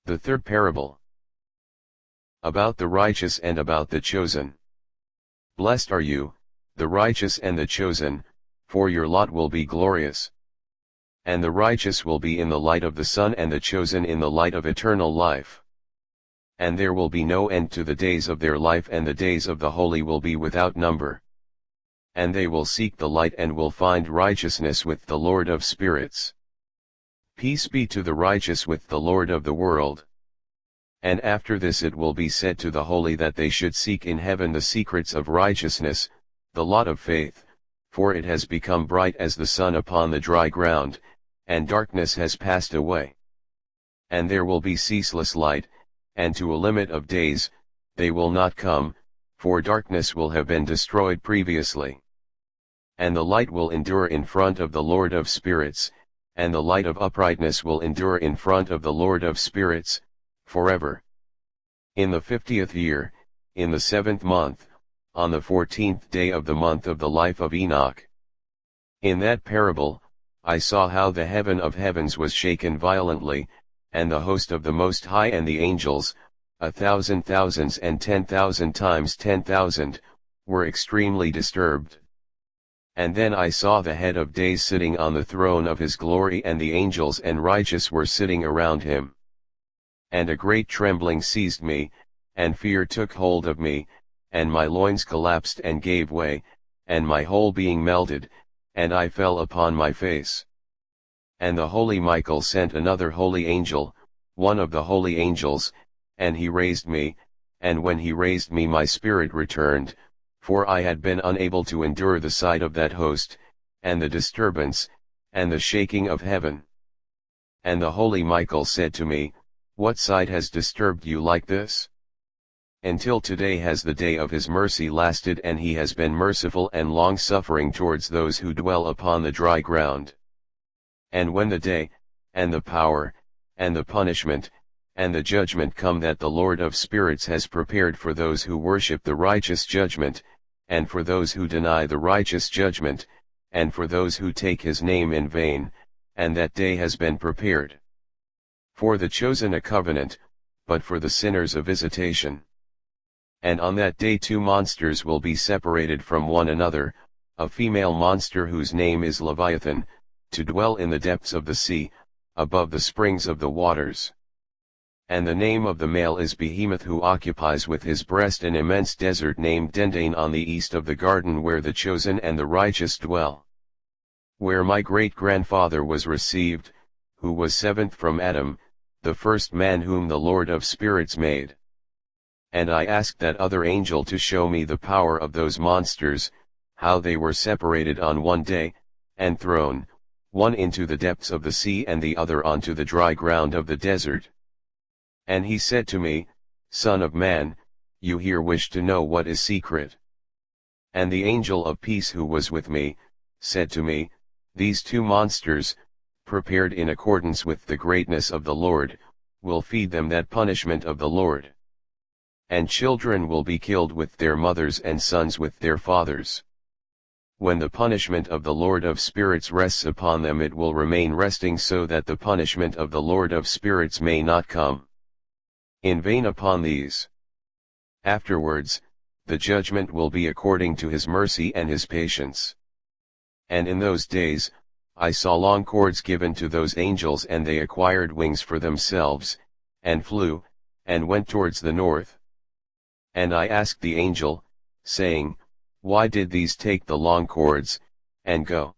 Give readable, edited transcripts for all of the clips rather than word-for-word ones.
The third parable. About the righteous and about the chosen. Blessed are you, the righteous and the chosen, for your lot will be glorious. And the righteous will be in the light of the sun and the chosen in the light of eternal life. And there will be no end to the days of their life, and the days of the holy will be without number. And they will seek the light and will find righteousness with the Lord of spirits. Peace be to the righteous with the Lord of the world. And after this it will be said to the holy that they should seek in heaven the secrets of righteousness, the lot of faith, for it has become bright as the sun upon the dry ground, and darkness has passed away. And there will be ceaseless light, and to a limit of days, they will not come, for darkness will have been destroyed previously. And the light will endure in front of the Lord of spirits, and the light of uprightness will endure in front of the Lord of spirits, forever. In the 50th year, in the 7th month, on the 14th day of the month of the life of Enoch. In that parable, I saw how the heaven of heavens was shaken violently, and the host of the Most High and the angels, 1,000 thousands and 10,000 times 10,000, were extremely disturbed. And then I saw the head of days sitting on the throne of his glory, and the angels and righteous were sitting around him. And a great trembling seized me, and fear took hold of me, and my loins collapsed and gave way, and my whole being melted, and I fell upon my face. And the holy Michael sent another holy angel, one of the holy angels, and he raised me, and when he raised me my spirit returned, for I had been unable to endure the sight of that host, and the disturbance, and the shaking of heaven. And the holy Michael said to me, What sight has disturbed you like this? Until today has the day of his mercy lasted, and he has been merciful and long-suffering towards those who dwell upon the dry ground. And when the day, and the power, and the punishment, and the judgment come that the Lord of spirits has prepared for those who worship the righteous judgment, and for those who deny the righteous judgment, and for those who take his name in vain, and that day has been prepared. For the chosen a covenant, but for the sinners a visitation. And on that day 2 monsters will be separated from one another, a female monster whose name is Leviathan, to dwell in the depths of the sea, above the springs of the waters. And the name of the male is Behemoth, who occupies with his breast an immense desert named Dendane on the east of the garden where the chosen and the righteous dwell. Where my great-grandfather was received, who was 7th from Adam, the first man whom the Lord of spirits made. And I asked that other angel to show me the power of those monsters, how they were separated on one day, and thrown, one into the depths of the sea and the other onto the dry ground of the desert. And he said to me, Son of man, you here wish to know what is secret. And the angel of peace who was with me, said to me, These 2 monsters, prepared in accordance with the greatness of the Lord, will feed them that punishment of the Lord. And children will be killed with their mothers, and sons with their fathers. When the punishment of the Lord of spirits rests upon them, it will remain resting, so that the punishment of the Lord of spirits may not come in vain upon these. Afterwards, the judgment will be according to his mercy and his patience. And in those days, I saw long cords given to those angels, and they acquired wings for themselves, and flew, and went towards the north. And I asked the angel, saying, Why did these take the long cords, and go?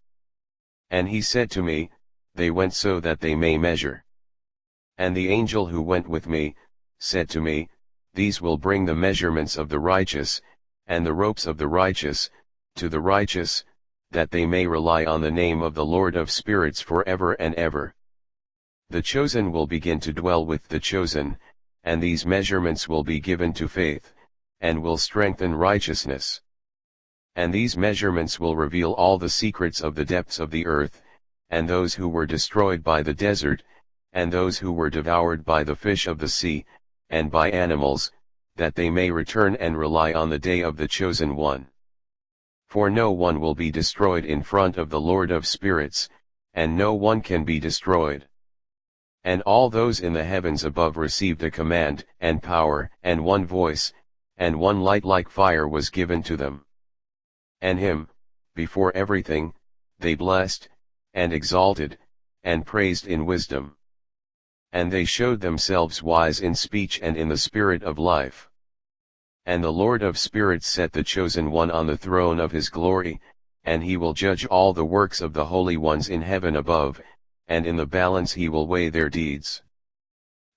And he said to me, They went so that they may measure. And the angel who went with me, said to me, These will bring the measurements of the righteous, and the ropes of the righteous, to the righteous, that they may rely on the name of the Lord of spirits forever and ever. The chosen will begin to dwell with the chosen, and these measurements will be given to faith, and will strengthen righteousness. And these measurements will reveal all the secrets of the depths of the earth, and those who were destroyed by the desert, and those who were devoured by the fish of the sea, and by animals, that they may return and rely on the day of the chosen one. For no one will be destroyed in front of the Lord of spirits, and no one can be destroyed. And all those in the heavens above received a command, and power, and one voice, and one light like fire was given to them. And him, before everything, they blessed, and exalted, and praised in wisdom. And they showed themselves wise in speech and in the spirit of life. And the Lord of spirits set the chosen one on the throne of his glory, and he will judge all the works of the holy ones in heaven above, and in the balance he will weigh their deeds.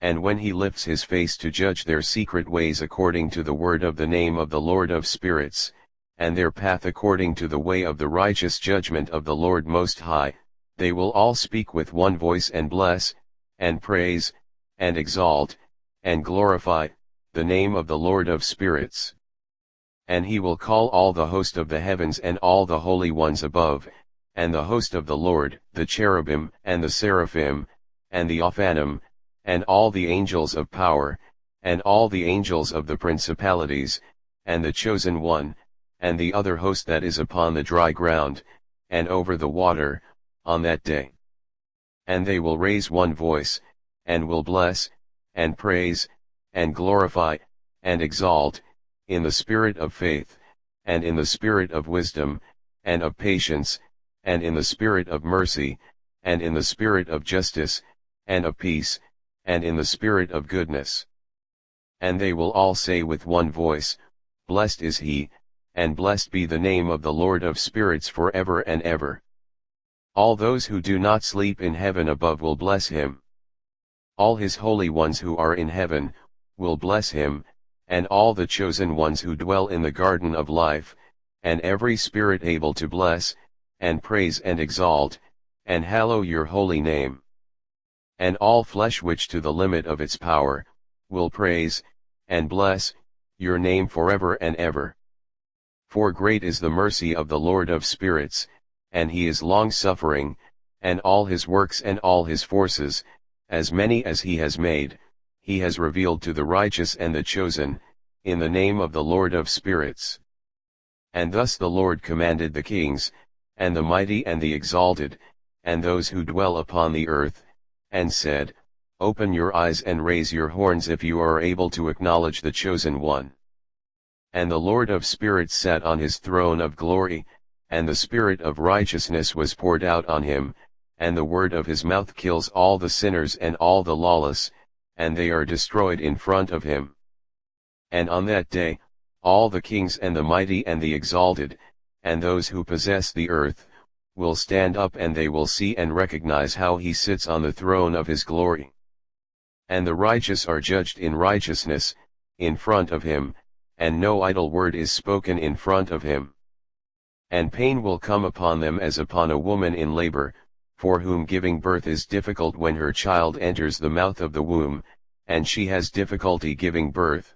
And when he lifts his face to judge their secret ways according to the word of the name of the Lord of spirits, and their path according to the way of the righteous judgment of the Lord Most High, they will all speak with one voice and bless, and praise, and exalt, and glorify, the name of the Lord of spirits. And he will call all the host of the heavens and all the holy ones above, and the host of the Lord, the cherubim, and the seraphim, and the Ophanim, and all the angels of power, and all the angels of the principalities, and the chosen one, and the other host that is upon the dry ground, and over the water, on that day. And they will raise one voice, and will bless, and praise, and glorify, and exalt, in the spirit of faith, and in the spirit of wisdom, and of patience, and in the spirit of mercy, and in the spirit of justice, and of peace, and in the spirit of goodness. And they will all say with one voice, Blessed is he, and blessed be the name of the Lord of spirits forever and ever. All those who do not sleep in heaven above will bless him. All his holy ones who are in heaven, will bless him, and all the chosen ones who dwell in the garden of life, and every spirit able to bless, and praise and exalt, and hallow your holy name. And all flesh which to the limit of its power, will praise, and bless, your name forever and ever. For great is the mercy of the Lord of spirits, and he is long-suffering, and all his works and all his forces, as many as he has made, he has revealed to the righteous and the chosen, in the name of the Lord of spirits. And thus the Lord commanded the kings, and the mighty and the exalted, and those who dwell upon the earth, and said, Open your eyes and raise your horns if you are able to acknowledge the chosen one. And the Lord of spirits sat on his throne of glory, and the spirit of righteousness was poured out on him, and the word of his mouth kills all the sinners and all the lawless, and they are destroyed in front of him. And on that day, all the kings and the mighty and the exalted, and those who possess the earth, will stand up and they will see and recognize how he sits on the throne of his glory. And the righteous are judged in righteousness, in front of him, and no idle word is spoken in front of him. And pain will come upon them as upon a woman in labor, for whom giving birth is difficult when her child enters the mouth of the womb, and she has difficulty giving birth.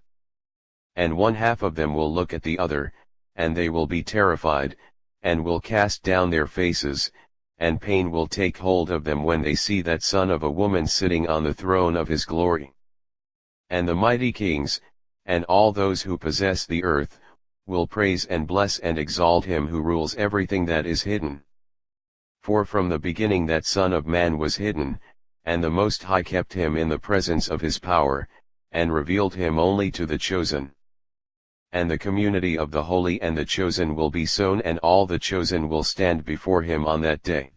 And one half of them will look at the other, and they will be terrified, and will cast down their faces, and pain will take hold of them when they see that Son of a woman sitting on the throne of his glory. And the mighty kings, and all those who possess the earth, will praise and bless and exalt him who rules everything that is hidden. For from the beginning that Son of Man was hidden, and the Most High kept him in the presence of his power, and revealed him only to the chosen. And the community of the holy and the chosen will be sown, and all the chosen will stand before him on that day.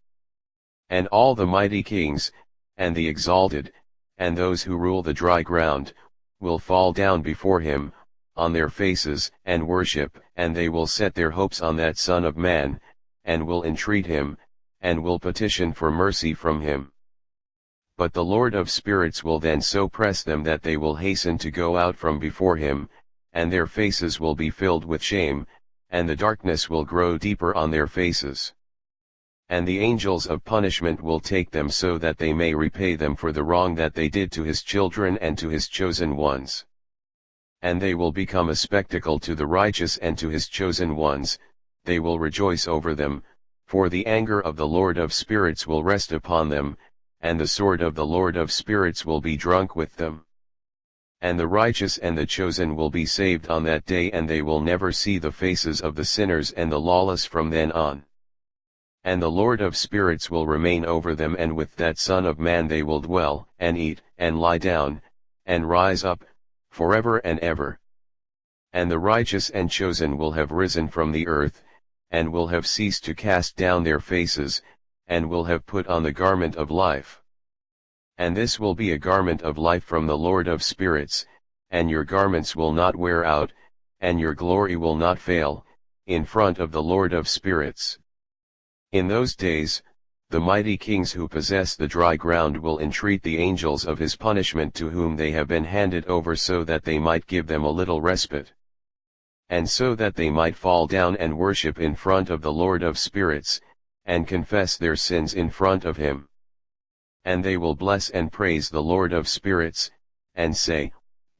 And all the mighty kings, and the exalted, and those who rule the dry ground, will fall down before him, on their faces, and worship, and they will set their hopes on that Son of Man, and will entreat him, and will petition for mercy from him. But the Lord of spirits will then so press them that they will hasten to go out from before him, and their faces will be filled with shame, and the darkness will grow deeper on their faces. And the angels of punishment will take them so that they may repay them for the wrong that they did to his children and to his chosen ones. And they will become a spectacle to the righteous and to his chosen ones, they will rejoice over them, for the anger of the Lord of spirits will rest upon them, and the sword of the Lord of spirits will be drunk with them. And the righteous and the chosen will be saved on that day, and they will never see the faces of the sinners and the lawless from then on. And the Lord of spirits will remain over them, and with that Son of Man they will dwell, and eat, and lie down, and rise up, forever and ever. And the righteous and chosen will have risen from the earth, and will have ceased to cast down their faces, and will have put on the garment of life. And this will be a garment of life from the Lord of spirits, and your garments will not wear out, and your glory will not fail, in front of the Lord of spirits. In those days, the mighty kings who possess the dry ground will entreat the angels of his punishment to whom they have been handed over, so that they might give them a little respite. And so that they might fall down and worship in front of the Lord of spirits, and confess their sins in front of him. And they will bless and praise the Lord of spirits, and say,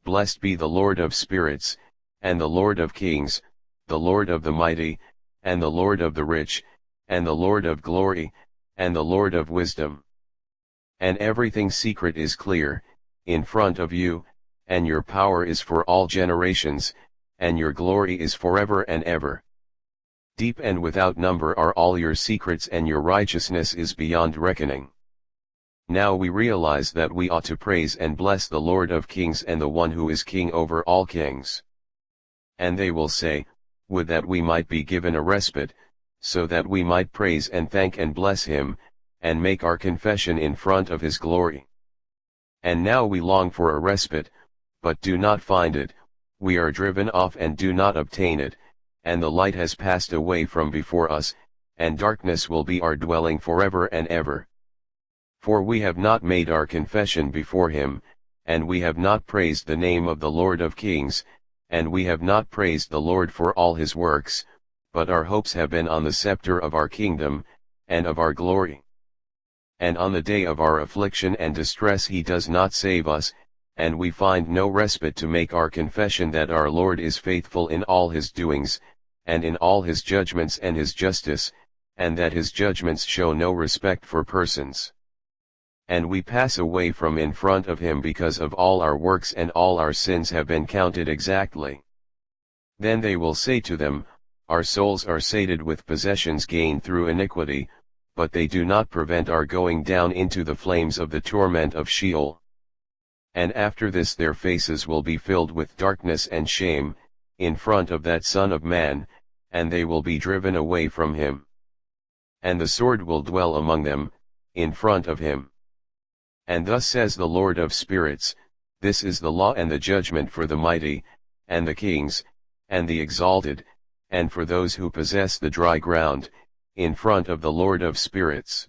Blessed be the Lord of spirits, and the Lord of kings, the Lord of the mighty, and the Lord of the rich, and the Lord of glory, and the Lord of wisdom. And everything secret is clear, in front of you, and your power is for all generations, and your glory is forever and ever. Deep and without number are all your secrets, and your righteousness is beyond reckoning. Now we realize that we ought to praise and bless the Lord of kings and the one who is king over all kings. And they will say, Would that we might be given a respite, so that we might praise and thank and bless him, and make our confession in front of his glory. And now we long for a respite, but do not find it, we are driven off and do not obtain it, and the light has passed away from before us, and darkness will be our dwelling forever and ever. For we have not made our confession before him, and we have not praised the name of the Lord of kings, and we have not praised the Lord for all his works, but our hopes have been on the scepter of our kingdom, and of our glory. And on the day of our affliction and distress he does not save us, and we find no respite to make our confession that our Lord is faithful in all his doings, and in all his judgments and his justice, and that his judgments show no respect for persons. And we pass away from in front of him because of all our works, and all our sins have been counted exactly. Then they will say to them, Our souls are sated with possessions gained through iniquity, but they do not prevent our going down into the flames of the torment of Sheol. And after this their faces will be filled with darkness and shame, in front of that Son of Man, and they will be driven away from him. And the sword will dwell among them, in front of him. And thus says the Lord of spirits, This is the law and the judgment for the mighty, and the kings, and the exalted, and for those who possess the dry ground, in front of the Lord of spirits.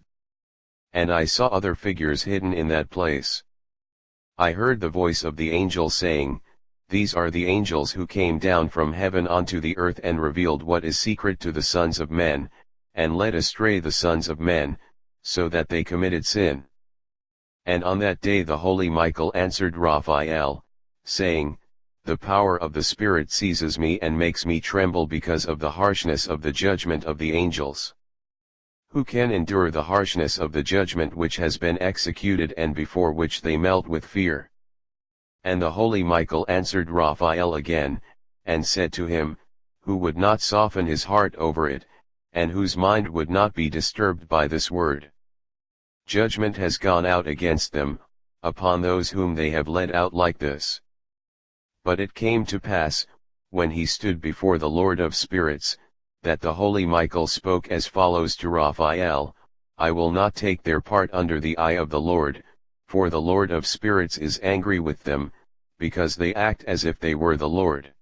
And I saw other figures hidden in that place. I heard the voice of the angel saying, These are the angels who came down from heaven onto the earth and revealed what is secret to the sons of men, and led astray the sons of men, so that they committed sin. And on that day the holy Michael answered Raphael, saying, The power of the Spirit seizes me and makes me tremble because of the harshness of the judgment of the angels. Who can endure the harshness of the judgment which has been executed, and before which they melt with fear? And the holy Michael answered Raphael again, and said to him, Who would not soften his heart over it, and whose mind would not be disturbed by this word? Judgment has gone out against them, upon those whom they have led out like this. But it came to pass, when he stood before the Lord of spirits, that the holy Michael spoke as follows to Raphael, I will not take their part under the eye of the Lord, for the Lord of spirits is angry with them, because they act as if they were the Lord.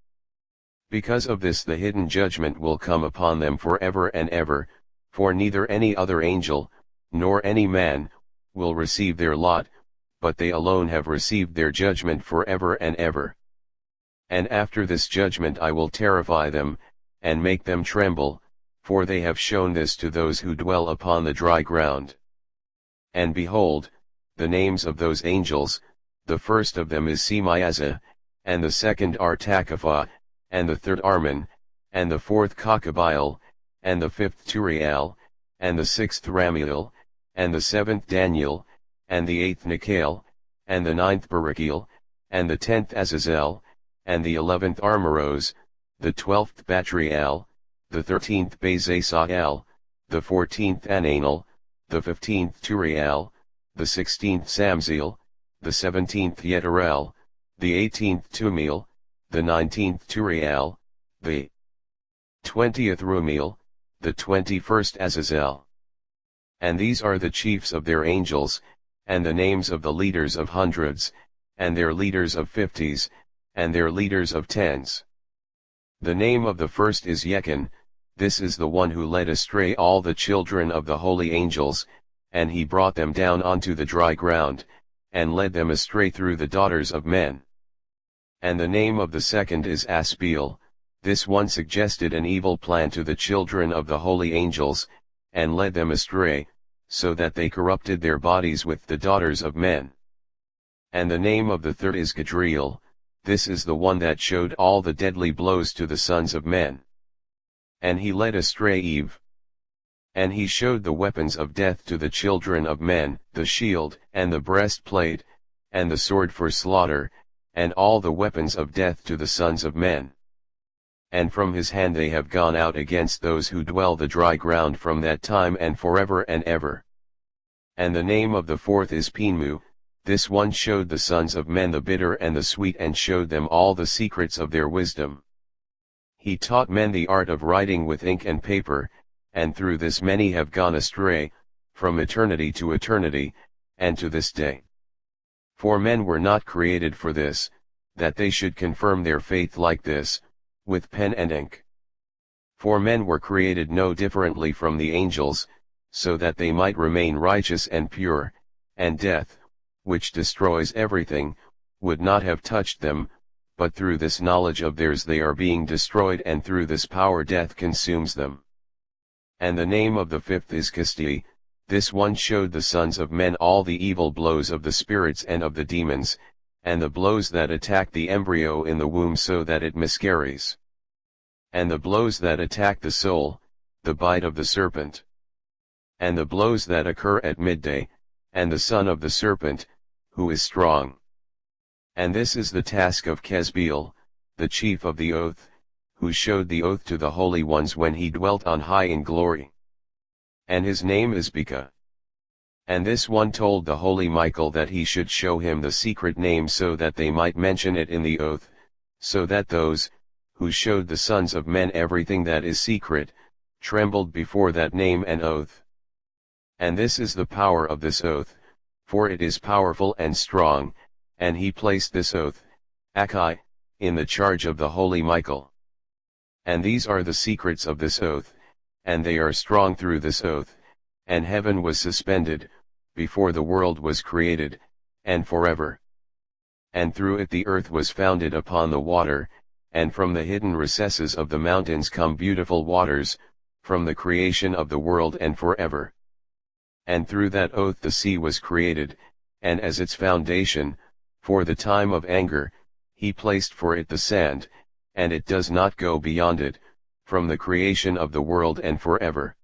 Because of this the hidden judgment will come upon them forever and ever, for neither any other angel, nor any man, will receive their lot, but they alone have received their judgment forever and ever. And after this judgment I will terrify them, and make them tremble, for they have shown this to those who dwell upon the dry ground. And behold, the names of those angels, the first of them is Semiaza, and the second Artakapha, and the third Armin, and the fourth Kokabiel, and the fifth Turiel, and the sixth Ramiel, and the seventh Daniel, and the eighth Nikael, and the ninth Barakiel, and the 10th Azazel, and the 11th Armoros, the 12th Batriel, the 13th Bezasael, the 14th Ananel, the 15th Turiel, the 16th Samziel, the 17th Yeterel, the 18th Tumil, the 19th Turiel, the 20th Rumiel, the 21st Azazel. And these are the chiefs of their angels, and the names of the leaders of hundreds, and their leaders of fifties, and their leaders of tens. The name of the first is Yechan, this is the one who led astray all the children of the holy angels, and he brought them down onto the dry ground, and led them astray through the daughters of men. And the name of the second is Aspeel, this one suggested an evil plan to the children of the holy angels, and led them astray, so that they corrupted their bodies with the daughters of men. And the name of the third is Gadriel, this is the one that showed all the deadly blows to the sons of men. And he led astray Eve. And he showed the weapons of death to the children of men, the shield, and the breastplate, and the sword for slaughter, and all the weapons of death to the sons of men. And from his hand they have gone out against those who dwell the dry ground from that time and forever and ever. And the name of the fourth is Pinmu, this one showed the sons of men the bitter and the sweet and showed them all the secrets of their wisdom. He taught men the art of writing with ink and paper, and through this many have gone astray, from eternity to eternity, and to this day. For men were not created for this, that they should confirm their faith like this, with pen and ink. For men were created no differently from the angels, so that they might remain righteous and pure, and death, which destroys everything, would not have touched them, but through this knowledge of theirs they are being destroyed, and through this power death consumes them. And the name of the fifth is Casti, this one showed the sons of men all the evil blows of the spirits and of the demons, and the blows that attack the embryo in the womb so that it miscarries. And the blows that attack the soul, the bite of the serpent. And the blows that occur at midday, and the son of the serpent, who is strong. And this is the task of Kesbeel, the chief of the oath, who showed the oath to the holy ones when he dwelt on high in glory. And his name is Beka. And this one told the holy Michael that he should show him the secret name so that they might mention it in the oath, so that those, who showed the sons of men everything that is secret, trembled before that name and oath. And this is the power of this oath, for it is powerful and strong, and he placed this oath, Akai, in the charge of the holy Michael. And these are the secrets of this oath, and they are strong through this oath, and heaven was suspended, before the world was created, and forever. And through it the earth was founded upon the water, and from the hidden recesses of the mountains come beautiful waters, from the creation of the world and forever. And through that oath the sea was created, and as its foundation, for the time of anger, he placed for it the sand, and it does not go beyond it, from the creation of the world and forever.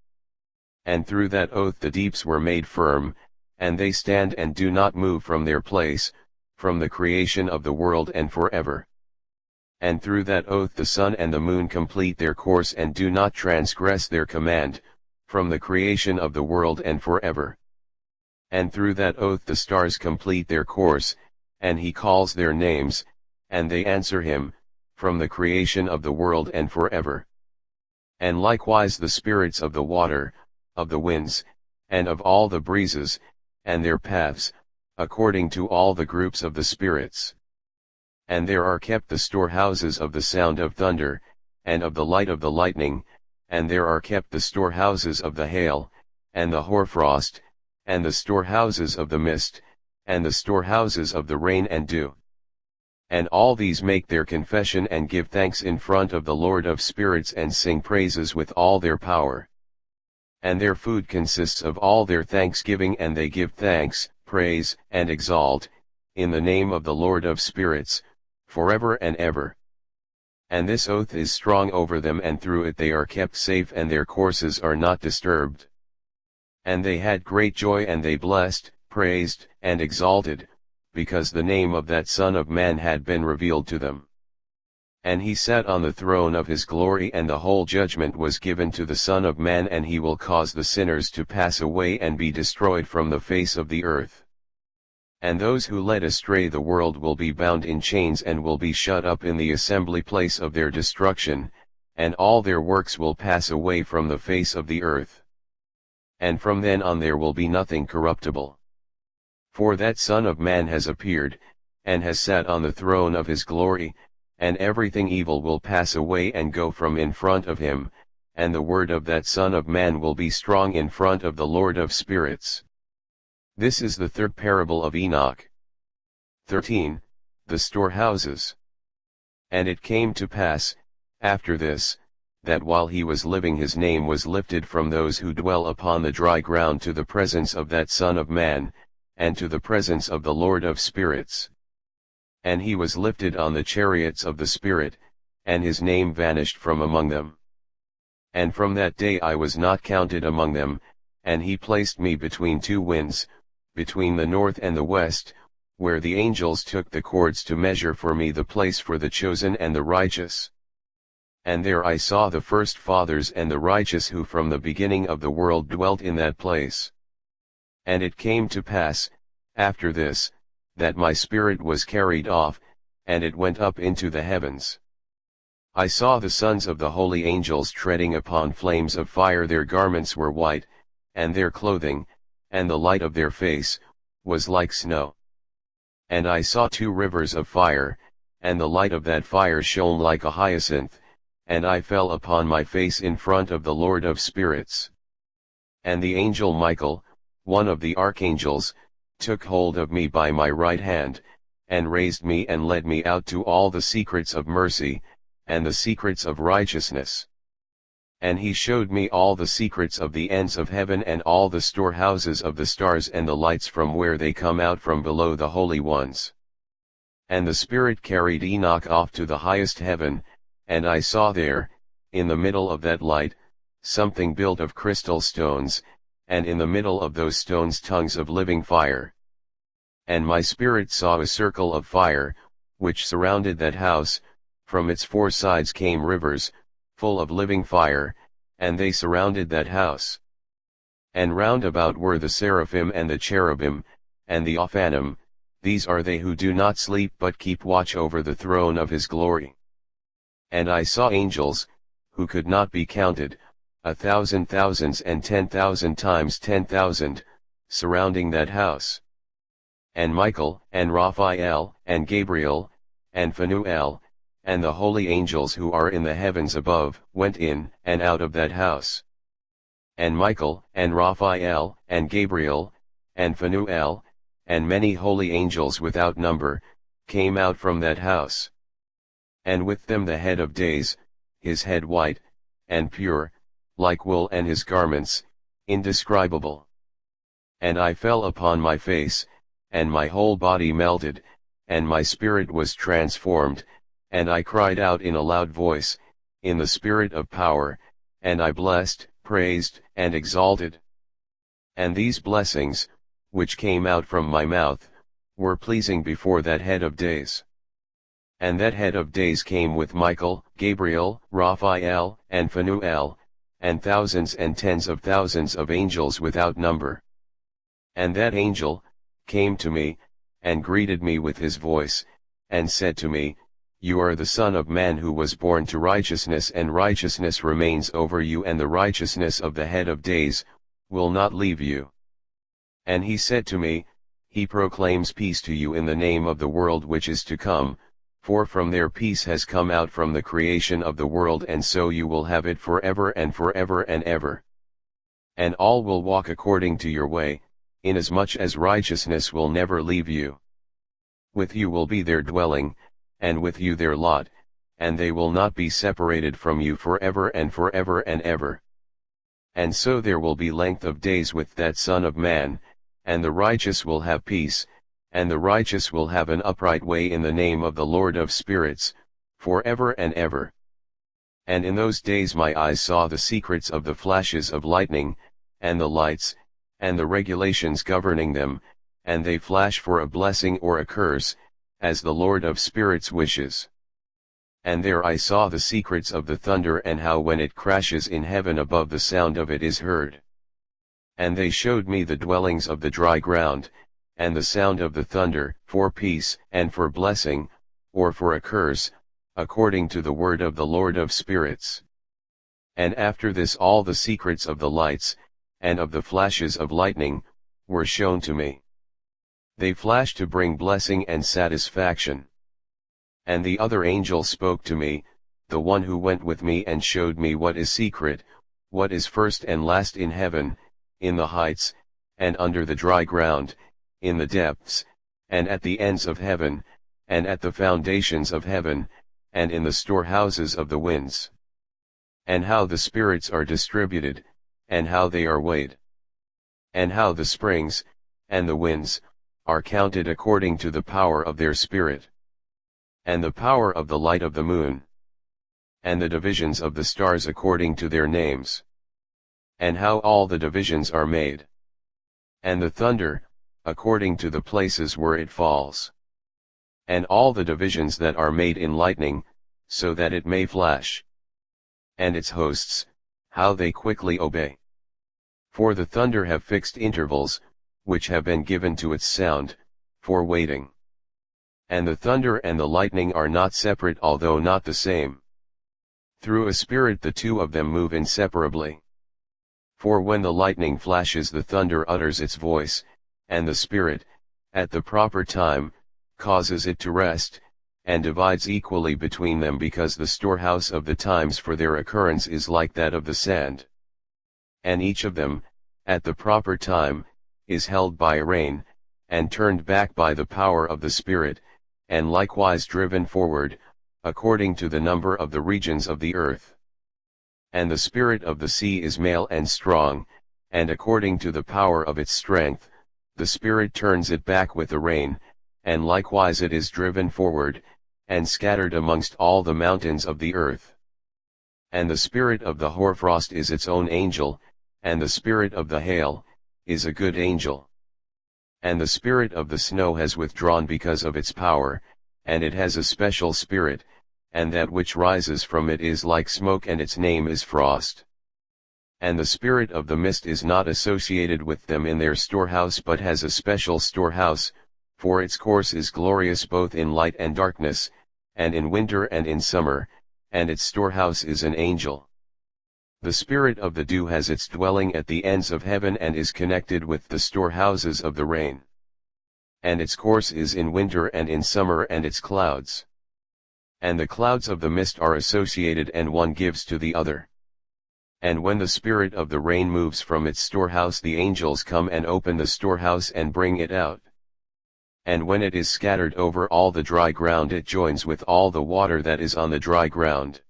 And through that oath the deeps were made firm, and they stand and do not move from their place, from the creation of the world and forever. And through that oath the sun and the moon complete their course and do not transgress their command, from the creation of the world and forever. And through that oath the stars complete their course, and he calls their names, and they answer him, from the creation of the world and forever. And likewise the spirits of the water, of the winds, and of all the breezes, and their paths, according to all the groups of the spirits. And there are kept the storehouses of the sound of thunder, and of the light of the lightning, and there are kept the storehouses of the hail, and the hoarfrost, and the storehouses of the mist, and the storehouses of the rain and dew. And all these make their confession and give thanks in front of the Lord of spirits and sing praises with all their power. And their food consists of all their thanksgiving, and they give thanks, praise, and exalt, in the name of the Lord of spirits, forever and ever. And this oath is strong over them, and through it they are kept safe, and their courses are not disturbed. And they had great joy, and they blessed, praised, and exalted, because the name of that Son of Man had been revealed to them. And he sat on the throne of his glory, and the whole judgment was given to the Son of Man, and he will cause the sinners to pass away and be destroyed from the face of the earth. And those who led astray the world will be bound in chains and will be shut up in the assembly place of their destruction, and all their works will pass away from the face of the earth. And from then on there will be nothing corruptible. For that Son of Man has appeared, and has sat on the throne of his glory, and everything evil will pass away and go from in front of him, and the word of that Son of Man will be strong in front of the Lord of spirits. This is the third parable of Enoch. 13. The storehouses. And it came to pass, after this, that while he was living his name was lifted from those who dwell upon the dry ground to the presence of that Son of Man, and to the presence of the Lord of spirits. And he was lifted on the chariots of the Spirit, and his name vanished from among them. And from that day I was not counted among them, and he placed me between two winds, between the north and the west, where the angels took the cords to measure for me the place for the chosen and the righteous. And there I saw the first fathers and the righteous who from the beginning of the world dwelt in that place. And it came to pass, after this, that my spirit was carried off, and it went up into the heavens. I saw the sons of the holy angels treading upon flames of fire, their garments were white, and their clothing, and the light of their face, was like snow. And I saw two rivers of fire, and the light of that fire shone like a hyacinth, and I fell upon my face in front of the Lord of spirits. And the angel Michael, one of the archangels, took hold of me by my right hand, and raised me and led me out to all the secrets of mercy, and the secrets of righteousness. And he showed me all the secrets of the ends of heaven, and all the storehouses of the stars, and the lights from where they come out from below the holy ones. And the Spirit carried Enoch off to the highest heaven, and I saw there, in the middle of that light, something built of crystal stones, and in the middle of those stones tongues of living fire. And my spirit saw a circle of fire, which surrounded that house, from its four sides came rivers, full of living fire, and they surrounded that house. And round about were the seraphim and the cherubim, and the Ophanim, these are they who do not sleep but keep watch over the throne of his glory. And I saw angels, who could not be counted, 1,000 thousands and 10,000 times 10,000, surrounding that house. And Michael, and Raphael, and Gabriel, and Phanuel, and the holy angels who are in the heavens above, went in and out of that house. And Michael, and Raphael, and Gabriel, and Phanuel, and many holy angels without number, came out from that house. And with them the head of days, his head white, and pure, like wool, and his garments, indescribable. And I fell upon my face, and my whole body melted, and my spirit was transformed, and I cried out in a loud voice, in the spirit of power, and I blessed, praised, and exalted. And these blessings, which came out from my mouth, were pleasing before that head of days. And that head of days came with Michael, Gabriel, Raphael, and Phanuel, and thousands and tens of thousands of angels without number. And that angel came to me, and greeted me with his voice, and said to me, You are the Son of Man who was born to righteousness, and righteousness remains over you, and the righteousness of the head of days will not leave you. And he said to me, He proclaims peace to you in the name of the world which is to come, for from there peace has come out from the creation of the world, and so you will have it forever and forever and ever. And all will walk according to your way, inasmuch as righteousness will never leave you. With you will be their dwelling, and with you their lot, and they will not be separated from you forever and forever and ever. And so there will be length of days with that Son of Man, and the righteous will have peace, and the righteous will have an upright way in the name of the Lord of spirits, forever and ever. And in those days my eyes saw the secrets of the flashes of lightning, and the lights, and the regulations governing them, and they flash for a blessing or a curse, as the Lord of spirits wishes. And there I saw the secrets of the thunder, and how when it crashes in heaven above the sound of it is heard. And they showed me the dwellings of the dry ground, and the sound of the thunder, for peace and for blessing, or for a curse, according to the word of the Lord of spirits. And after this all the secrets of the lights, and of the flashes of lightning, were shown to me. They flashed to bring blessing and satisfaction. And the other angel spoke to me, the one who went with me, and showed me what is secret, what is first and last in heaven, in the heights, and under the dry ground, in the depths, and at the ends of heaven, and at the foundations of heaven, and in the storehouses of the winds. And how the spirits are distributed, and how they are weighed. And how the springs, and the winds, are counted according to the power of their spirit. And the power of the light of the moon. And the divisions of the stars according to their names. And how all the divisions are made. And the thunder, according to the places where it falls. And all the divisions that are made in lightning, so that it may flash. And its hosts, how they quickly obey. For the thunder have fixed intervals, which have been given to its sound, for waiting. And the thunder and the lightning are not separate, although not the same. Through a spirit the two of them move inseparably. For when the lightning flashes, the thunder utters its voice, and the spirit, at the proper time, causes it to rest, and divides equally between them, because the storehouse of the times for their occurrence is like that of the sand. And each of them, at the proper time, is held by a rein, and turned back by the power of the Spirit, and likewise driven forward, according to the number of the regions of the earth. And the spirit of the sea is male and strong, and according to the power of its strength, the Spirit turns it back with the rein, and likewise it is driven forward, and scattered amongst all the mountains of the earth. And the spirit of the hoarfrost is its own angel, and the spirit of the hail, is a good angel. And the spirit of the snow has withdrawn because of its power, and it has a special spirit, and that which rises from it is like smoke, and its name is frost. And the spirit of the mist is not associated with them in their storehouse, but has a special storehouse, for its course is glorious both in light and darkness, and in winter and in summer, and its storehouse is an angel. The spirit of the dew has its dwelling at the ends of heaven, and is connected with the storehouses of the rain. And its course is in winter and in summer, and its clouds. And the clouds of the mist are associated, and one gives to the other. And when the spirit of the rain moves from its storehouse, the angels come and open the storehouse and bring it out. And when it is scattered over all the dry ground, it joins with all the water that is on the dry ground.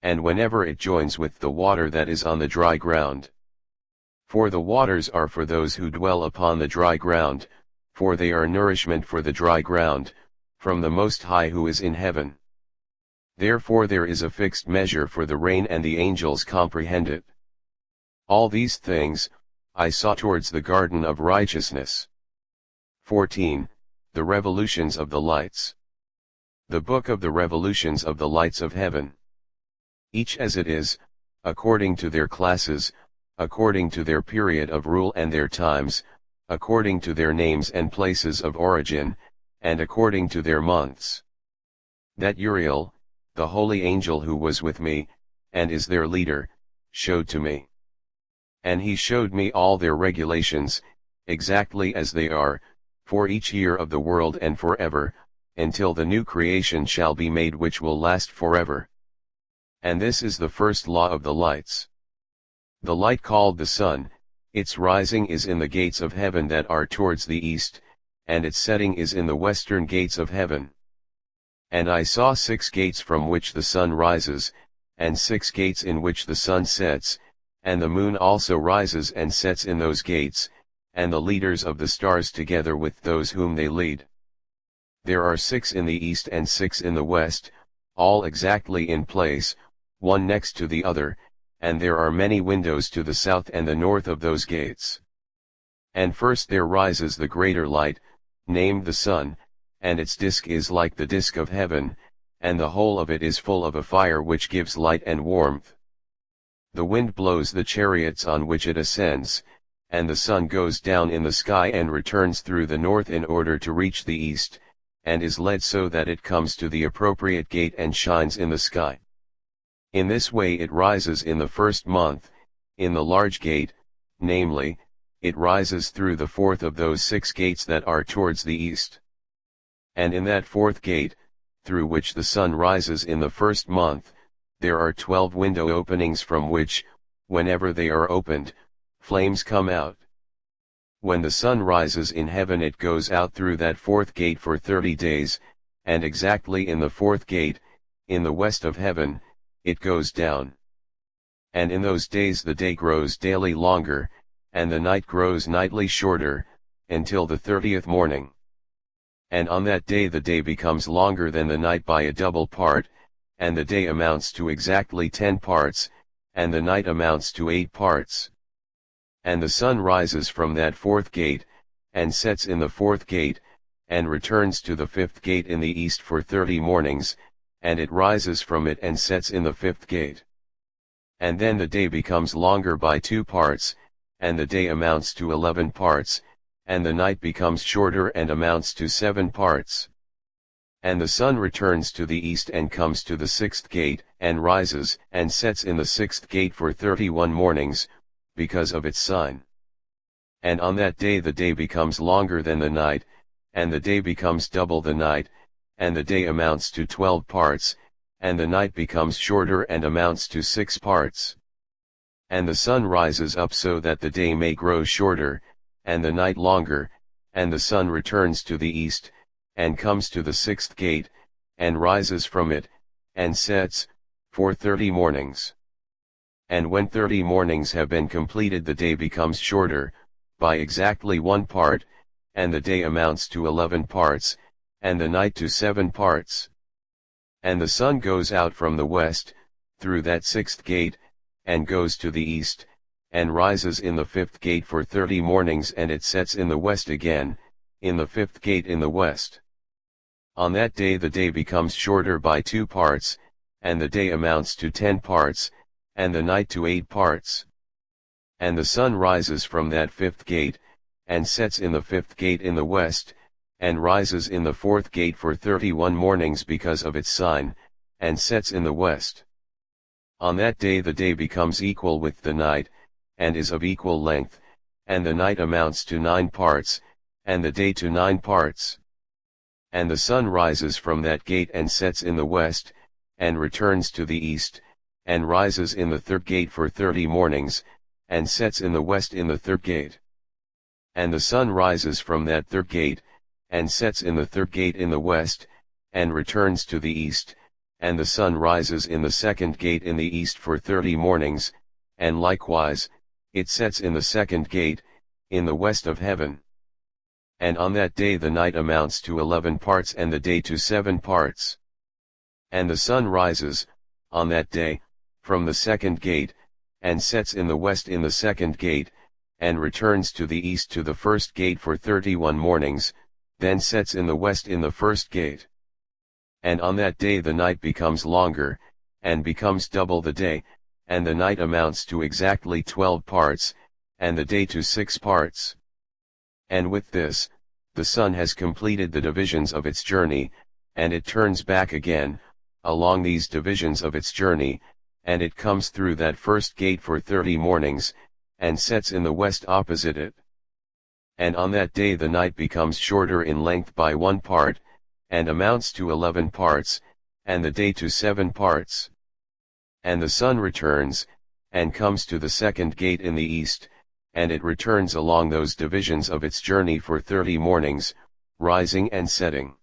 And whenever it joins with the water that is on the dry ground. For the waters are for those who dwell upon the dry ground, for they are nourishment for the dry ground, from the Most High who is in heaven. Therefore there is a fixed measure for the rain, and the angels comprehend it. All these things, I saw towards the garden of righteousness. 14. The revolutions of the lights. The book of the revolutions of the lights of heaven. Each as it is, according to their classes, according to their period of rule and their times, according to their names and places of origin, and according to their months. That Uriel, the holy angel who was with me, and is their leader, showed to me. And he showed me all their regulations, exactly as they are, for each year of the world and forever, until the new creation shall be made, which will last forever. And this is the first law of the lights. The light called the sun, its rising is in the gates of heaven that are towards the east, and its setting is in the western gates of heaven. And I saw 6 gates from which the sun rises, and 6 gates in which the sun sets, and the moon also rises and sets in those gates, and the leaders of the stars together with those whom they lead. There are 6 in the east and 6 in the west, all exactly in place, one next to the other, and there are many windows to the south and the north of those gates. And first there rises the greater light, named the sun, and its disk is like the disk of heaven, and the whole of it is full of a fire which gives light and warmth. The wind blows the chariots on which it ascends, and the sun goes down in the sky and returns through the north in order to reach the east, and is led so that it comes to the appropriate gate and shines in the sky. In this way it rises in the first month, in the large gate, namely, it rises through the fourth of those 6 gates that are towards the east. And in that fourth gate, through which the sun rises in the first month, there are 12 window openings from which, whenever they are opened, flames come out. When the sun rises in heaven it goes out through that fourth gate for 30 days, and exactly in the fourth gate, in the west of heaven, it goes down. And in those days the day grows daily longer, and the night grows nightly shorter, until the 30th morning. And on that day the day becomes longer than the night by a double part, and the day amounts to exactly 10 parts, and the night amounts to 8 parts. And the sun rises from that fourth gate, and sets in the fourth gate, and returns to the fifth gate in the east for 30 mornings, and it rises from it and sets in the fifth gate. And then the day becomes longer by 2 parts, and the day amounts to 11 parts, and the night becomes shorter and amounts to 7 parts. And the sun returns to the east and comes to the 6th gate, and rises and sets in the 6th gate for 31 mornings, because of its sign. And on that day the day becomes longer than the night, and the day becomes double the night, and the day amounts to 12 parts, and the night becomes shorter and amounts to 6 parts. And the sun rises up so that the day may grow shorter, and the night longer, and the sun returns to the east, and comes to the 6th gate, and rises from it, and sets, for 30 mornings. And when 30 mornings have been completed the day becomes shorter, by exactly 1 part, and the day amounts to 11 parts, and the night to 7 parts. And the sun goes out from the west, through that 6th gate, and goes to the east, and rises in the 5th gate for 30 mornings and it sets in the west again, in the 5th gate in the west. On that day the day becomes shorter by 2 parts, and the day amounts to 10 parts, and the night to 8 parts. And the sun rises from that 5th gate, and sets in the 5th gate in the west, and rises in the 4th gate for 31 mornings because of its sign, and sets in the west. On that day the day becomes equal with the night, and is of equal length, and the night amounts to 9 parts, and the day to 9 parts. And the sun rises from that gate and sets in the west, and returns to the east, and rises in the 3rd gate for 30 mornings, and sets in the west in the 3rd gate. And the sun rises from that 3rd gate, and sets in the 3rd gate in the west, and returns to the east, and the sun rises in the 2nd gate in the east for 30 mornings, and likewise, it sets in the 2nd gate, in the west of heaven. And on that day the night amounts to 11 parts and the day to 7 parts. And the sun rises, on that day, from the 2nd gate, and sets in the west in the 2nd gate, and returns to the east to the 1st gate for 31 mornings, then sets in the west in the 1st gate. And on that day the night becomes longer, and becomes double the day, and the night amounts to exactly 12 parts, and the day to 6 parts. And with this, the sun has completed the divisions of its journey, and it turns back again, along these divisions of its journey, and it comes through that 1st gate for 30 mornings, and sets in the west opposite it. And on that day the night becomes shorter in length by 1 part, and amounts to 11 parts, and the day to 7 parts. And the sun returns, and comes to the 2nd gate in the east, and it returns along those divisions of its journey for 30 mornings, rising and setting.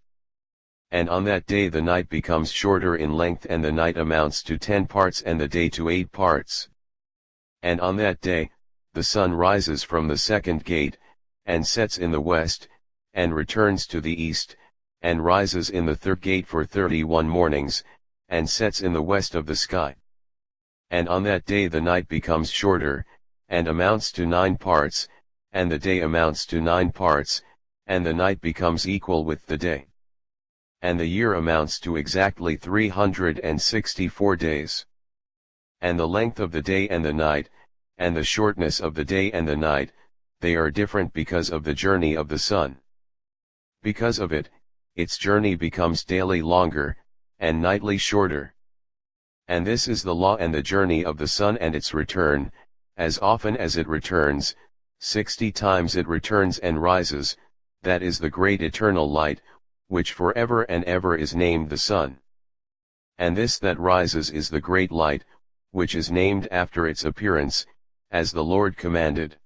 And on that day the night becomes shorter in length and the night amounts to 10 parts and the day to 8 parts. And on that day, the sun rises from the 2nd gate, and sets in the west, and returns to the east, and rises in the 3rd gate for 31 mornings, and sets in the west of the sky. And on that day the night becomes shorter, and amounts to 9 parts, and the day amounts to 9 parts, and the night becomes equal with the day. and the year amounts to exactly 364 days. And the length of the day and the night, and the shortness of the day and the night, they are different because of the journey of the sun. Because of it, its journey becomes daily longer, and nightly shorter. And this is the law and the journey of the sun and its return, as often as it returns, 60 times it returns and rises, that is the great eternal light, which forever and ever is named the sun. And this that rises is the great light, which is named after its appearance, as the Lord commanded.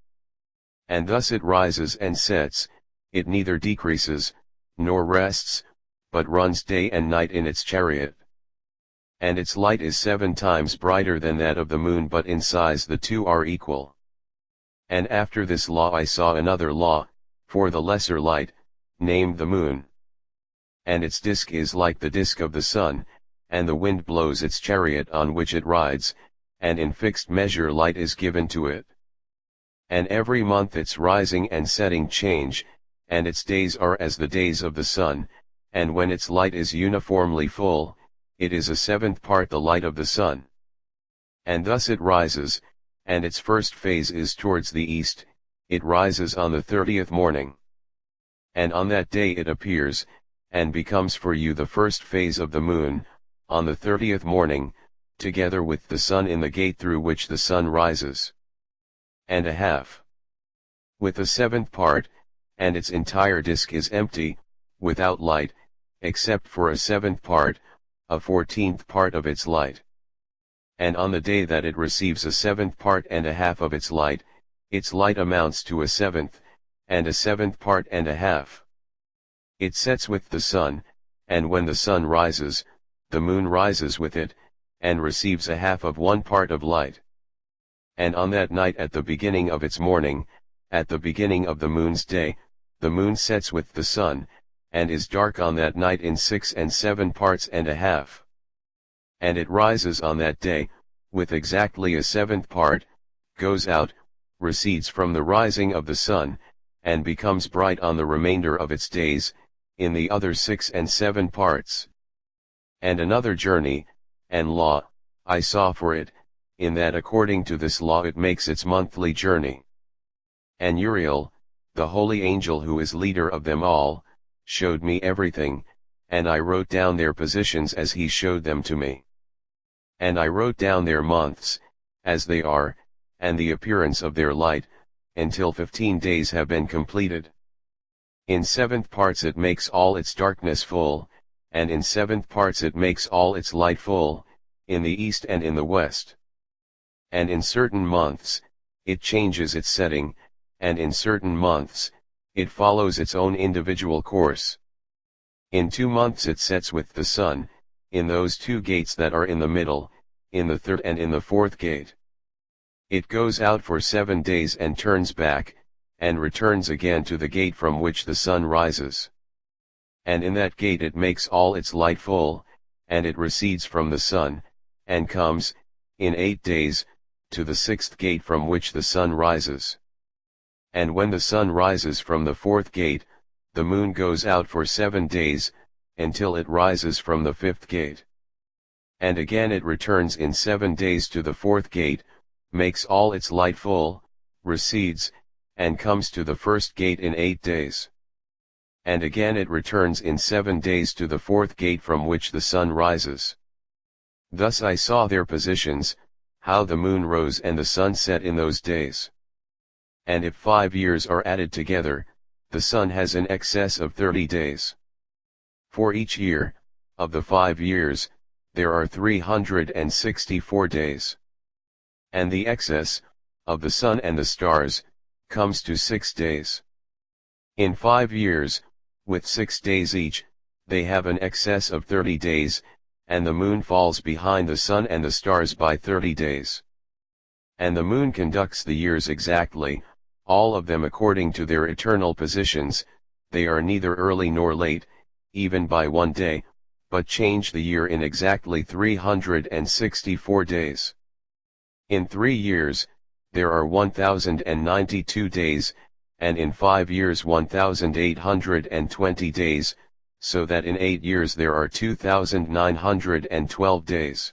And thus it rises and sets, it neither decreases, nor rests, but runs day and night in its chariot. And its light is 7 times brighter than that of the moon, but in size the two are equal. And after this law I saw another law, for the lesser light, named the moon. And its disk is like the disk of the sun, and the wind blows its chariot on which it rides, and in fixed measure light is given to it. And every month its rising and setting change, and its days are as the days of the sun, and when its light is uniformly full, it is a 7th part the light of the sun. And thus it rises, and its first phase is towards the east, it rises on the 30th morning. And on that day it appears, and becomes for you the first phase of the moon, on the 30th morning, together with the sun in the gate through which the sun rises. And a half. With a 7th part, and its entire disk is empty, without light, except for a 7th part, a 14th part of its light. And on the day that it receives a 7th part and a half of its light amounts to a 7th, and a 7th part and a half. It sets with the sun, and when the sun rises, the moon rises with it, and receives a half of 1 part of light. And on that night at the beginning of its morning, at the beginning of the moon's day, the moon sets with the sun, and is dark on that night in 6 and 7 parts and a half. And it rises on that day, with exactly a 7th part, goes out, recedes from the rising of the sun, and becomes bright on the remainder of its days, in the other 6 and 7 parts. And another journey, and law, I saw for it, in that according to this law it makes its monthly journey. And Uriel, the holy angel who is leader of them all, showed me everything, and I wrote down their positions as he showed them to me. And I wrote down their months, as they are, and the appearance of their light, until 15 days have been completed. In 7th parts it makes all its darkness full, and in 7th parts it makes all its light full, in the east and in the west. And in certain months, it changes its setting, and in certain months, it follows its own individual course. In 2 months it sets with the sun, in those 2 gates that are in the middle, in the 3rd and in the 4th gate. It goes out for 7 days and turns back, and returns again to the gate from which the sun rises. And in that gate it makes all its light full, and it recedes from the sun, and comes, in 8 days, to the 6th gate from which the sun rises. And when the sun rises from the 4th gate, the moon goes out for 7 days, until it rises from the 5th gate. And again it returns in 7 days to the 4th gate, makes all its light full, recedes, and comes to the 1st gate in 8 days. And again it returns in 7 days to the 4th gate from which the sun rises. Thus I saw their positions, how the moon rose and the sun set in those days. And if 5 years are added together, the sun has an excess of 30 days. For each year, of the 5 years, there are 364 days. And the excess, of the sun and the stars, comes to 6 days. In 5 years, with 6 days each, they have an excess of 30 days, and the moon falls behind the sun and the stars by 30 days. And the moon conducts the years exactly, all of them according to their eternal positions, they are neither early nor late, even by 1 day, but change the year in exactly 364 days. In 3 years, there are 1092 days, and in 5 years 1820 days, so that in 8 years there are 2,912 days.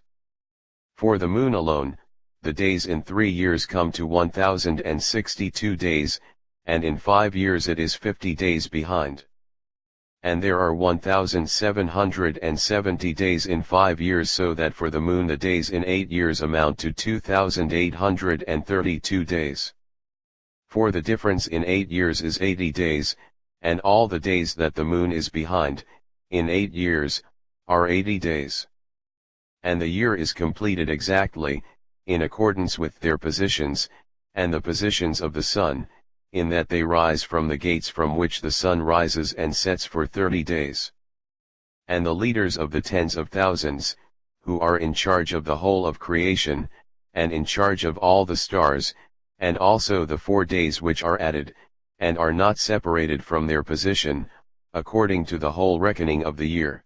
For the moon alone, the days in 3 years come to 1,062 days, and in 5 years it is 50 days behind. And there are 1,770 days in 5 years, so that for the moon the days in 8 years amount to 2,832 days. For the difference in 8 years is 80 days, and all the days that the moon is behind, in 8 years, are 80 days. And the year is completed exactly, in accordance with their positions, and the positions of the sun, in that they rise from the gates from which the sun rises and sets for 30 days. And the leaders of the tens of thousands, who are in charge of the whole of creation, and in charge of all the stars, and also the 4 days which are added, and are not separated from their position, according to the whole reckoning of the year.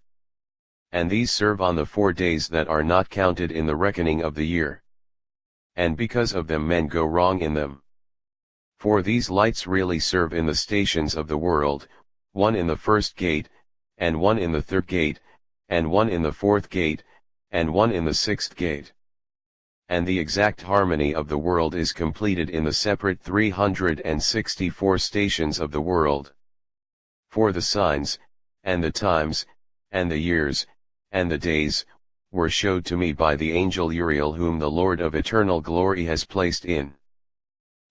And these serve on the 4 days that are not counted in the reckoning of the year. And because of them men go wrong in them. For these lights really serve in the stations of the world, one in the first gate, and one in the third gate, and one in the fourth gate, and one in the sixth gate. And the exact harmony of the world is completed in the separate 364 stations of the world. For the signs, and the times, and the years, and the days, were showed to me by the angel Uriel, whom the Lord of eternal glory has placed in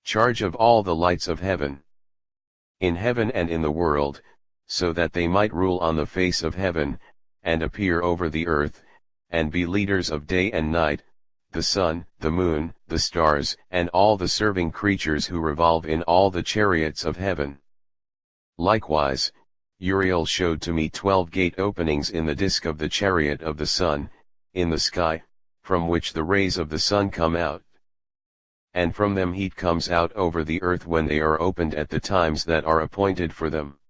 charge of all the lights of heaven, in heaven and in the world, so that they might rule on the face of heaven, and appear over the earth, and be leaders of day and night, the sun, the moon, the stars, and all the serving creatures who revolve in all the chariots of heaven. Likewise, Uriel showed to me 12 gate openings in the disk of the chariot of the sun, in the sky, from which the rays of the sun come out. And from them heat comes out over the earth when they are opened at the times that are appointed for them.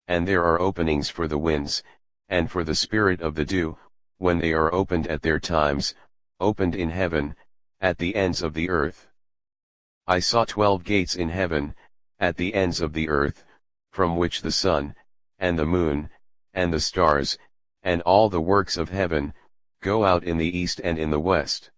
And there are openings for the winds, and for the spirit of the dew, when they are opened at their times, opened in heaven, at the ends of the earth. I saw 12 gates in heaven, at the ends of the earth, from which the sun, and the moon, and the stars, and all the works of heaven, go out in the east and in the west.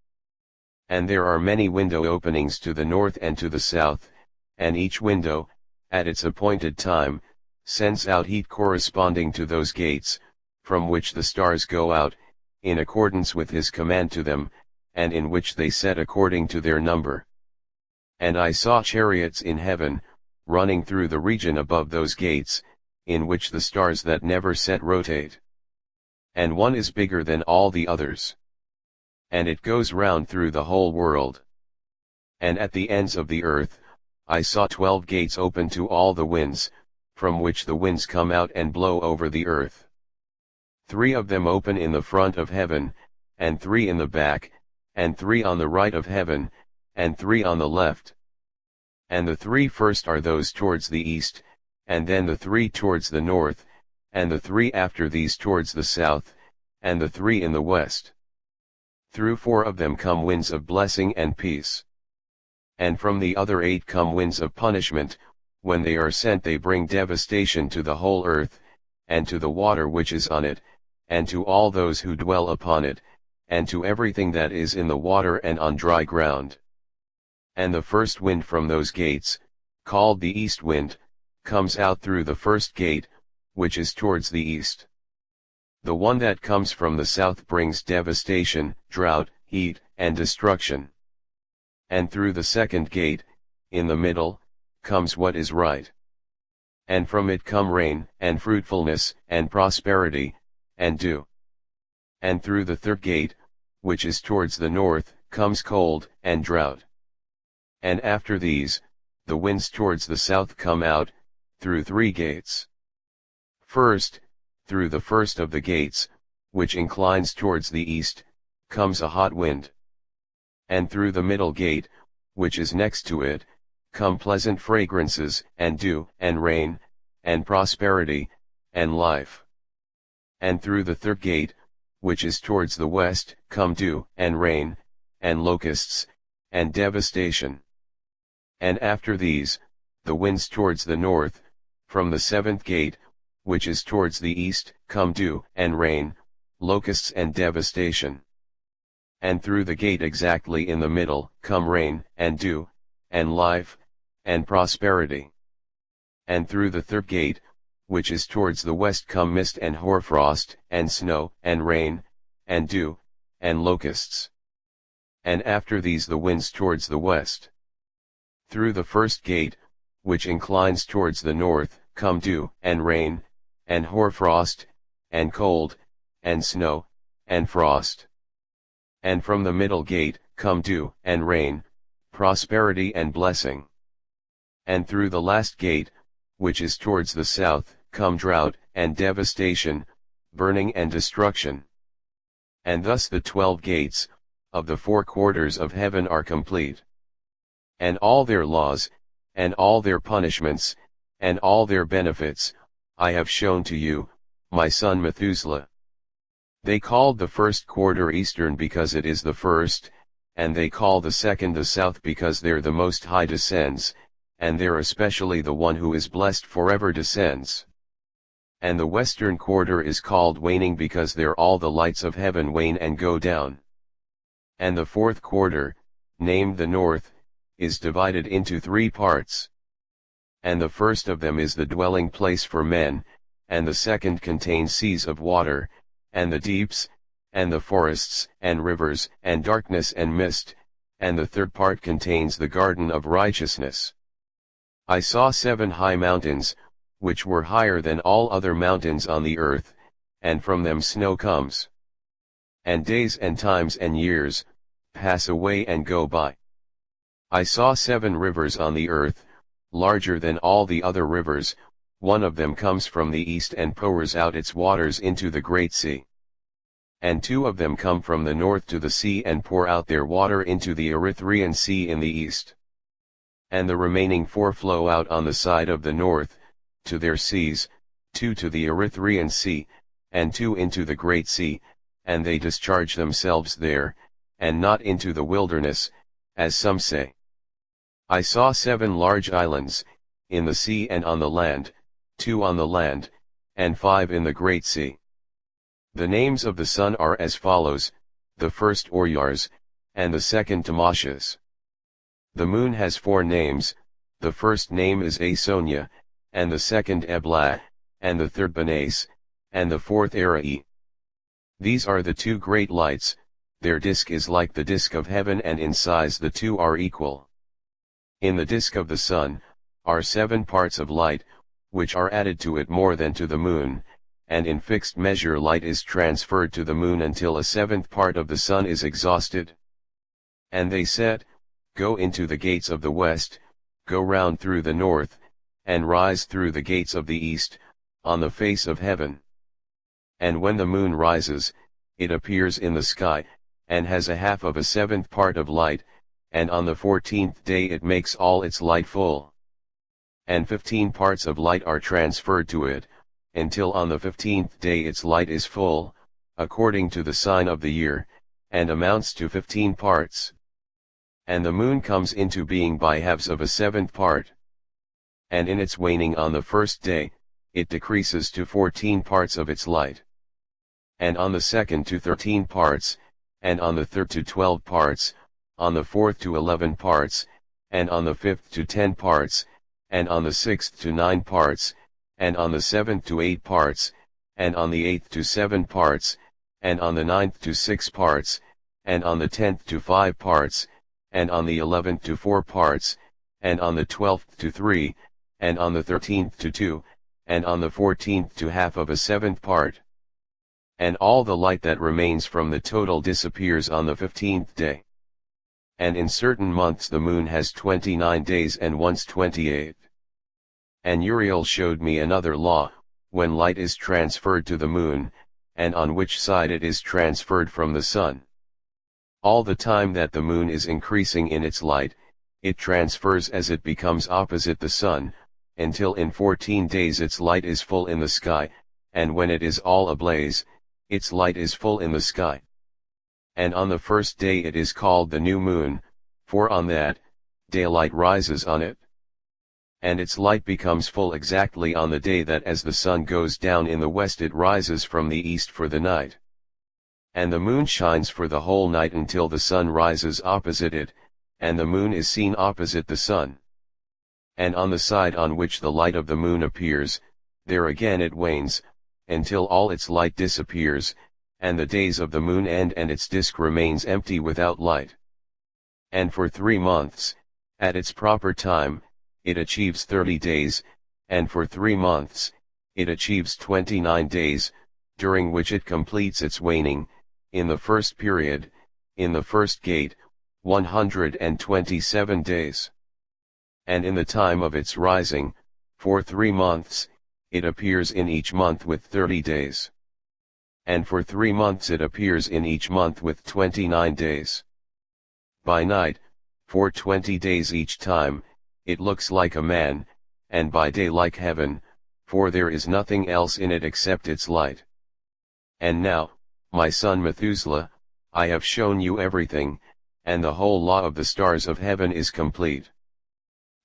And there are many window openings to the north and to the south, and each window, at its appointed time, sends out heat corresponding to those gates, from which the stars go out, in accordance with his command to them, and in which they set according to their number. And I saw chariots in heaven, running through the region above those gates, in which the stars that never set rotate. And one is bigger than all the others. And it goes round through the whole world. And at the ends of the earth, I saw 12 gates open to all the winds, from which the winds come out and blow over the earth. 3 of them open in the front of heaven, and 3 in the back, and 3 on the right of heaven, and 3 on the left. And the 3 first are those towards the east, and then the 3 towards the north, and the 3 after these towards the south, and the 3 in the west. Through 4 of them come winds of blessing and peace. And from the other 8 come winds of punishment. When they are sent they bring devastation to the whole earth, and to the water which is on it, and to all those who dwell upon it, and to everything that is in the water and on dry ground. And the first wind from those gates, called the east wind, comes out through the first gate, which is towards the east. The one that comes from the south brings devastation, drought, heat, and destruction. And through the second gate, in the middle, comes what is right. And from it come rain, and fruitfulness, and prosperity, and dew. And through the third gate, which is towards the north, comes cold, and drought. And after these, the winds towards the south come out, through 3 gates. First, through the first of the gates, which inclines towards the east, comes a hot wind. And through the middle gate, which is next to it, come pleasant fragrances, and dew, and rain, and prosperity, and life. And through the third gate, which is towards the west, come dew, and rain, and locusts, and devastation. And after these, the winds towards the north, from the 7th gate, which is towards the east, come dew and rain, locusts and devastation. And through the gate exactly in the middle, come rain, and dew, and life, and prosperity. And through the third gate, which is towards the west, come mist and hoarfrost, and snow, and rain, and dew, and locusts. And after these the winds towards the west. Through the first gate, which inclines towards the north, come dew, and rain, and hoarfrost, and cold, and snow, and frost. And from the middle gate, come dew, and rain, prosperity and blessing. And through the last gate, which is towards the south, come drought, and devastation, burning and destruction. And thus the 12 gates, of the 4 quarters of heaven are complete. And all their laws, and all their punishments, and all their benefits, I have shown to you, my son Methuselah. They called the first quarter eastern because it is the first, and they call the second the south because there the Most High descends, and there especially the one who is blessed forever descends. And the western quarter is called waning because there all the lights of heaven wane and go down. And the fourth quarter, named the north, is divided into 3 parts. And the first of them is the dwelling place for men, and the second contains seas of water, and the deeps, and the forests, and rivers, and darkness and mist, and the third part contains the garden of righteousness. I saw 7 high mountains, which were higher than all other mountains on the earth, and from them snow comes. And days and times and years, pass away and go by. I saw 7 rivers on the earth, larger than all the other rivers, one of them comes from the east and pours out its waters into the great sea. And 2 of them come from the north to the sea and pour out their water into the Erythraean Sea in the east. And the remaining 4 flow out on the side of the north, to their seas, 2 to the Erythraean Sea, and 2 into the great sea, and they discharge themselves there, and not into the wilderness, as some say. I saw 7 large islands, in the sea and on the land, 2 on the land, and 5 in the great sea. The names of the sun are as follows, the first Oryars, and the second Tamashes. The moon has 4 names, the first name is Asonia, and the second Eblah, and the third Benace, and the fourth Arai. These are the 2 great lights, their disk is like the disk of heaven and in size the 2 are equal. In the disk of the sun, are 7 parts of light, which are added to it more than to the moon, and in fixed measure light is transferred to the moon until a 7th part of the sun is exhausted. And they said, Go into the gates of the west, go round through the north, and rise through the gates of the east, on the face of heaven. And when the moon rises, it appears in the sky, and has a half of a 7th part of light, and on the 14th day it makes all its light full. And 15 parts of light are transferred to it, until on the 15th day its light is full, according to the sign of the year, and amounts to 15 parts. And the moon comes into being by halves of a 7th part. And in its waning on the first day, it decreases to 14 parts of its light. And on the second to 13 parts, and on the third to 12 parts, on the fourth to 11 parts, and on the 5th to 10 parts, and on the 6th to 9 parts, and on the 7th to 8 parts, and on the 8th to 7 parts, and on the 9th to 6 parts, and on the 10th to 5 parts, and on the 11th to 4 parts, and on the 12th to 3, and on the 13th to 2, and on the 14th to half of a 7th part. And all the light that remains from the total disappears on the 15th day. And in certain months the moon has 29 days and once 28. And Uriel showed me another law, when light is transferred to the moon, and on which side it is transferred from the sun. All the time that the moon is increasing in its light, it transfers as it becomes opposite the sun, until in 14 days its light is full in the sky, and when it is all ablaze, its light is full in the sky. And on the first day it is called the new moon, for on that day light rises on it. and its light becomes full exactly on the day that as the sun goes down in the west it rises from the east for the night. And the moon shines for the whole night until the sun rises opposite it, and the moon is seen opposite the sun. And on the side on which the light of the moon appears, there again it wanes, until all its light disappears, and the days of the moon end and its disk remains empty without light. And for 3 months, at its proper time, it achieves 30 days, and for 3 months, it achieves 29 days, during which it completes its waning, in the first period, in the first gate, 127 days. And in the time of its rising, for 3 months, it appears in each month with 30 days. And for 3 months it appears in each month with 29 days. By night, for 20 days each time, it looks like a man, and by day like heaven, for there is nothing else in it except its light. And now, my son Methuselah, I have shown you everything, and the whole law of the stars of heaven is complete.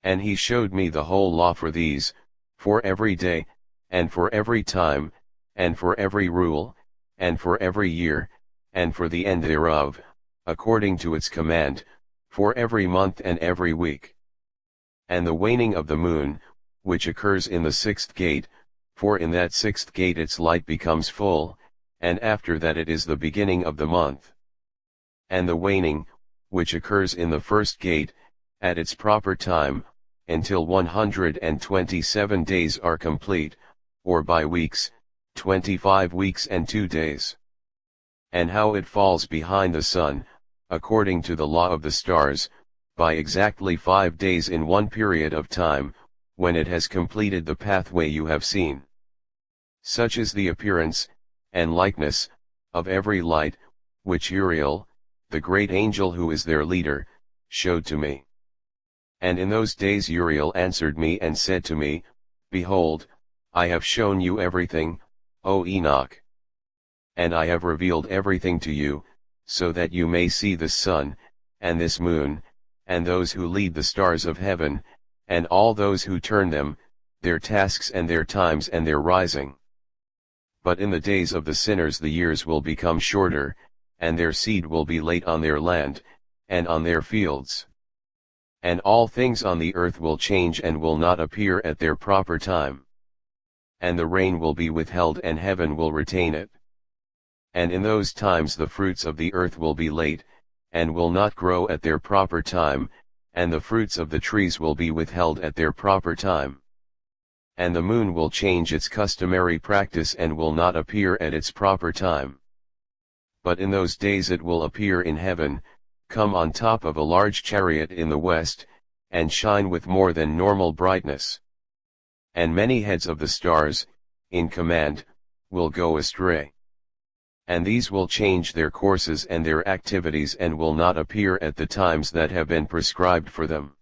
And he showed me the whole law for these, for every day, and for every time, and for every rule, and for every year, and for the end thereof, according to its command, for every month and every week. And the waning of the moon, which occurs in the 6th gate, for in that 6th gate its light becomes full, and after that it is the beginning of the month. And the waning, which occurs in the 1st gate, at its proper time, until 127 days are complete, or by weeks, 25 weeks and 2 days. And how it falls behind the sun, according to the law of the stars, by exactly 5 days in one period of time, when it has completed the pathway you have seen. Such is the appearance, and likeness, of every light, which Uriel, the great angel who is their leader, showed to me. And in those days Uriel answered me and said to me, Behold, I have shown you everything, O Enoch. And I have revealed everything to you, so that you may see this sun, and this moon, and those who lead the stars of heaven, and all those who turn them, their tasks and their times and their rising. But in the days of the sinners the years will become shorter, and their seed will be late on their land, and on their fields. And all things on the earth will change and will not appear at their proper time. And the rain will be withheld and heaven will retain it. And in those times the fruits of the earth will be late, and will not grow at their proper time, and the fruits of the trees will be withheld at their proper time. And the moon will change its customary practice and will not appear at its proper time. But in those days it will appear in heaven, come on top of a large chariot in the west, and shine with more than normal brightness. And many heads of the stars, in command, will go astray. And these will change their courses and their activities and will not appear at the times that have been prescribed for them.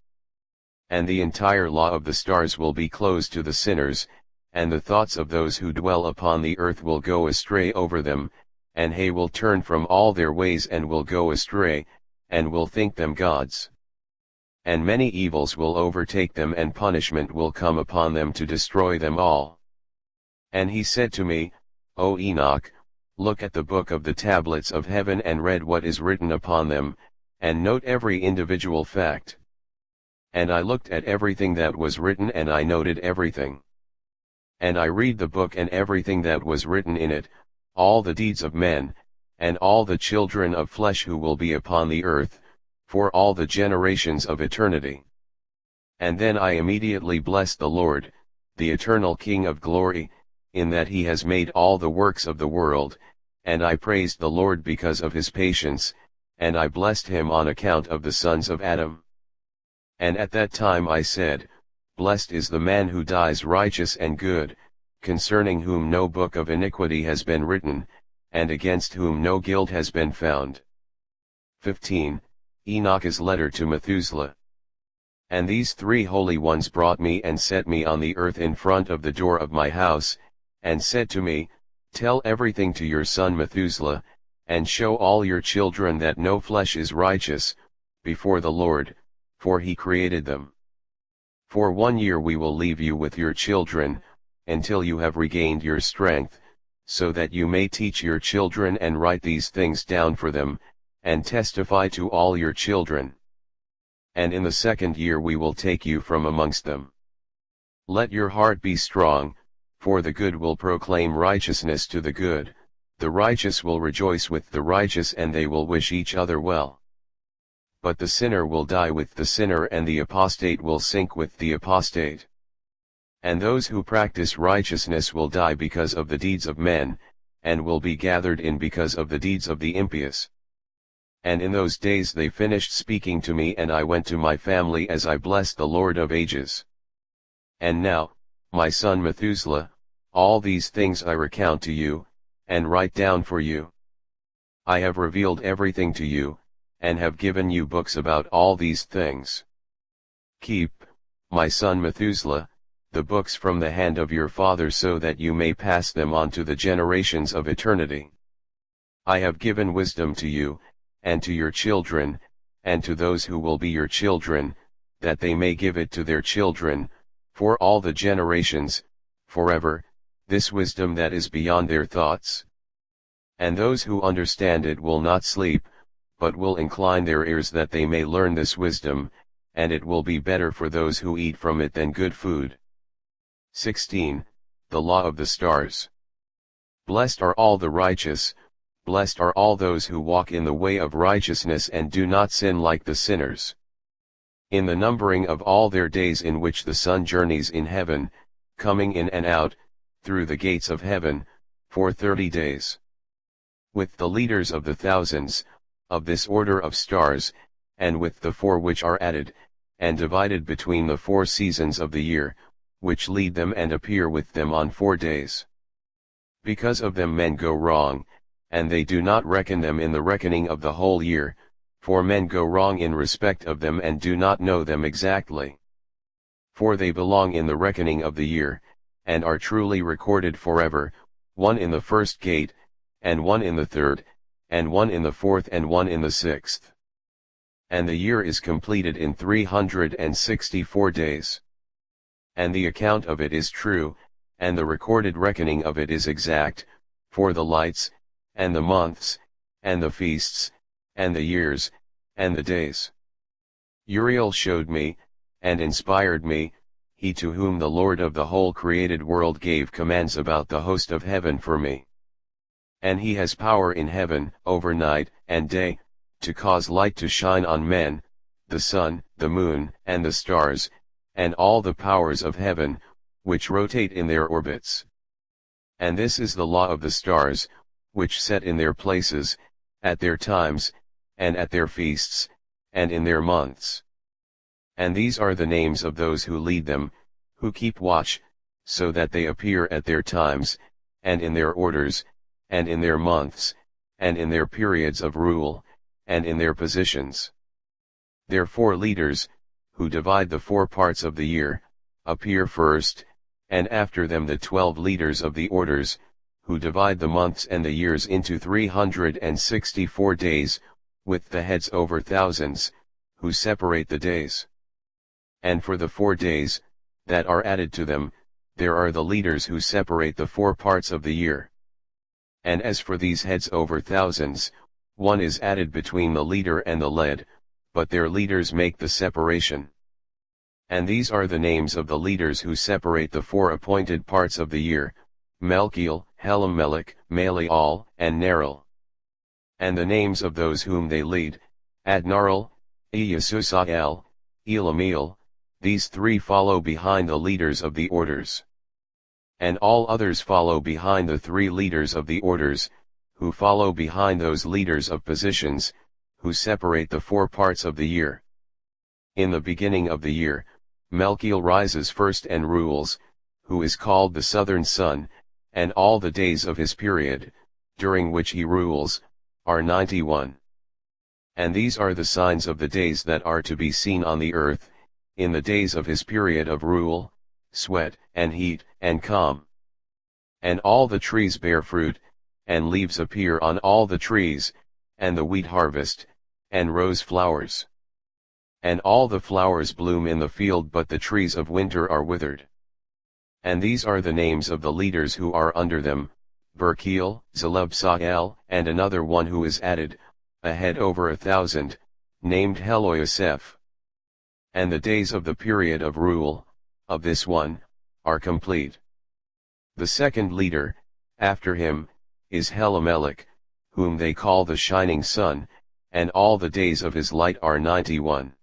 And the entire law of the stars will be closed to the sinners, and the thoughts of those who dwell upon the earth will go astray over them, and they will turn from all their ways and will go astray, and will think them gods. And many evils will overtake them and punishment will come upon them to destroy them all. And he said to me, O Enoch, look at the book of the tablets of heaven and read what is written upon them, and note every individual fact. And I looked at everything that was written and I noted everything. And I read the book and everything that was written in it, all the deeds of men, and all the children of flesh who will be upon the earth, for all the generations of eternity. And then I immediately blessed the Lord, the eternal King of glory, in that he has made all the works of the world, and I praised the Lord because of his patience, and I blessed him on account of the sons of Adam. And at that time I said, Blessed is the man who dies righteous and good, concerning whom no book of iniquity has been written, and against whom no guilt has been found. 15. ENOCH'S letter to Methuselah. And these 3 holy ones brought me and set me on the earth in front of the door of my house, and said to me, Tell everything to your son Methuselah, and show all your children that no flesh is righteous, before the Lord, for he created them. For 1 year we will leave you with your children, until you have regained your strength, so that you may teach your children and write these things down for them, and testify to all your children. And in the 2nd year we will take you from amongst them. Let your heart be strong, for the good will proclaim righteousness to the good, the righteous will rejoice with the righteous, and they will wish each other well. But the sinner will die with the sinner, and the apostate will sink with the apostate. And those who practice righteousness will die because of the deeds of men, and will be gathered in because of the deeds of the impious. And in those days they finished speaking to me, and I went to my family as I blessed the Lord of ages. And now, my son Methuselah, all these things I recount to you, and write down for you. I have revealed everything to you, and have given you books about all these things. Keep, my son Methuselah, the books from the hand of your father, so that you may pass them on to the generations of eternity. I have given wisdom to you, and to your children, and to those who will be your children, that they may give it to their children, for all the generations, forever, this wisdom that is beyond their thoughts. And those who understand it will not sleep, but will incline their ears that they may learn this wisdom, and it will be better for those who eat from it than good food. 16. The Law of the Stars. Blessed are all the righteous, blessed are all those who walk in the way of righteousness and do not sin like the sinners. In the numbering of all their days in which the sun journeys in heaven, coming in and out, through the gates of heaven, for 30 days. With the leaders of the thousands, of this order of stars, and with the 4 which are added, and divided between the 4 seasons of the year, which lead them and appear with them on 4 days. Because of them men go wrong, and they do not reckon them in the reckoning of the whole year, for men go wrong in respect of them and do not know them exactly. For they belong in the reckoning of the year, and are truly recorded forever, 1 in the 1st gate, and 1 in the 3rd, and 1 in the 4th, and 1 in the 6th. And the year is completed in 364 days. And the account of it is true, and the recorded reckoning of it is exact, for the lights, and the months, and the feasts, and the years, and the days. Uriel showed me, and inspired me, he to whom the Lord of the whole created world gave commands about the host of heaven for me. And he has power in heaven, over night and day, to cause light to shine on men, the sun, the moon, and the stars, and all the powers of heaven, which rotate in their orbits. And this is the law of the stars, which set in their places, at their times, and at their feasts, and in their months. And these are the names of those who lead them, who keep watch, so that they appear at their times, and in their orders, and in their months, and in their periods of rule, and in their positions. Their 4 leaders, who divide the 4 parts of the year, appear first, and after them the 12 leaders of the orders, who divide the months and the years into 364 days, with the heads over thousands, who separate the days. And for the 4 days, that are added to them, there are the leaders who separate the 4 parts of the year. And as for these heads over thousands, 1 is added between the leader and the led, but their leaders make the separation. And these are the names of the leaders who separate the 4 appointed parts of the year, Melchiel, Helamelech, Maleal, and Neril. And the names of those whom they lead, Adnarel, Easusael, Elamiel, these 3 follow behind the leaders of the orders. And all others follow behind the 3 leaders of the orders, who follow behind those leaders of positions, who separate the 4 parts of the year. In the beginning of the year, Melchiel rises first and rules, who is called the southern sun, and all the days of his period, during which he rules, are 91. And these are the signs of the days that are to be seen on the earth, in the days of his period of rule, sweat, and heat, and calm. And all the trees bear fruit, and leaves appear on all the trees, and the wheat harvest, and rose flowers. And all the flowers bloom in the field, but the trees of winter are withered. And these are the names of the leaders who are under them, Berkeel, Zelubsael, and another one who is added, a head over 1,000, named Heloyoseph. And the days of the period of rule, of this one, are complete. The second leader, after him, is Helamelech, whom they call the shining sun, and all the days of his light are 91.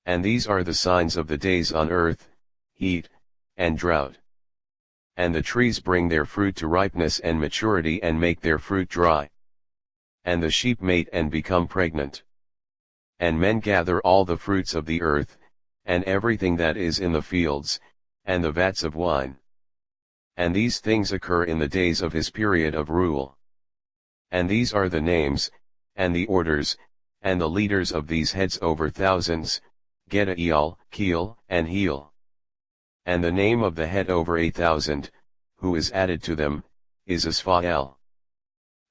And these are the signs of the days on earth, heat, and drought. And the trees bring their fruit to ripeness and maturity and make their fruit dry. And the sheep mate and become pregnant. And men gather all the fruits of the earth, and everything that is in the fields, and the vats of wine. And these things occur in the days of his period of rule. And these are the names, and the orders, and the leaders of these heads over thousands, Gedaliel, Keel, and Heel. And the name of the head over 1,000, who is added to them, is Asaphael.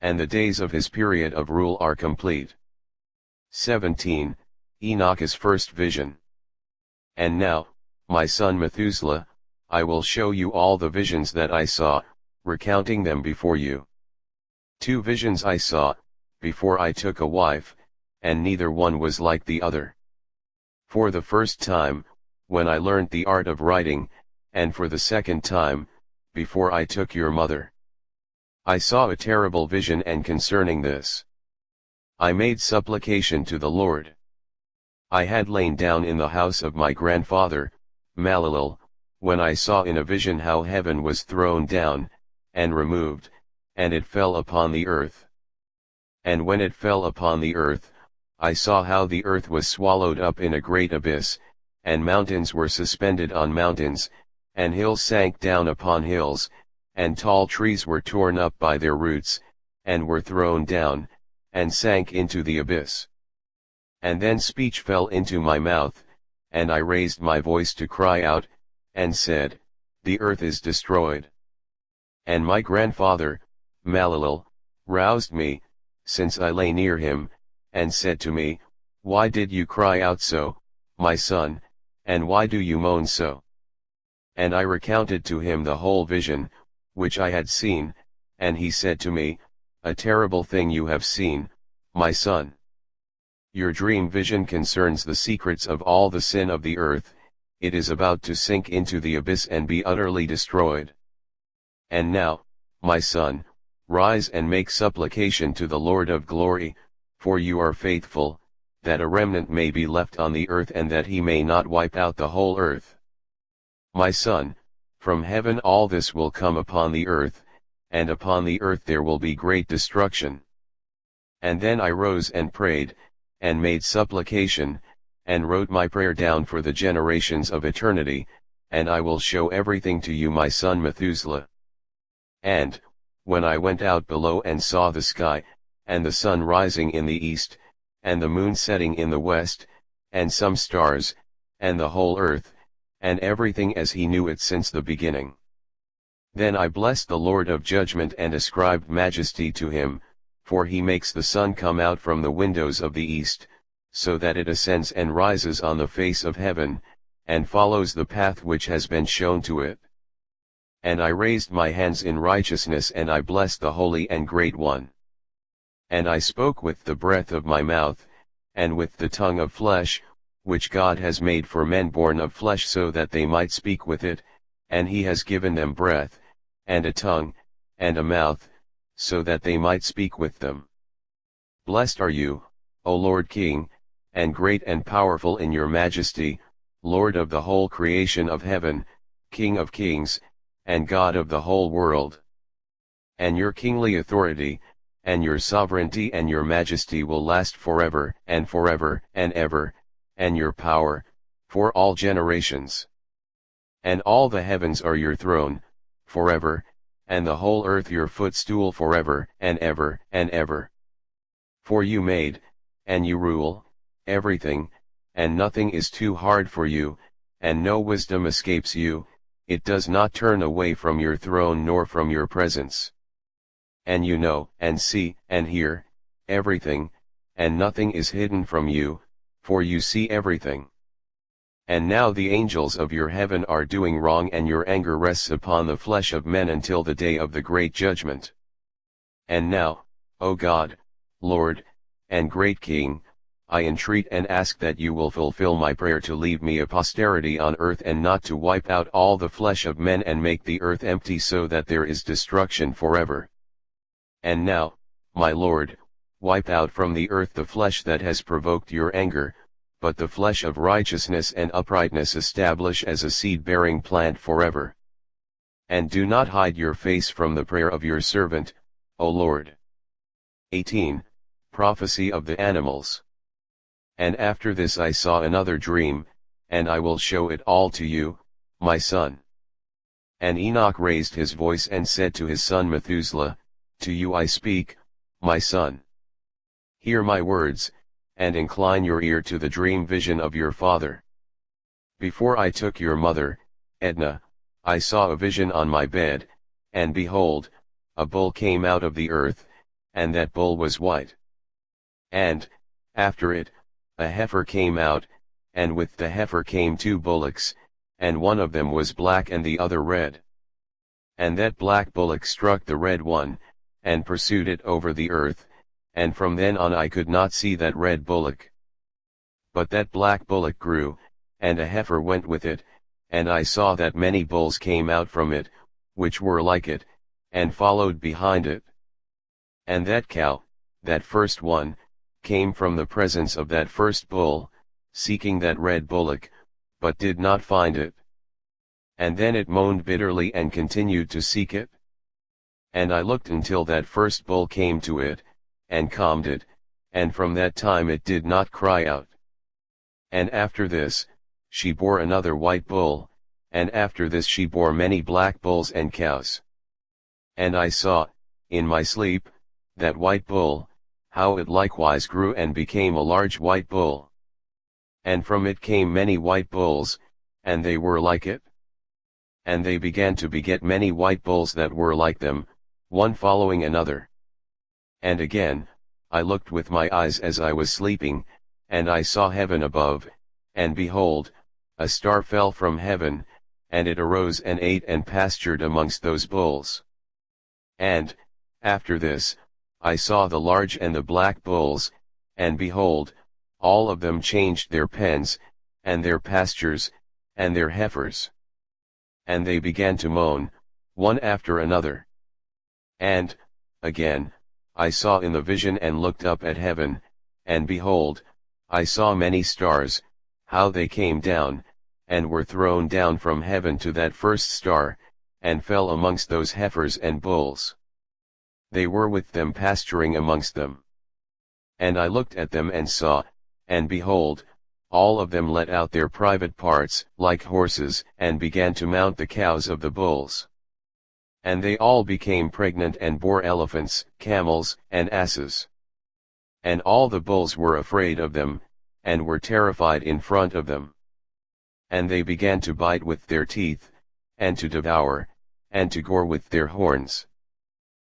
And the days of his period of rule are complete. 17. ENOCH'S first vision. And now, my son Methuselah, I will show you all the visions that I saw, recounting them before you. 2 visions I saw, before I took a wife, and neither one was like the other. For the first time, when I learned the art of writing, and for the second time, before I took your mother. I saw a terrible vision, and concerning this, I made supplication to the Lord. I had lain down in the house of my grandfather, Malalel, when I saw in a vision how heaven was thrown down, and removed, and it fell upon the earth. And when it fell upon the earth, I saw how the earth was swallowed up in a great abyss, and mountains were suspended on mountains, and hills sank down upon hills, and tall trees were torn up by their roots, and were thrown down, and sank into the abyss. And then speech fell into my mouth, and I raised my voice to cry out, and said, The earth is destroyed. And my grandfather, Malalel, roused me, since I lay near him, and said to me, Why did you cry out so, my son, and why do you moan so? And I recounted to him the whole vision, which I had seen, and he said to me, A terrible thing you have seen, my son. Your dream vision concerns the secrets of all the sin of the earth, it is about to sink into the abyss and be utterly destroyed. And now, my son, rise and make supplication to the Lord of glory, for you are faithful, that a remnant may be left on the earth and that he may not wipe out the whole earth. My son, from heaven all this will come upon the earth, and upon the earth there will be great destruction. And then I rose and prayed, and made supplication, and wrote my prayer down for the generations of eternity, and I will show everything to you, my son Methuselah. And, when I went out below and saw the sky, and the sun rising in the east, and the moon setting in the west, and some stars, and the whole earth, and everything as he knew it since the beginning. Then I blessed the Lord of judgment and ascribed majesty to him, for he makes the sun come out from the windows of the east, so that it ascends and rises on the face of heaven, and follows the path which has been shown to it. And I raised my hands in righteousness, and I blessed the Holy and Great One. And I spoke with the breath of my mouth, and with the tongue of flesh, which God has made for men born of flesh, so that they might speak with it, and he has given them breath, and a tongue, and a mouth, so that they might speak with them. Blessed are you, O Lord King, and great and powerful in your majesty, Lord of the whole creation of heaven, King of kings, and God of the whole world. And your kingly authority, and your sovereignty and your majesty will last forever and ever, and your power, for all generations. And all the heavens are your throne, forever, and the whole earth your footstool forever and ever. For you made, and you rule, everything, and nothing is too hard for you, and no wisdom escapes you, it does not turn away from your throne nor from your presence. And you know, and see, and hear, everything, and nothing is hidden from you, for you see everything. And now the angels of your heaven are doing wrong, and your anger rests upon the flesh of men until the day of the great judgment. And now, O God, Lord, and great King, I entreat and ask that you will fulfill my prayer to leave me a posterity on earth, and not to wipe out all the flesh of men and make the earth empty so that there is destruction forever. And now, my Lord, wipe out from the earth the flesh that has provoked your anger, but the flesh of righteousness and uprightness establish as a seed-bearing plant forever. And do not hide your face from the prayer of your servant, O Lord. 18. Prophecy of the animals. And after this I saw another dream, and I will show it all to you, my son. And Enoch raised his voice and said to his son Methuselah, To you I speak, my son. Hear my words, and incline your ear to the dream vision of your father. Before I took your mother, Edna, I saw a vision on my bed, and behold, a bull came out of the earth, and that bull was white. And, after it, a heifer came out, and with the heifer came two bullocks, and one of them was black and the other red. And that black bullock struck the red one, and pursued it over the earth, and from then on I could not see that red bullock. But that black bullock grew, and a heifer went with it, and I saw that many bulls came out from it, which were like it, and followed behind it. And that cow, that first one, came from the presence of that first bull, seeking that red bullock, but did not find it. And then it moaned bitterly and continued to seek it. And I looked until that first bull came to it, and calmed it, and from that time it did not cry out. And after this, she bore another white bull, and after this she bore many black bulls and cows. And I saw, in my sleep, that white bull, how it likewise grew and became a large white bull. And from it came many white bulls, and they were like it. And they began to beget many white bulls that were like them, one following another. And again, I looked with my eyes as I was sleeping, and I saw heaven above, and behold, a star fell from heaven, and it arose and ate and pastured amongst those bulls. And, after this, I saw the large and the black bulls, and behold, all of them changed their pens, and their pastures, and their heifers. And they began to moan, one after another. And, again, I saw in the vision and looked up at heaven, and behold, I saw many stars, how they came down, and were thrown down from heaven to that first star, and fell amongst those heifers and bulls. They were with them pasturing amongst them. And I looked at them and saw, and behold, all of them let out their private parts, like horses, and began to mount the cows of the bulls. And they all became pregnant and bore elephants, camels, and asses. And all the bulls were afraid of them, and were terrified in front of them. And they began to bite with their teeth, and to devour, and to gore with their horns.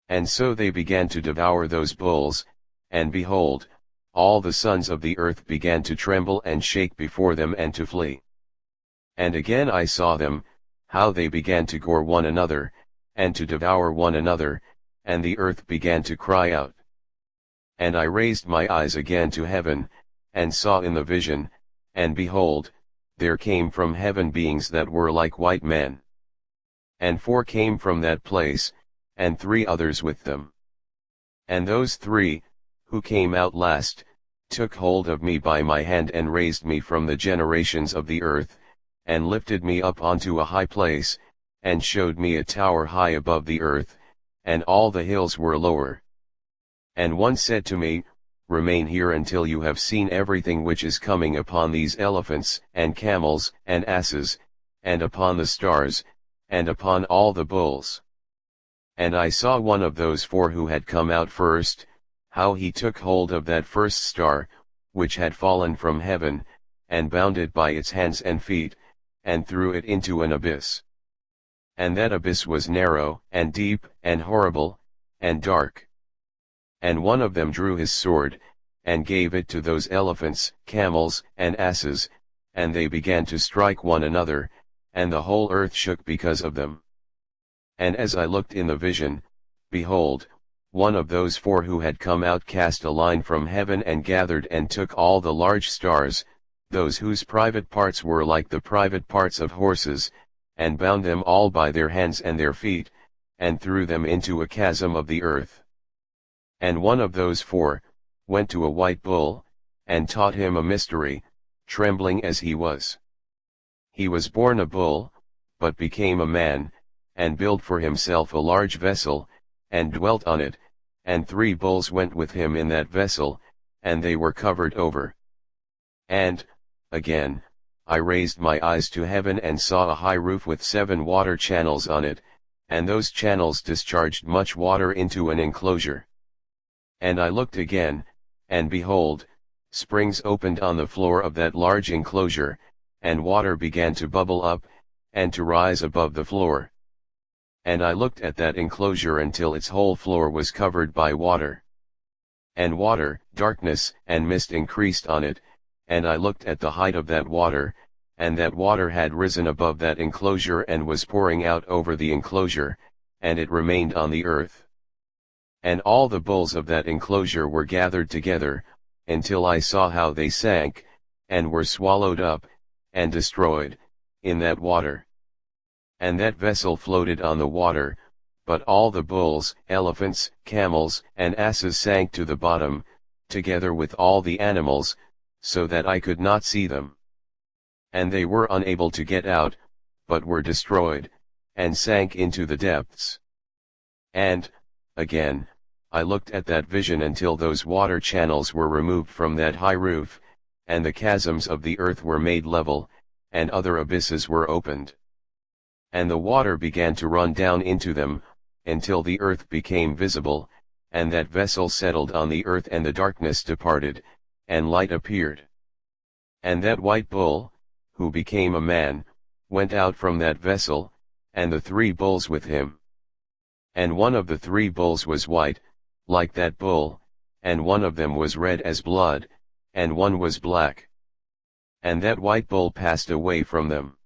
And so they began to devour those bulls, and behold, all the sons of the earth began to tremble and shake before them and to flee. And again I saw them, how they began to gore one another, and to devour one another, and the earth began to cry out. And I raised my eyes again to heaven, and saw in the vision, and behold, there came from heaven beings that were like white men. And 4 came from that place, and 3 others with them. And those 3, who came out last, took hold of me by my hand and raised me from the generations of the earth, and lifted me up onto a high place, and showed me a tower high above the earth, and all the hills were lower. And one said to me, Remain here until you have seen everything which is coming upon these elephants, and camels, and asses, and upon the stars, and upon all the bulls. And I saw one of those 4 who had come out first, how he took hold of that first star, which had fallen from heaven, and bound it by its hands and feet, and threw it into an abyss. And that abyss was narrow, and deep, and horrible, and dark. And one of them drew his sword, and gave it to those elephants, camels, and asses, and they began to strike one another, and the whole earth shook because of them. And as I looked in the vision, behold, one of those four who had come out cast a line from heaven and gathered and took all the large stars, those whose private parts were like the private parts of horses, and bound them all by their hands and their feet, and threw them into a chasm of the earth. And one of those four went to a white bull, and taught him a mystery, trembling as he was. He was born a bull, but became a man, and built for himself a large vessel, and dwelt on it, and 3 bulls went with him in that vessel, and they were covered over. And, again, I raised my eyes to heaven and saw a high roof with 7 water channels on it, and those channels discharged much water into an enclosure. And I looked again, and behold, springs opened on the floor of that large enclosure, and water began to bubble up, and to rise above the floor. And I looked at that enclosure until its whole floor was covered by water. And water, darkness, and mist increased on it, and I looked at the height of that water, and that water had risen above that enclosure and was pouring out over the enclosure, and it remained on the earth. And all the bulls of that enclosure were gathered together, until I saw how they sank, and were swallowed up, and destroyed, in that water. And that vessel floated on the water, but all the bulls, elephants, camels, and asses sank to the bottom, together with all the animals, so that I could not see them. And they were unable to get out, but were destroyed, and sank into the depths. And, again, I looked at that vision until those water channels were removed from that high roof, and the chasms of the earth were made level, and other abysses were opened. And the water began to run down into them, until the earth became visible, and that vessel settled on the earth, and the darkness departed, and light appeared. And that white bull, who became a man, went out from that vessel, and the 3 bulls with him. And one of the 3 bulls was white, like that bull, and one of them was red as blood, and one was black. And that white bull passed away from them.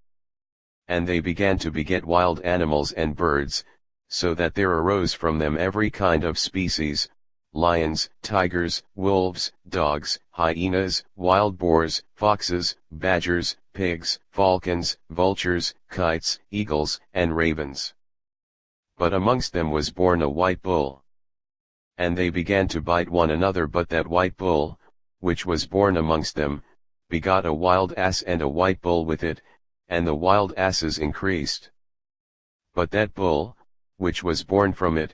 And they began to beget wild animals and birds, so that there arose from them every kind of species, lions, tigers, wolves, dogs, hyenas, wild boars, foxes, badgers, pigs, falcons, vultures, kites, eagles, and ravens. But amongst them was born a white bull. And they began to bite one another, but that white bull, which was born amongst them, begot a wild ass and a white bull with it, and the wild asses increased. But that bull, which was born from it,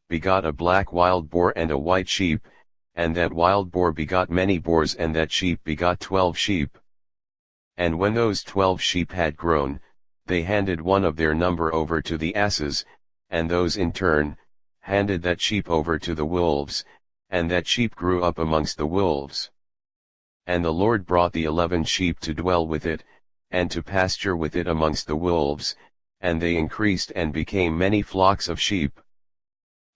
begot a black wild boar and a white sheep, and that wild boar begot many boars, and that sheep begot 12 sheep. And when those 12 sheep had grown, they handed one of their number over to the asses, and those in turn, handed that sheep over to the wolves, and that sheep grew up amongst the wolves. And the Lord brought the 11 sheep to dwell with it, and to pasture with it amongst the wolves, and they increased and became many flocks of sheep.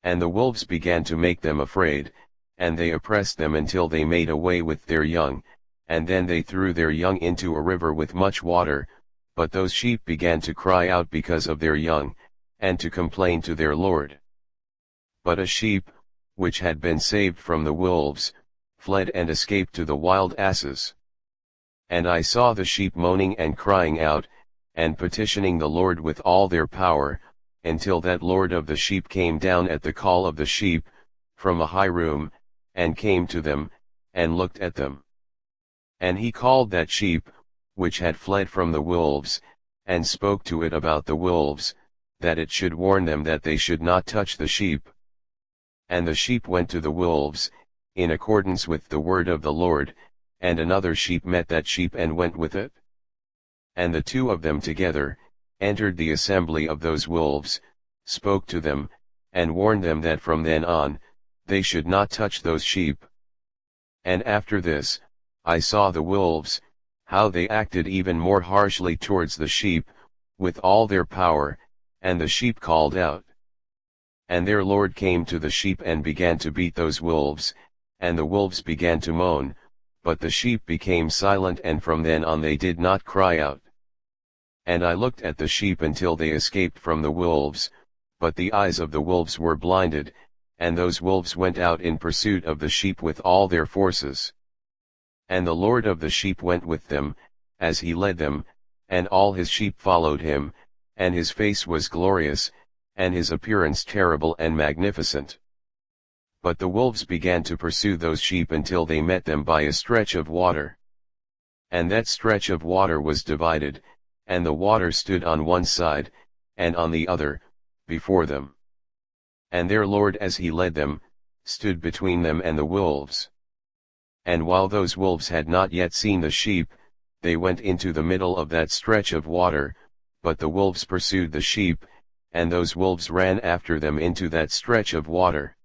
And the wolves began to make them afraid, and they oppressed them until they made away with their young, and then they threw their young into a river with much water, but those sheep began to cry out because of their young, and to complain to their Lord. But a sheep, which had been saved from the wolves, fled and escaped to the wild asses. And I saw the sheep moaning and crying out, and petitioning the Lord with all their power, until that Lord of the sheep came down at the call of the sheep, from a high room, and came to them, and looked at them. And he called that sheep, which had fled from the wolves, and spoke to it about the wolves, that it should warn them that they should not touch the sheep. And the sheep went to the wolves, in accordance with the word of the Lord, and another sheep met that sheep and went with it. And the 2 of them together, entered the assembly of those wolves, spoke to them, and warned them that from then on, they should not touch those sheep. And after this, I saw the wolves, how they acted even more harshly towards the sheep, with all their power, and the sheep called out. And their Lord came to the sheep and began to beat those wolves, and the wolves began to moan, but the sheep became silent, and from then on they did not cry out. And I looked at the sheep until they escaped from the wolves, but the eyes of the wolves were blinded, and those wolves went out in pursuit of the sheep with all their forces. And the Lord of the sheep went with them, as he led them, and all his sheep followed him, and his face was glorious, and his appearance terrible and magnificent. But the wolves began to pursue those sheep until they met them by a stretch of water. And that stretch of water was divided, and the water stood on one side, and on the other, before them. And their Lord, as he led them, stood between them and the wolves. And while those wolves had not yet seen the sheep, they went into the middle of that stretch of water, but the wolves pursued the sheep, and those wolves ran after them into that stretch of water.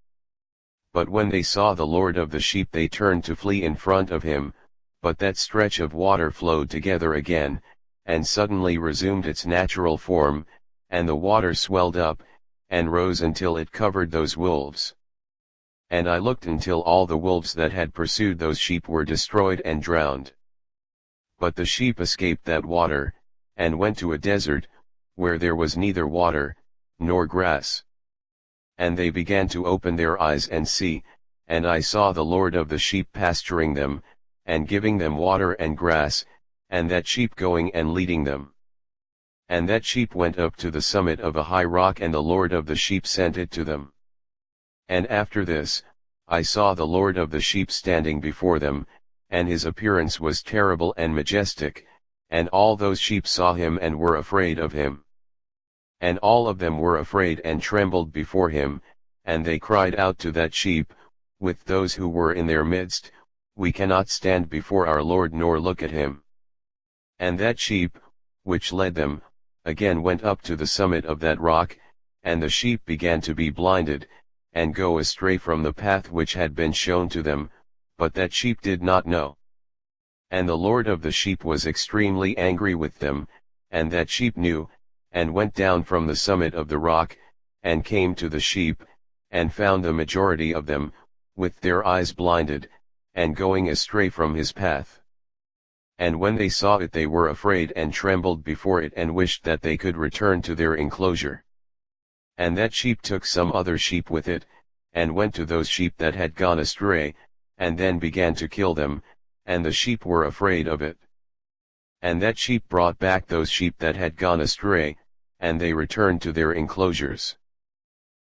But when they saw the Lord of the sheep, they turned to flee in front of him, but that stretch of water flowed together again, and suddenly resumed its natural form, and the water swelled up, and rose until it covered those wolves. And I looked until all the wolves that had pursued those sheep were destroyed and drowned. But the sheep escaped that water, and went to a desert, where there was neither water, nor grass. And they began to open their eyes and see, and I saw the Lord of the sheep pasturing them, and giving them water and grass, and that sheep going and leading them. And that sheep went up to the summit of a high rock, and the Lord of the sheep sent it to them. And after this, I saw the Lord of the sheep standing before them, and his appearance was terrible and majestic, and all those sheep saw him and were afraid of him. And all of them were afraid and trembled before him, and they cried out to that sheep, with those who were in their midst, "We cannot stand before our Lord nor look at him." And that sheep, which led them, again went up to the summit of that rock, and the sheep began to be blinded, and go astray from the path which had been shown to them, but that sheep did not know. And the Lord of the sheep was extremely angry with them, and that sheep knew, and went down from the summit of the rock, and came to the sheep, and found the majority of them, with their eyes blinded, and going astray from his path. And when they saw it, they were afraid and trembled before it, and wished that they could return to their enclosure. And that sheep took some other sheep with it, and went to those sheep that had gone astray, and then began to kill them, and the sheep were afraid of it. And that sheep brought back those sheep that had gone astray, and they returned to their enclosures.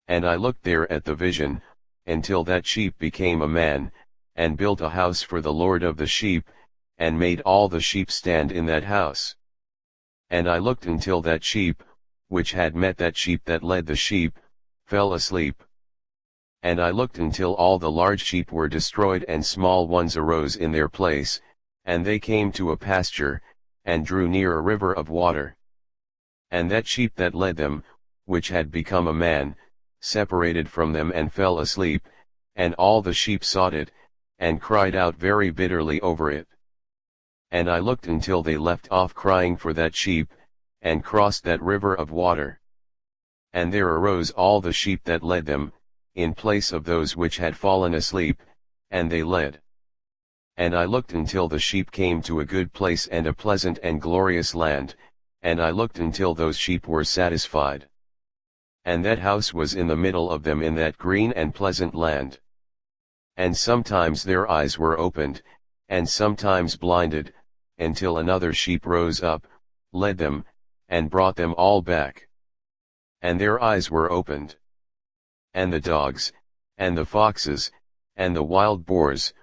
And I looked there at the vision, until that sheep became a man, and built a house for the Lord of the sheep, and made all the sheep stand in that house. And I looked until that sheep, which had met that sheep that led the sheep, fell asleep. And I looked until all the large sheep were destroyed, and small ones arose in their place, and they came to a pasture, and drew near a river of water. And that sheep that led them, which had become a man, separated from them and fell asleep, and all the sheep sought it, and cried out very bitterly over it. And I looked until they left off crying for that sheep, and crossed that river of water. And there arose all the sheep that led them, in place of those which had fallen asleep, and they led. And I looked until the sheep came to a good place and a pleasant and glorious land, and I looked until those sheep were satisfied. And that house was in the middle of them in that green and pleasant land. And sometimes their eyes were opened, and sometimes blinded, until another sheep rose up, led them, and brought them all back. And their eyes were opened. And the dogs, and the foxes, and the wild boars,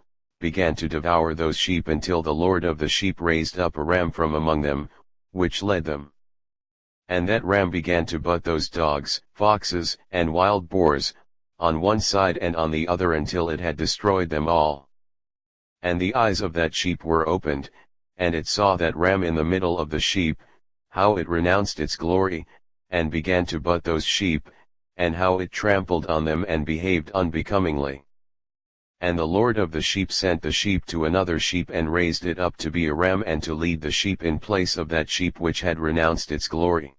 began to devour those sheep until the Lord of the sheep raised up a ram from among them, which led them. And that ram began to butt those dogs, foxes, and wild boars, on one side and on the other, until it had destroyed them all. And the eyes of that sheep were opened, and it saw that ram in the middle of the sheep, how it renounced its glory, and began to butt those sheep, and how it trampled on them and behaved unbecomingly. And the Lord of the sheep sent the sheep to another sheep, and raised it up to be a ram, and to lead the sheep in place of that sheep which had renounced its glory.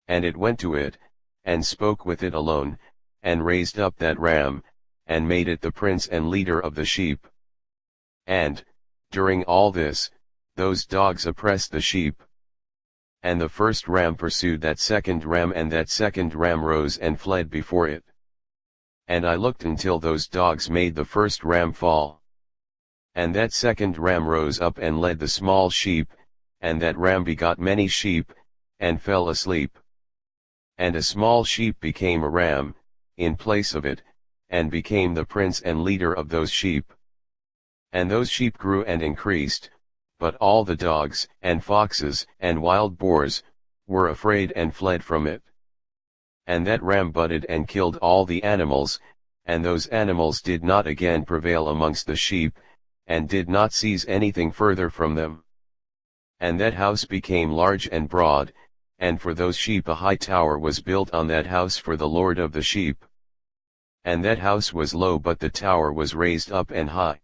And it went to it, and spoke with it alone, and raised up that ram, and made it the prince and leader of the sheep. And, during all this, those dogs oppressed the sheep. And the first ram pursued that second ram, and that second ram rose and fled before it. And I looked until those dogs made the first ram fall. And that second ram rose up and led the small sheep, and that ram begot many sheep, and fell asleep. And a small sheep became a ram, in place of it, and became the prince and leader of those sheep. And those sheep grew and increased, but all the dogs, and foxes, and wild boars, were afraid and fled from it. And that ram butted and killed all the animals, and those animals did not again prevail amongst the sheep, and did not seize anything further from them. And that house became large and broad, and for those sheep a high tower was built on that house for the Lord of the sheep. And that house was low, but the tower was raised up and high.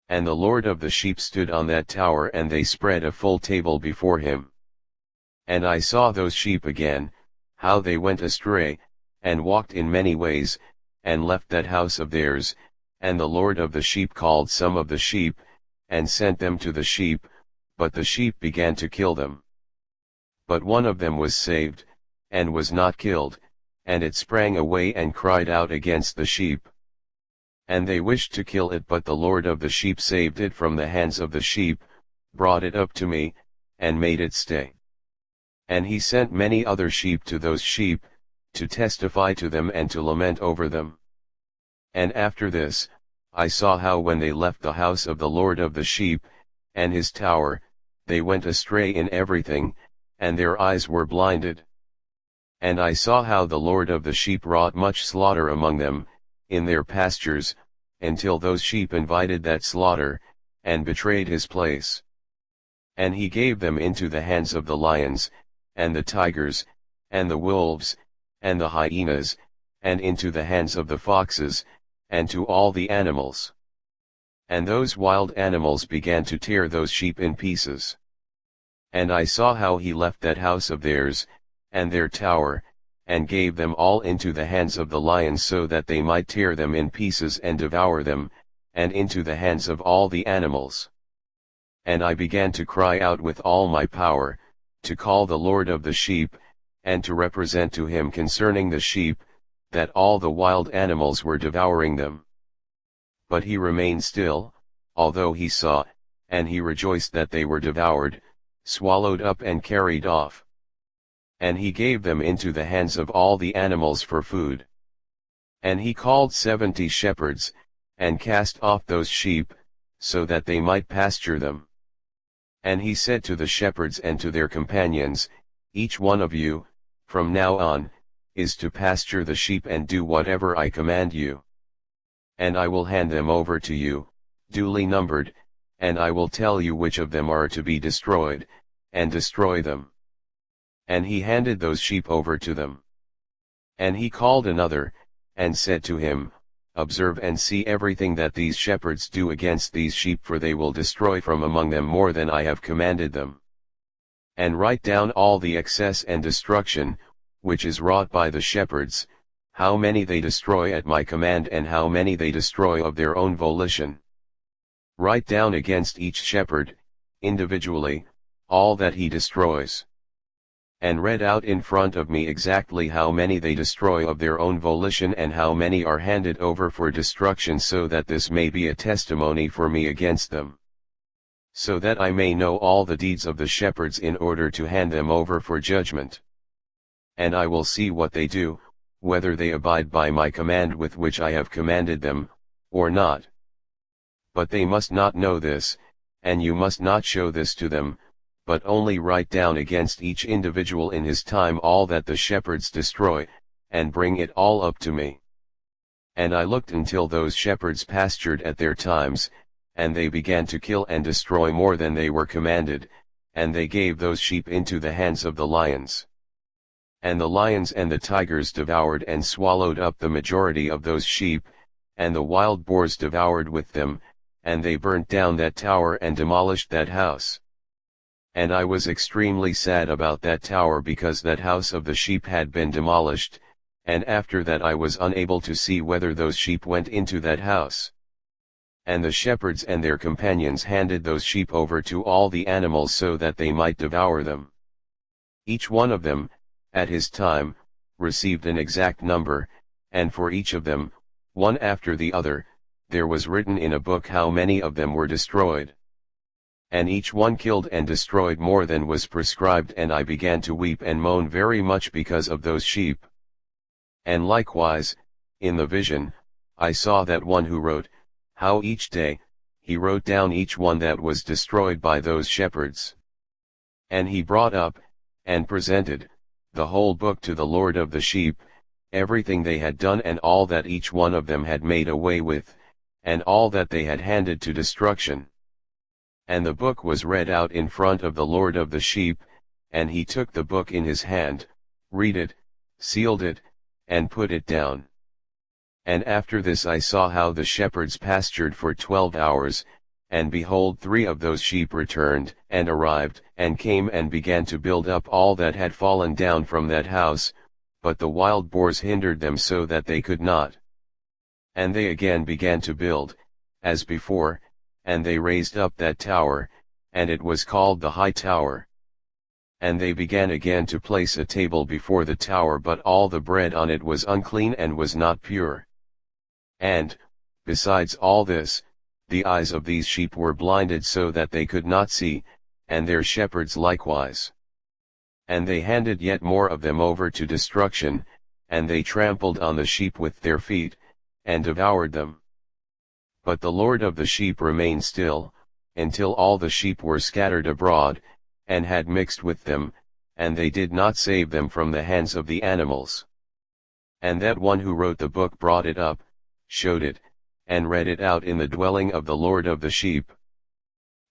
And the Lord of the sheep stood on that tower, and they spread a full table before him. And I saw those sheep again, how they went astray, and walked in many ways, and left that house of theirs, and the Lord of the sheep called some of the sheep, and sent them to the sheep, but the sheep began to kill them. But one of them was saved, and was not killed, and it sprang away and cried out against the sheep. And they wished to kill it, but the Lord of the sheep saved it from the hands of the sheep, brought it up to me, and made it stay. And he sent many other sheep to those sheep, to testify to them and to lament over them. And after this, I saw how when they left the house of the Lord of the sheep, and his tower, they went astray in everything, and their eyes were blinded. And I saw how the Lord of the sheep wrought much slaughter among them, in their pastures, until those sheep invited that slaughter, and betrayed his place. And he gave them into the hands of the lions, and the tigers, and the wolves, and the hyenas, and into the hands of the foxes, and to all the animals. And those wild animals began to tear those sheep in pieces. And I saw how he left that house of theirs, and their tower, and gave them all into the hands of the lions, so that they might tear them in pieces and devour them, and into the hands of all the animals. And I began to cry out with all my power, to call the Lord of the sheep, and to represent to him concerning the sheep, that all the wild animals were devouring them. But he remained still, although he saw, and he rejoiced that they were devoured, swallowed up and carried off. And he gave them into the hands of all the animals for food. And he called 70 shepherds, and cast off those sheep, so that they might pasture them. And he said to the shepherds and to their companions, each one of you, from now on, is to pasture the sheep and do whatever I command you. And I will hand them over to you, duly numbered, and I will tell you which of them are to be destroyed, and destroy them. And he handed those sheep over to them. And he called another, and said to him, observe and see everything that these shepherds do against these sheep, for they will destroy from among them more than I have commanded them. And write down all the excess and destruction, which is wrought by the shepherds, how many they destroy at my command, and how many they destroy of their own volition. Write down against each shepherd, individually, all that he destroys. And read out in front of me exactly how many they destroy of their own volition, and how many are handed over for destruction, so that this may be a testimony for me against them. So that I may know all the deeds of the shepherds, in order to hand them over for judgment. And I will see what they do, whether they abide by my command with which I have commanded them, or not. But they must not know this, and you must not show this to them, but only write down against each individual in his time all that the shepherds destroy, and bring it all up to me. And I looked until those shepherds pastured at their times, and they began to kill and destroy more than they were commanded, and they gave those sheep into the hands of the lions. And the lions and the tigers devoured and swallowed up the majority of those sheep, and the wild boars devoured with them, and they burnt down that tower and demolished that house. And I was extremely sad about that tower, because that house of the sheep had been demolished, and after that I was unable to see whether those sheep went into that house. And the shepherds and their companions handed those sheep over to all the animals so that they might devour them. Each one of them, at his time, received an exact number, and for each of them, one after the other, there was written in a book how many of them were destroyed. And each one killed and destroyed more than was prescribed, and I began to weep and moan very much because of those sheep. And likewise, in the vision, I saw that one who wrote, how each day, he wrote down each one that was destroyed by those shepherds. And he brought up, and presented, the whole book to the Lord of the sheep, everything they had done and all that each one of them had made away with, and all that they had handed to destruction. And the book was read out in front of the Lord of the sheep, and he took the book in his hand, read it, sealed it, and put it down. And after this I saw how the shepherds pastured for 12 hours, and behold 3 of those sheep returned, and arrived, and came and began to build up all that had fallen down from that house, but the wild boars hindered them so that they could not. And they again began to build, as before, and they raised up that tower, and it was called the High Tower. And they began again to place a table before the tower, but all the bread on it was unclean and was not pure. And, besides all this, the eyes of these sheep were blinded so that they could not see, and their shepherds likewise. And they handed yet more of them over to destruction, and they trampled on the sheep with their feet, and devoured them. But the Lord of the sheep remained still, until all the sheep were scattered abroad, and had mixed with them, and they did not save them from the hands of the animals. And that one who wrote the book brought it up, showed it, and read it out in the dwelling of the Lord of the sheep.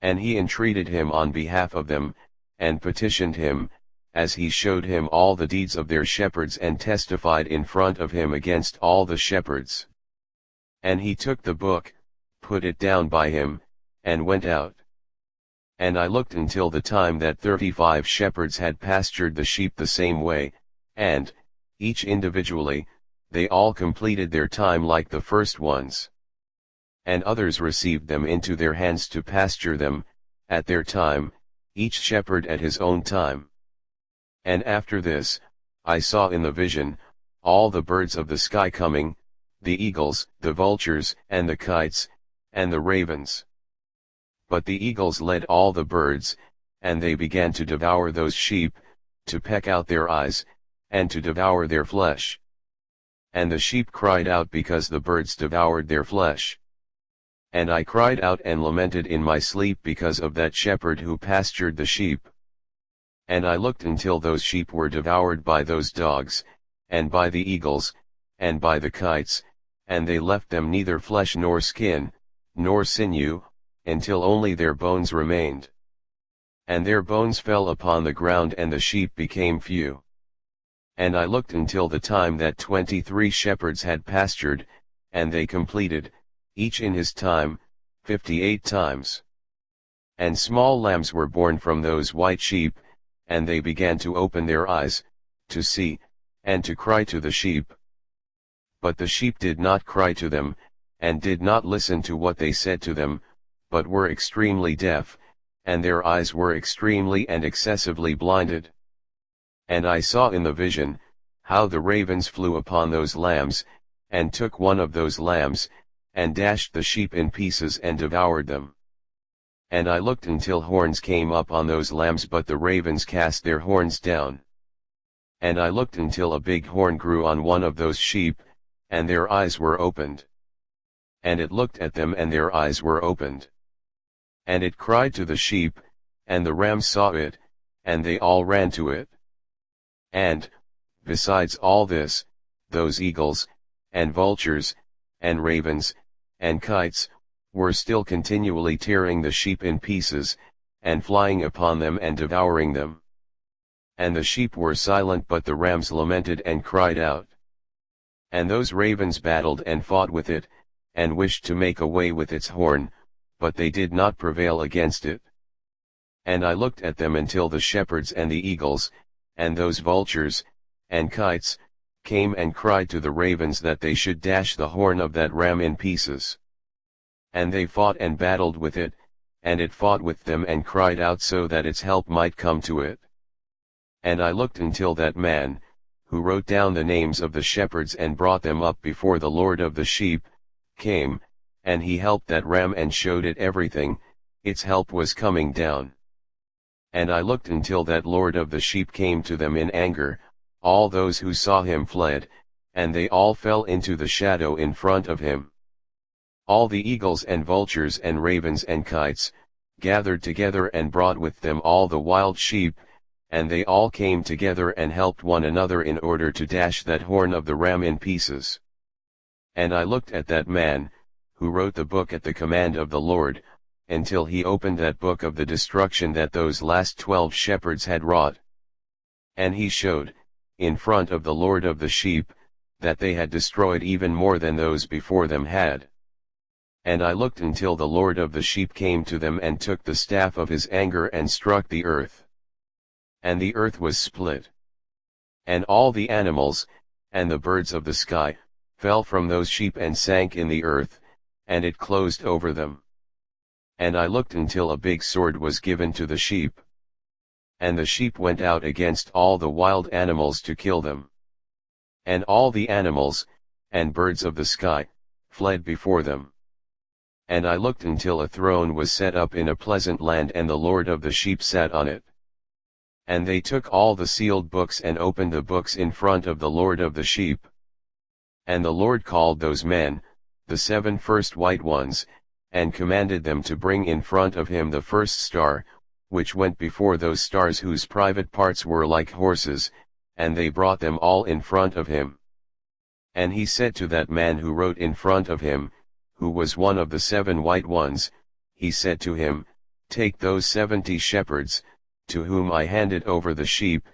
And he entreated him on behalf of them, and petitioned him, as he showed him all the deeds of their shepherds and testified in front of him against all the shepherds. And he took the book, put it down by him, and went out. And I looked until the time that 35 shepherds had pastured the sheep the same way, and, each individually, they all completed their time like the first ones. And others received them into their hands to pasture them, at their time, each shepherd at his own time. And after this, I saw in the vision, all the birds of the sky coming, the eagles, the vultures, and the kites, and the ravens. But the eagles led all the birds, and they began to devour those sheep, to peck out their eyes, and to devour their flesh. And the sheep cried out because the birds devoured their flesh. And I cried out and lamented in my sleep because of that shepherd who pastured the sheep. And I looked until those sheep were devoured by those dogs, and by the eagles, and by the kites, and they left them neither flesh nor skin, nor sinew, until only their bones remained. And their bones fell upon the ground, and the sheep became few. And I looked until the time that 23 shepherds had pastured, and they completed, each in his time, 58 times. And small lambs were born from those white sheep, and they began to open their eyes, to see, and to cry to the sheep. But the sheep did not cry to them, and did not listen to what they said to them, but were extremely deaf, and their eyes were extremely and excessively blinded. And I saw in the vision, how the ravens flew upon those lambs, and took one of those lambs, and dashed the sheep in pieces and devoured them. And I looked until horns came up on those lambs, but the ravens cast their horns down. And I looked until a big horn grew on one of those sheep, and their eyes were opened. And it looked at them, and their eyes were opened. And it cried to the sheep, and the rams saw it, and they all ran to it. And, besides all this, those eagles, and vultures, and ravens, and kites, were still continually tearing the sheep in pieces, and flying upon them and devouring them. And the sheep were silent, but the rams lamented and cried out. And those ravens battled and fought with it, and wished to make away with its horn, but they did not prevail against it. And I looked at them until the shepherds and the eagles, and those vultures, and kites, came and cried to the ravens that they should dash the horn of that ram in pieces. And they fought and battled with it, and it fought with them and cried out so that its help might come to it. And I looked until that man, who wrote down the names of the shepherds and brought them up before the Lord of the sheep, came, and he helped that ram and showed it everything, its help was coming down. And I looked until that Lord of the sheep came to them in anger, all those who saw him fled, and they all fell into the shadow in front of him. All the eagles and vultures and ravens and kites, gathered together and brought with them all the wild sheep, and they all came together and helped one another in order to dash that horn of the ram in pieces. And I looked at that man, who wrote the book at the command of the Lord, until he opened that book of the destruction that those last 12 shepherds had wrought. And he showed, in front of the Lord of the sheep, that they had destroyed even more than those before them had. And I looked until the Lord of the sheep came to them and took the staff of his anger and struck the earth. And the earth was split. And all the animals, and the birds of the sky, fell from those sheep and sank in the earth, and it closed over them. And I looked until a big sword was given to the sheep. And the sheep went out against all the wild animals to kill them. And all the animals, and birds of the sky, fled before them. And I looked until a throne was set up in a pleasant land and the Lord of the sheep sat on it. And they took all the sealed books and opened the books in front of the Lord of the sheep. And the Lord called those men, the 7 first white ones, and commanded them to bring in front of him the first star, which went before those stars whose private parts were like horses, and they brought them all in front of him. And he said to that man who wrote in front of him, who was one of the 7 white ones, he said to him, Take those 70 shepherds, to whom I handed over the sheep,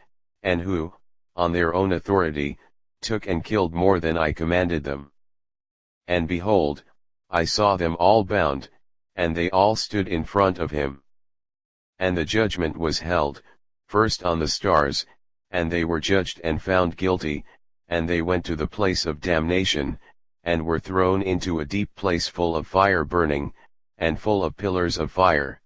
and who, on their own authority, took and killed more than I commanded them. And behold, I saw them all bound, and they all stood in front of him. And the judgment was held, first on the stars, and they were judged and found guilty, and they went to the place of damnation, and were thrown into a deep place full of fire burning, and full of pillars of fire.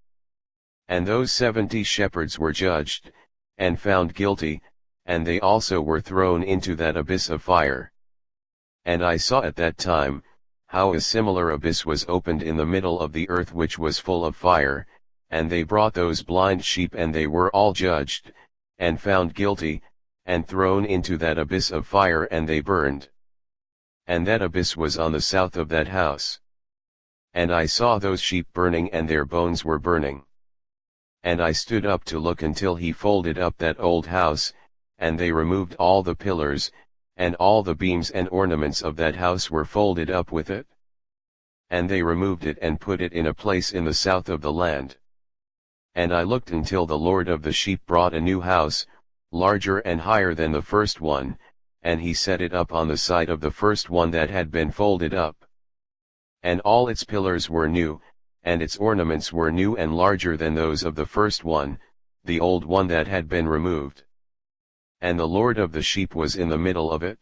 And those 70 shepherds were judged, and found guilty, and they also were thrown into that abyss of fire. And I saw at that time, how a similar abyss was opened in the middle of the earth which was full of fire, and they brought those blind sheep and they were all judged, and found guilty, and thrown into that abyss of fire and they burned. And that abyss was on the south of that house. And I saw those sheep burning and their bones were burning. And I stood up to look until he folded up that old house, and they removed all the pillars, and all the beams and ornaments of that house were folded up with it. And they removed it and put it in a place in the south of the land. And I looked until the Lord of the sheep brought a new house, larger and higher than the first one, and he set it up on the site of the first one that had been folded up. And all its pillars were new, and its ornaments were new and larger than those of the first one, the old one that had been removed. And the Lord of the sheep was in the middle of it.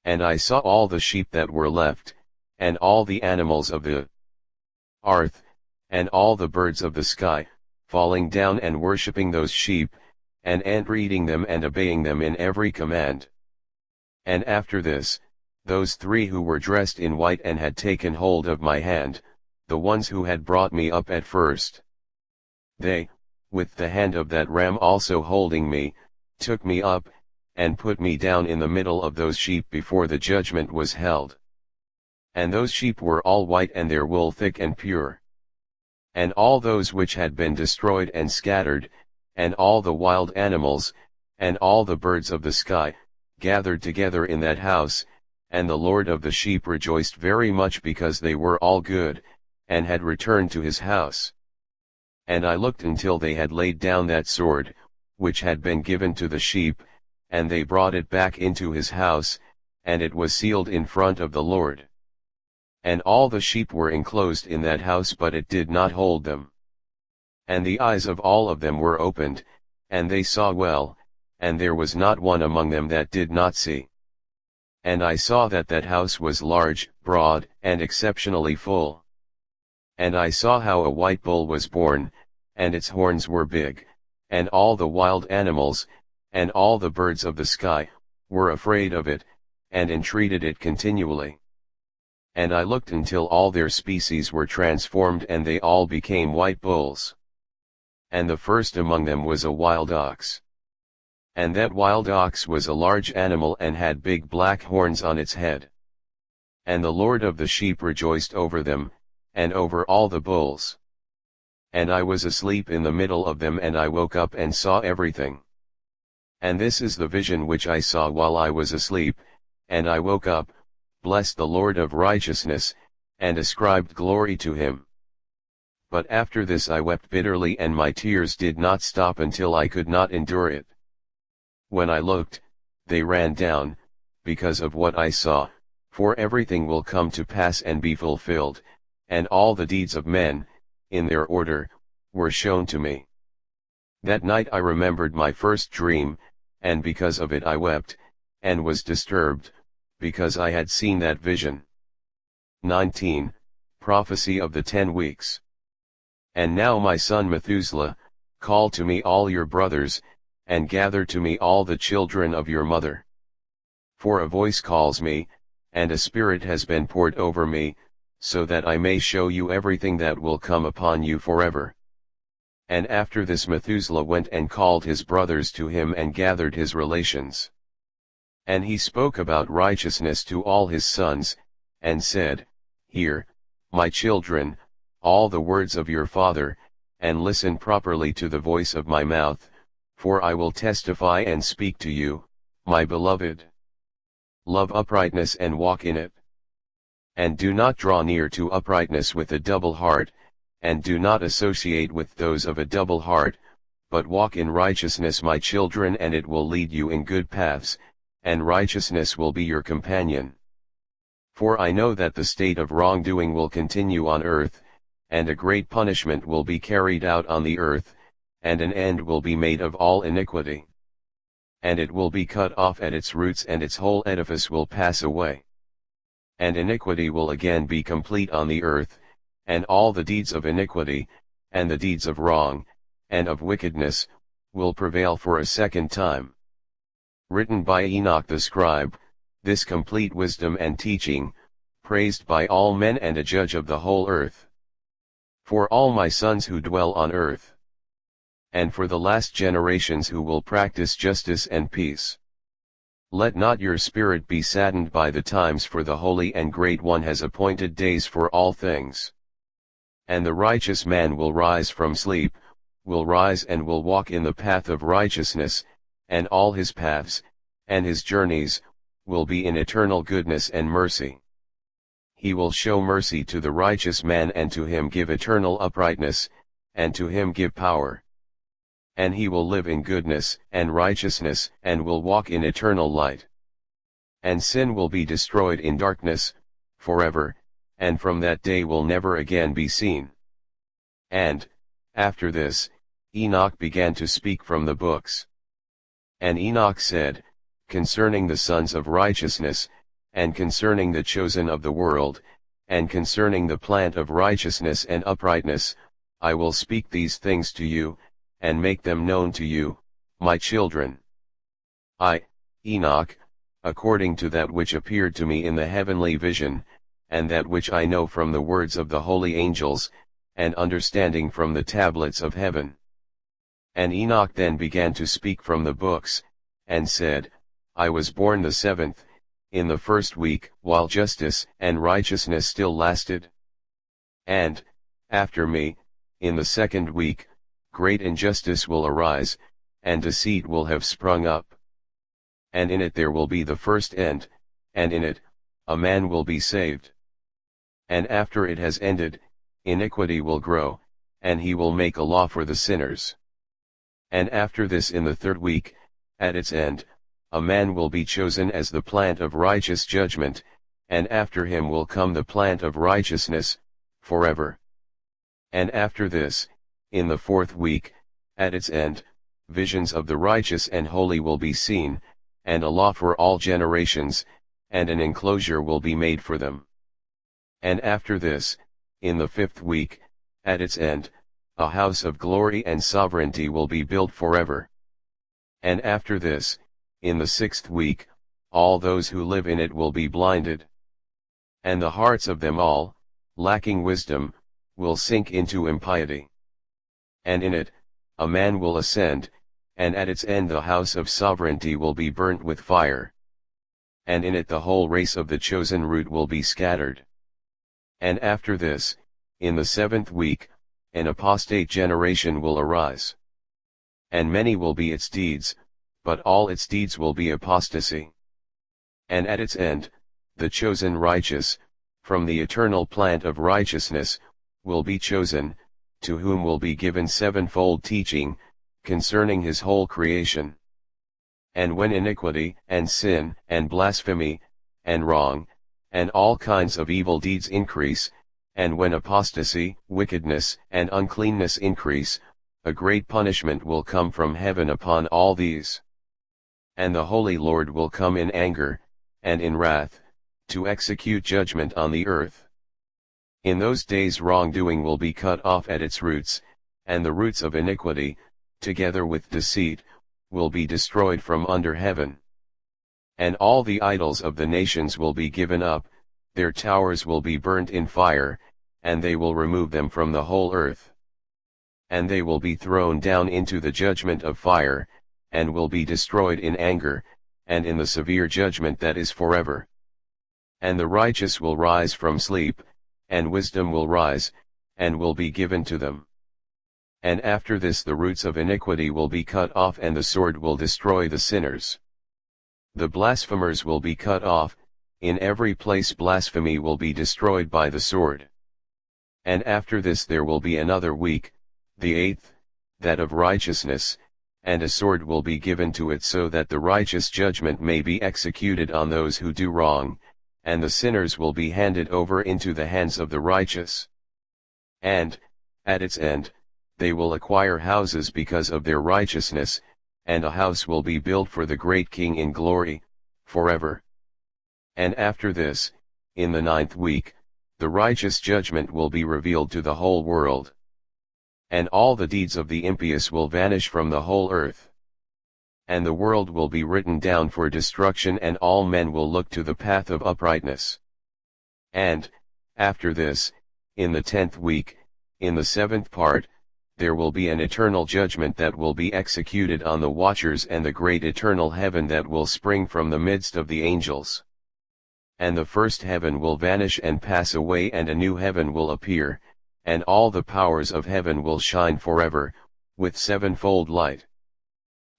And I saw all the sheep that were left, and all the animals of the earth, and all the birds of the sky, falling down and worshipping those sheep, and eating them and obeying them in every command. And after this, those 3 who were dressed in white and had taken hold of my hand, the ones who had brought me up at first. They, with the hand of that ram also holding me, took me up, and put me down in the middle of those sheep before the judgment was held. And those sheep were all white and their wool thick and pure. And all those which had been destroyed and scattered, and all the wild animals, and all the birds of the sky, gathered together in that house, and the Lord of the sheep rejoiced very much because they were all good, and had returned to his house. And I looked until they had laid down that sword, which had been given to the sheep, and they brought it back into his house, and it was sealed in front of the Lord. And all the sheep were enclosed in that house but it did not hold them. And the eyes of all of them were opened, and they saw well, and there was not one among them that did not see. And I saw that that house was large, broad, and exceptionally full. And I saw how a white bull was born, and its horns were big, and all the wild animals, and all the birds of the sky, were afraid of it, and entreated it continually. And I looked until all their species were transformed and they all became white bulls. And the first among them was a wild ox. And that wild ox was a large animal and had big black horns on its head. And the Lord of the sheep rejoiced over them, and over all the bulls. And I was asleep in the middle of them and I woke up and saw everything. And this is the vision which I saw while I was asleep, and I woke up, blessed the Lord of righteousness, and ascribed glory to him. But after this I wept bitterly and my tears did not stop until I could not endure it. When I looked, they ran down, because of what I saw, for everything will come to pass and be fulfilled, and all the deeds of men, in their order, were shown to me. That night I remembered my first dream, and because of it I wept, and was disturbed, because I had seen that vision. 19. Prophecy of the 10 weeks. And now my son Methuselah, call to me all your brothers, and gather to me all the children of your mother. For a voice calls me, and a spirit has been poured over me, so that I may show you everything that will come upon you forever. And after this Methuselah went and called his brothers to him and gathered his relations. And he spoke about righteousness to all his sons, and said, Hear, my children, all the words of your father, and listen properly to the voice of my mouth, for I will testify and speak to you, my beloved. Love uprightness and walk in it. And do not draw near to uprightness with a double heart, and do not associate with those of a double heart, but walk in righteousness, my children, and it will lead you in good paths, and righteousness will be your companion. For I know that the state of wrongdoing will continue on earth, and a great punishment will be carried out on the earth, and an end will be made of all iniquity. And it will be cut off at its roots, and its whole edifice will pass away. And iniquity will again be complete on the earth, and all the deeds of iniquity, and the deeds of wrong, and of wickedness, will prevail for a second time. Written by Enoch the scribe, this complete wisdom and teaching, praised by all men and a judge of the whole earth. For all my sons who dwell on earth, and for the last generations who will practice justice and peace. Let not your spirit be saddened by the times, for the Holy and Great One has appointed days for all things. And the righteous man will rise from sleep, will rise and will walk in the path of righteousness, and all his paths, and his journeys, will be in eternal goodness and mercy. He will show mercy to the righteous man, and to him give eternal uprightness, and to him give power. And he will live in goodness and righteousness, and will walk in eternal light. And sin will be destroyed in darkness, forever, and from that day will never again be seen. And, after this, Enoch began to speak from the books. And Enoch said, concerning the sons of righteousness, and concerning the chosen of the world, and concerning the plant of righteousness and uprightness, I will speak these things to you, and make them known to you, my children. I, Enoch, according to that which appeared to me in the heavenly vision, and that which I know from the words of the holy angels, and understanding from the tablets of heaven. And Enoch then began to speak from the books, and said, I was born the 7th, in the 1st week, while justice and righteousness still lasted. And, after me, in the 2nd week, great injustice will arise, and deceit will have sprung up. And in it there will be the first end, and in it, a man will be saved. And after it has ended, iniquity will grow, and he will make a law for the sinners. And after this, in the 3rd week, at its end, a man will be chosen as the plant of righteous judgment, and after him will come the plant of righteousness, forever. And after this, in the 4th week, at its end, visions of the righteous and holy will be seen, and a law for all generations, and an enclosure will be made for them. And after this, in the 5th week, at its end, a house of glory and sovereignty will be built forever. And after this, in the 6th week, all those who live in it will be blinded. And the hearts of them all, lacking wisdom, will sink into impiety. And in it, a man will ascend, and at its end the house of sovereignty will be burnt with fire. And in it the whole race of the chosen root will be scattered. And after this, in the 7th week, an apostate generation will arise. And many will be its deeds, but all its deeds will be apostasy. And at its end, the chosen righteous, from the eternal plant of righteousness, will be chosen, to whom will be given sevenfold teaching, concerning his whole creation. And when iniquity, and sin, and blasphemy, and wrong, and all kinds of evil deeds increase, and when apostasy, wickedness, and uncleanness increase, a great punishment will come from heaven upon all these. And the Holy Lord will come in anger, and in wrath, to execute judgment on the earth. In those days wrongdoing will be cut off at its roots, and the roots of iniquity, together with deceit, will be destroyed from under heaven. And all the idols of the nations will be given up, their towers will be burnt in fire, and they will remove them from the whole earth. And they will be thrown down into the judgment of fire, and will be destroyed in anger, and in the severe judgment that is forever. And the righteous will rise from sleep, and wisdom will rise, and will be given to them. And after this the roots of iniquity will be cut off, and the sword will destroy the sinners. The blasphemers will be cut off, in every place blasphemy will be destroyed by the sword. And after this there will be another week, the 8th, that of righteousness, and a sword will be given to it, so that the righteous judgment may be executed on those who do wrong, and the sinners will be handed over into the hands of the righteous. And, at its end, they will acquire houses because of their righteousness, and a house will be built for the great King in glory, forever. And after this, in the 9th week, the righteous judgment will be revealed to the whole world. And all the deeds of the impious will vanish from the whole earth. And the world will be written down for destruction, and all men will look to the path of uprightness. And, after this, in the 10th week, in the 7th part, there will be an eternal judgment that will be executed on the watchers, and the great eternal heaven that will spring from the midst of the angels. And the first heaven will vanish and pass away, and a new heaven will appear, and all the powers of heaven will shine forever, with sevenfold light.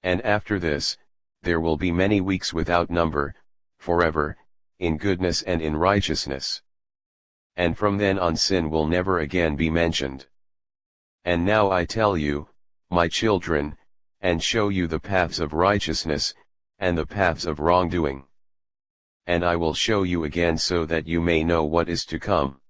And after this, there will be many weeks without number, forever, in goodness and in righteousness. And from then on sin will never again be mentioned. And now I tell you, my children, and show you the paths of righteousness, and the paths of wrongdoing. And I will show you again, so that you may know what is to come.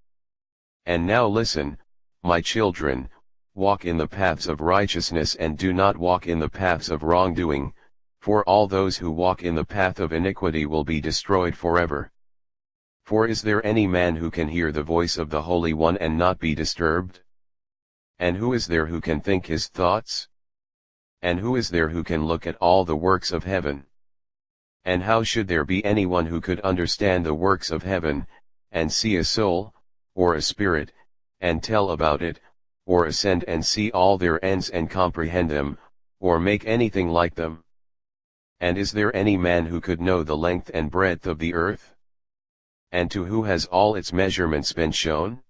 And now listen, my children, walk in the paths of righteousness, and do not walk in the paths of wrongdoing, for all those who walk in the path of iniquity will be destroyed forever. For is there any man who can hear the voice of the Holy One and not be disturbed? And who is there who can think his thoughts? And who is there who can look at all the works of heaven? And how should there be anyone who could understand the works of heaven, and see a soul, or a spirit, and tell about it, or ascend and see all their ends and comprehend them, or make anything like them? And is there any man who could know the length and breadth of the earth? And to who has all its measurements been shown?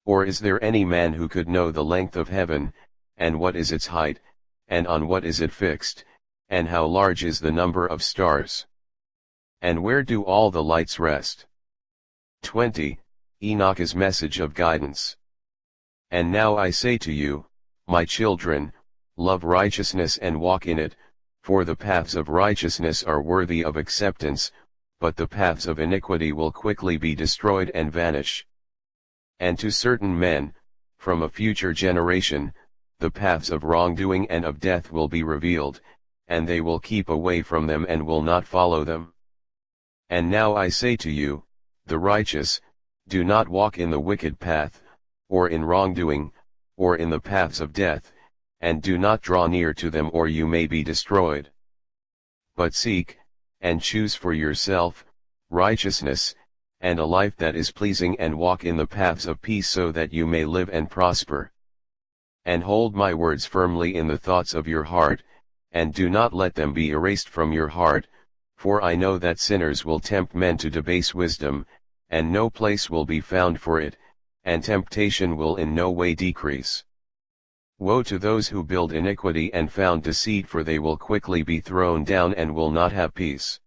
Or is there any man who could know the length of heaven, and what is its height, and on what is it fixed, and how large is the number of stars? And where do all the lights rest? 20. ENOCH'S message of guidance. And now I say to you, my children, love righteousness and walk in it, for the paths of righteousness are worthy of acceptance, but the paths of iniquity will quickly be destroyed and vanish. And to certain men, from a future generation, the paths of wrongdoing and of death will be revealed, and they will keep away from them and will not follow them. And now I say to you, the righteous, do not walk in the wicked path, or in wrongdoing, or in the paths of death, and do not draw near to them or you may be destroyed. But seek, and choose for yourself, righteousness, and a life that is pleasing, and walk in the paths of peace so that you may live and prosper. And hold my words firmly in the thoughts of your heart, and do not let them be erased from your heart, for I know that sinners will tempt men to debase wisdom, and no place will be found for it, and temptation will in no way decrease. Woe to those who build iniquity and found deceit, for they will quickly be thrown down and will not have peace.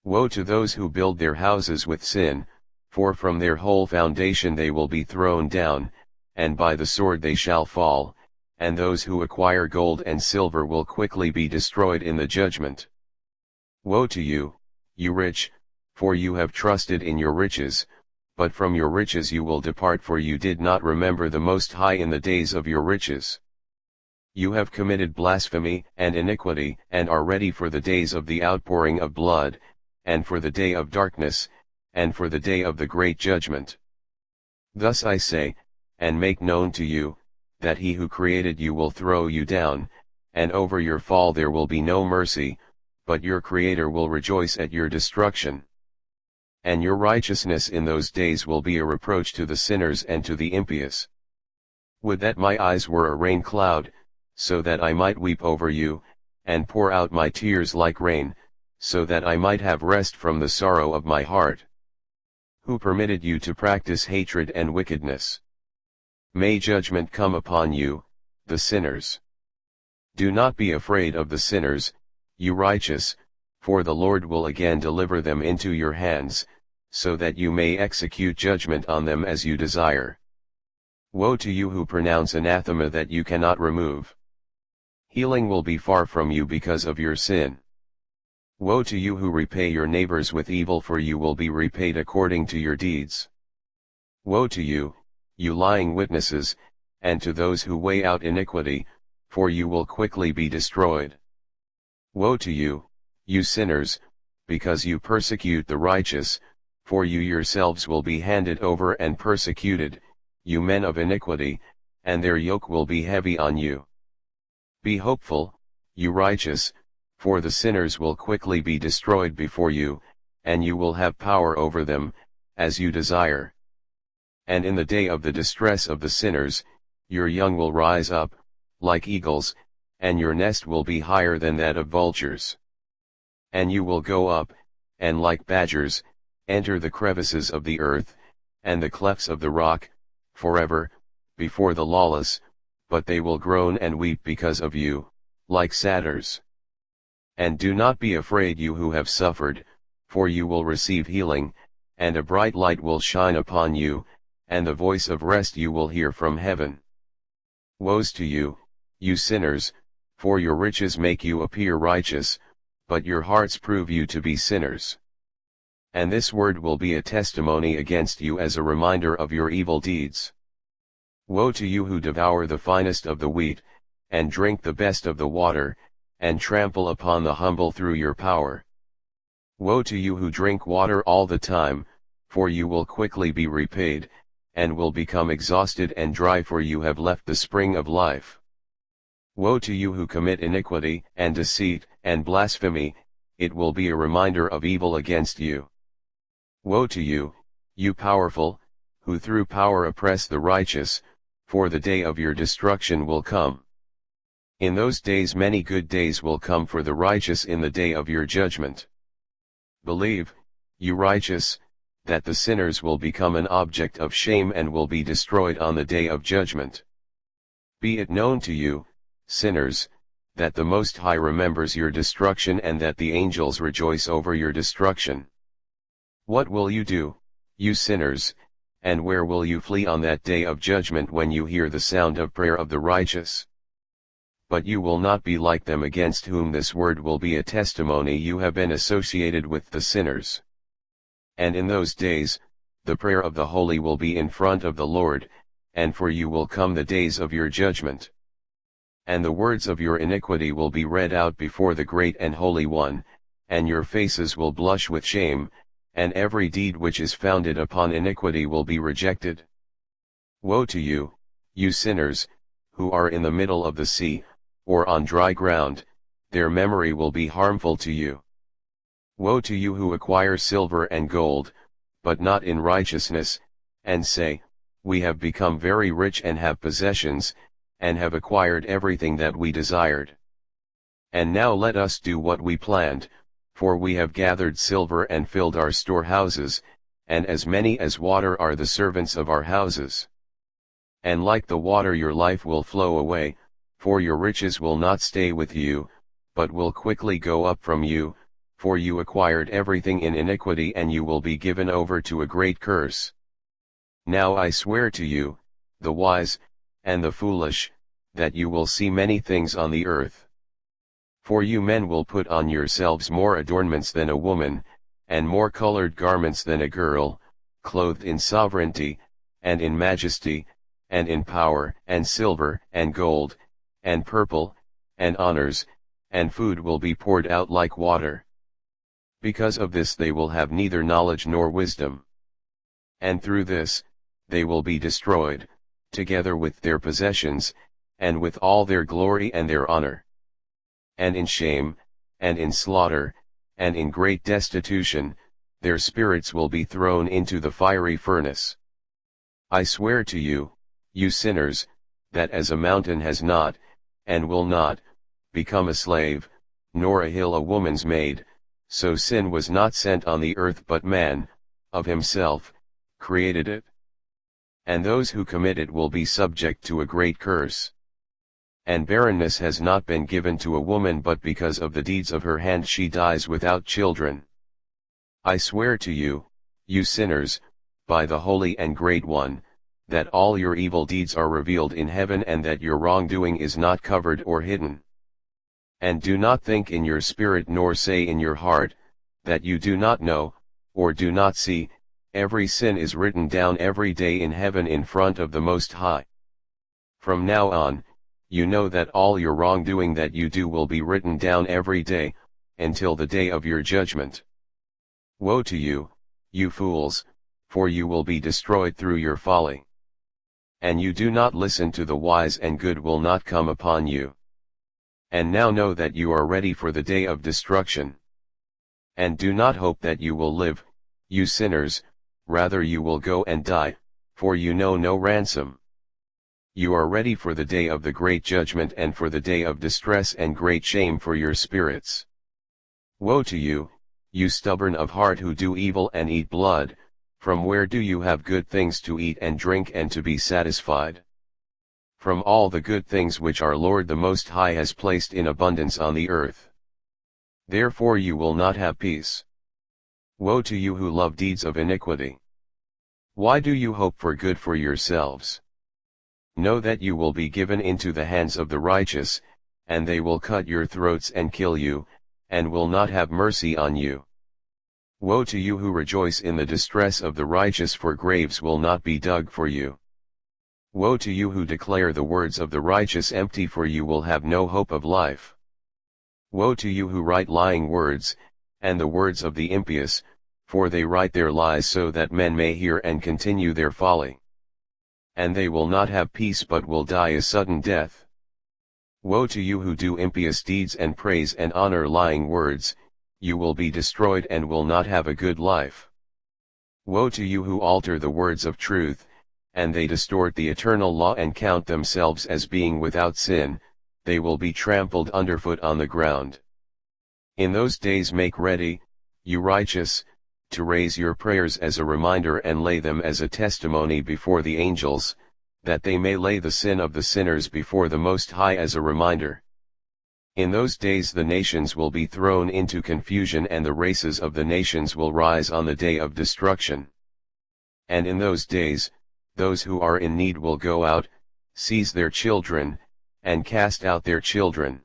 Woe to those who build their houses with sin, for from their whole foundation they will be thrown down, and by the sword they shall fall, and those who acquire gold and silver will quickly be destroyed in the judgment. Woe to you, you rich, for you have trusted in your riches, but from your riches you will depart, for you did not remember the Most High in the days of your riches. You have committed blasphemy and iniquity, and are ready for the days of the outpouring of blood, and for the day of darkness, and for the day of the great judgment. Thus I say, and make known to you, that he who created you will throw you down, and over your fall there will be no mercy, but your Creator will rejoice at your destruction. And your righteousness in those days will be a reproach to the sinners and to the impious. Would that my eyes were a rain cloud, so that I might weep over you, and pour out my tears like rain, so that I might have rest from the sorrow of my heart. Who permitted you to practice hatred and wickedness? May judgment come upon you, the sinners. Do not be afraid of the sinners, you righteous, for the Lord will again deliver them into your hands, so that you may execute judgment on them as you desire. Woe to you who pronounce anathema that you cannot remove. Healing will be far from you because of your sin. Woe to you who repay your neighbors with evil, for you will be repaid according to your deeds. Woe to you, you lying witnesses, and to those who weigh out iniquity, for you will quickly be destroyed. Woe to you, you sinners, because you persecute the righteous, for you yourselves will be handed over and persecuted, you men of iniquity, and their yoke will be heavy on you. Be hopeful, you righteous, for the sinners will quickly be destroyed before you, and you will have power over them, as you desire. And in the day of the distress of the sinners, your young will rise up, like eagles, and your nest will be higher than that of vultures. And you will go up, and like badgers, enter the crevices of the earth, and the clefts of the rock, forever, before the lawless, but they will groan and weep because of you, like satyrs. And do not be afraid, you who have suffered, for you will receive healing, and a bright light will shine upon you, and the voice of rest you will hear from heaven. Woes to you, you sinners, for your riches make you appear righteous, but your hearts prove you to be sinners. And this word will be a testimony against you as a reminder of your evil deeds. Woe to you who devour the finest of the wheat, and drink the best of the water, and trample upon the humble through your power. Woe to you who drink water all the time, for you will quickly be repaid, and will become exhausted and dry, for you have left the spring of life. Woe to you who commit iniquity and deceit and blasphemy, it will be a reminder of evil against you. Woe to you, you powerful, who through power oppress the righteous, for the day of your destruction will come. In those days many good days will come for the righteous in the day of your judgment. Believe, you righteous, that the sinners will become an object of shame and will be destroyed on the day of judgment. Be it known to you, sinners, that the Most High remembers your destruction and that the angels rejoice over your destruction. What will you do, you sinners, and where will you flee on that day of judgment when you hear the sound of prayer of the righteous? But you will not be like them, against whom this word will be a testimony. You have been associated with the sinners. And in those days, the prayer of the holy will be in front of the Lord, and for you will come the days of your judgment. And the words of your iniquity will be read out before the Great and Holy One, and your faces will blush with shame, and every deed which is founded upon iniquity will be rejected. Woe to you, you sinners, who are in the middle of the sea, or on dry ground, their memory will be harmful to you. Woe to you who acquire silver and gold, but not in righteousness, and say, we have become very rich and have possessions, and have acquired everything that we desired. And now let us do what we planned, for we have gathered silver and filled our storehouses, and as many as water are the servants of our houses. And like the water your life will flow away, for your riches will not stay with you, but will quickly go up from you, for you acquired everything in iniquity and you will be given over to a great curse. Now I swear to you, the wise, and the foolish, that you will see many things on the earth. For you men will put on yourselves more adornments than a woman, and more colored garments than a girl, clothed in sovereignty, and in majesty, and in power, and silver, and gold, and purple, and honors, and food will be poured out like water. Because of this they will have neither knowledge nor wisdom. And through this, they will be destroyed, together with their possessions, and with all their glory and their honor. And in shame, and in slaughter, and in great destitution, their spirits will be thrown into the fiery furnace. I swear to you, you sinners, that as a mountain has not, and will not, become a slave, nor a hill a woman's maid, so sin was not sent on the earth but man, of himself, created it. And those who commit it will be subject to a great curse. And barrenness has not been given to a woman but because of the deeds of her hand she dies without children. I swear to you, you sinners, by the Holy and Great One, that all your evil deeds are revealed in heaven and that your wrongdoing is not covered or hidden. And do not think in your spirit nor say in your heart, that you do not know, or do not see, every sin is written down every day in heaven in front of the Most High. From now on, you know that all your wrongdoing that you do will be written down every day, until the day of your judgment. Woe to you, you fools, for you will be destroyed through your folly. And you do not listen to the wise and good will not come upon you. And now know that you are ready for the day of destruction. And do not hope that you will live, you sinners, rather you will go and die, for you know no ransom. You are ready for the day of the great judgment and for the day of distress and great shame for your spirits. Woe to you, you stubborn of heart who do evil and eat blood, from where do you have good things to eat and drink and to be satisfied? From all the good things which our Lord the Most High has placed in abundance on the earth. Therefore you will not have peace. Woe to you who love deeds of iniquity. Why do you hope for good for yourselves? Know that you will be given into the hands of the righteous, and they will cut your throats and kill you, and will not have mercy on you. Woe to you who rejoice in the distress of the righteous, for graves will not be dug for you. Woe to you who declare the words of the righteous empty, for you will have no hope of life. Woe to you who write lying words, and the words of the impious, for they write their lies so that men may hear and continue their folly. And they will not have peace but will die a sudden death. Woe to you who do impious deeds and praise and honor lying words, you will be destroyed and will not have a good life. Woe to you who alter the words of truth, and they distort the eternal law and count themselves as being without sin, they will be trampled underfoot on the ground. In those days make ready, you righteous, to raise your prayers as a reminder and lay them as a testimony before the angels, that they may lay the sin of the sinners before the Most High as a reminder. In those days the nations will be thrown into confusion and the races of the nations will rise on the day of destruction. And in those days, those who are in need will go out, seize their children, and cast out their children.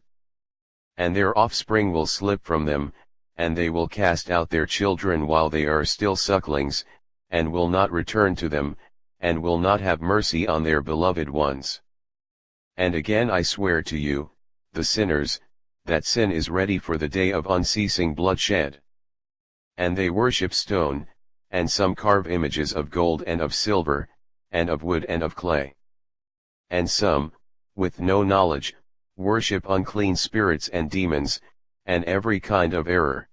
And their offspring will slip from them, and they will cast out their children while they are still sucklings, and will not return to them, and will not have mercy on their beloved ones. And again I swear to you, the sinners, that sin is ready for the day of unceasing bloodshed. And they worship stone, and some carve images of gold and of silver, and of wood and of clay. And some, with no knowledge, worship unclean spirits and demons, and every kind of error.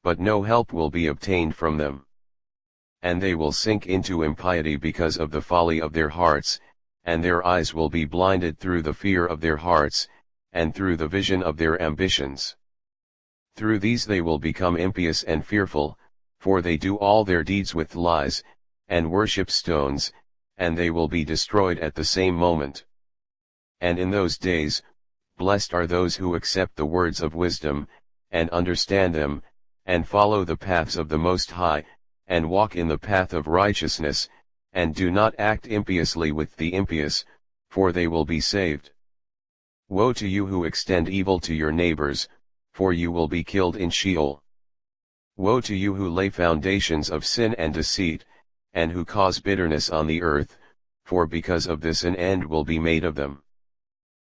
But no help will be obtained from them. And they will sink into impiety because of the folly of their hearts, and their eyes will be blinded through the fear of their hearts, and through the vision of their ambitions. Through these they will become impious and fearful, for they do all their deeds with lies, and worship stones, and they will be destroyed at the same moment. And in those days, blessed are those who accept the words of wisdom, and understand them, and follow the paths of the Most High, and walk in the path of righteousness, and do not act impiously with the impious, for they will be saved. Woe to you who extend evil to your neighbors, for you will be killed in Sheol. Woe to you who lay foundations of sin and deceit, and who cause bitterness on the earth, for because of this an end will be made of them.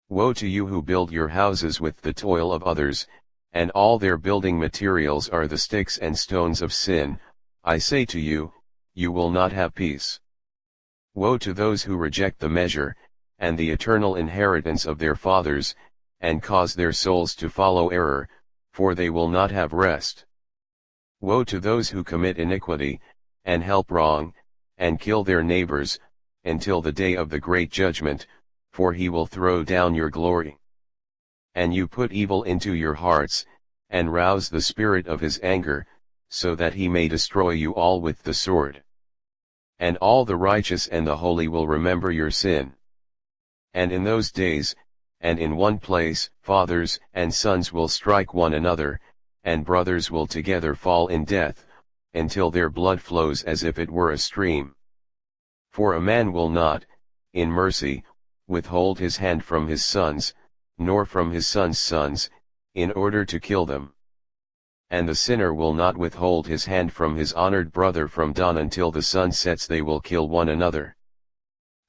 Woe to you who build your houses with the toil of others, and all their building materials are the sticks and stones of sin. I say to you, you will not have peace. Woe to those who reject the measure, and the eternal inheritance of their fathers, and cause their souls to follow error, for they will not have rest. Woe to those who commit iniquity, and help wrong, and kill their neighbors, until the day of the great judgment, for he will throw down your glory. And you put evil into your hearts, and rouse the spirit of his anger, so that he may destroy you all with the sword. And all the righteous and the holy will remember your sin. And in those days, and in one place, fathers and sons will strike one another, and brothers will together fall in death, until their blood flows as if it were a stream. For a man will not, in mercy, withhold his hand from his sons, nor from his sons' sons, in order to kill them. And the sinner will not withhold his hand from his honored brother from dawn until the sun sets. They will kill one another.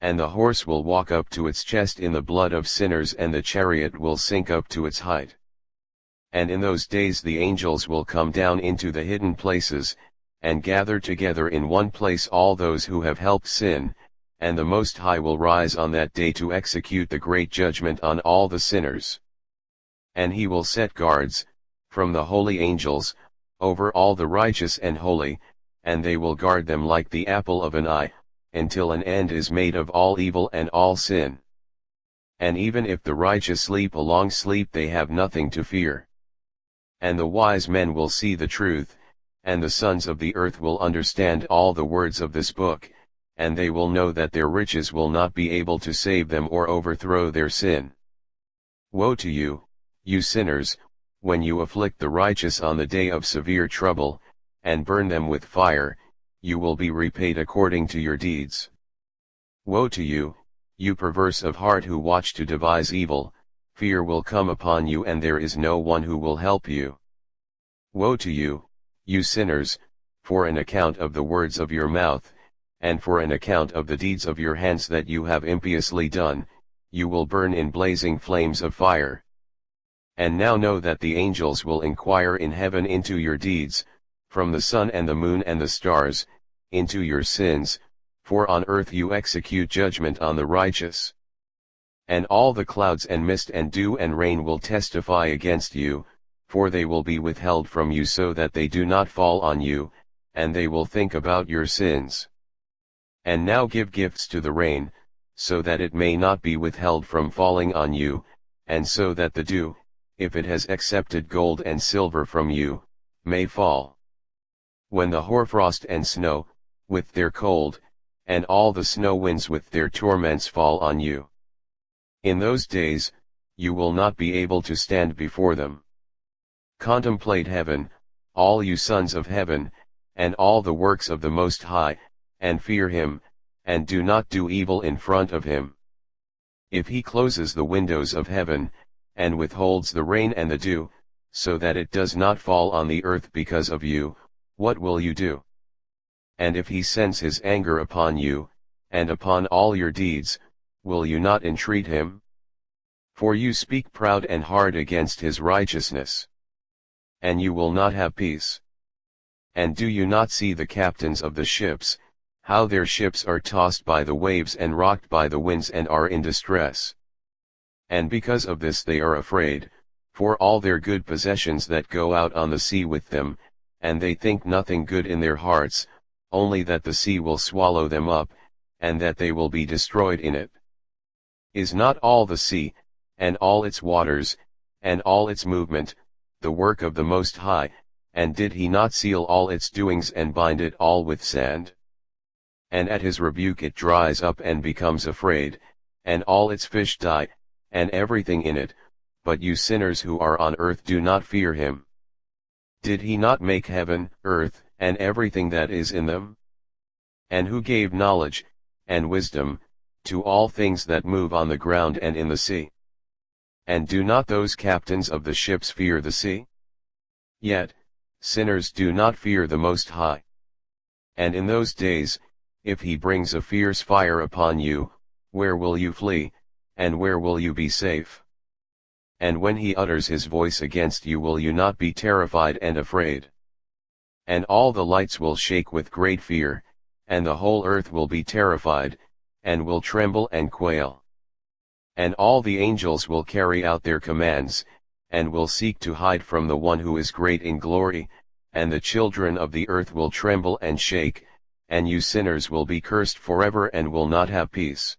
And the horse will walk up to its chest in the blood of sinners, and the chariot will sink up to its height. And in those days the angels will come down into the hidden places, and gather together in one place all those who have helped sin, and the Most High will rise on that day to execute the great judgment on all the sinners. And he will set guards, from the holy angels, over all the righteous and holy, and they will guard them like the apple of an eye, until an end is made of all evil and all sin. And even if the righteous sleep a long sleep, they have nothing to fear. And the wise men will see the truth, and the sons of the earth will understand all the words of this book, and they will know that their riches will not be able to save them or overthrow their sin. Woe to you, you sinners, when you afflict the righteous on the day of severe trouble, and burn them with fire, you will be repaid according to your deeds. Woe to you, you perverse of heart who watch to devise evil, fear will come upon you and there is no one who will help you. Woe to you, you sinners, for an account of the words of your mouth, and for an account of the deeds of your hands that you have impiously done, you will burn in blazing flames of fire. And now know that the angels will inquire in heaven into your deeds, from the sun and the moon and the stars, into your sins, for on earth you execute judgment on the righteous. And all the clouds and mist and dew and rain will testify against you, for they will be withheld from you so that they do not fall on you, and they will think about your sins. And now give gifts to the rain, so that it may not be withheld from falling on you, and so that the dew, if it has accepted gold and silver from you, may fall. When the hoarfrost and snow, with their cold, and all the snow winds with their torments fall on you. In those days, you will not be able to stand before them. Contemplate heaven, all you sons of heaven, and all the works of the Most High, and fear him, and do not do evil in front of him. If he closes the windows of heaven, and withholds the rain and the dew, so that it does not fall on the earth because of you, what will you do? And if he sends his anger upon you, and upon all your deeds, will you not entreat him? For you speak proud and hard against his righteousness. And you will not have peace. And do you not see the captains of the ships, how their ships are tossed by the waves and rocked by the winds and are in distress? And because of this they are afraid, for all their good possessions that go out on the sea with them, and they think nothing good in their hearts, only that the sea will swallow them up, and that they will be destroyed in it. Is not all the sea, and all its waters, and all its movement, the work of the Most High, and did he not seal all its doings and bind it all with sand? And at his rebuke it dries up and becomes afraid, and all its fish die, and everything in it, but you sinners who are on earth do not fear him. Did he not make heaven, earth, and everything that is in them? And who gave knowledge, and wisdom, to all things that move on the ground and in the sea? And do not those captains of the ships fear the sea? Yet, sinners do not fear the Most High. And in those days, if he brings a fierce fire upon you, where will you flee, and where will you be safe? And when he utters his voice against you, will you not be terrified and afraid? And all the lights will shake with great fear, and the whole earth will be terrified, and will tremble and quail. And all the angels will carry out their commands, and will seek to hide from the one who is great in glory, and the children of the earth will tremble and shake, and you sinners will be cursed forever and will not have peace.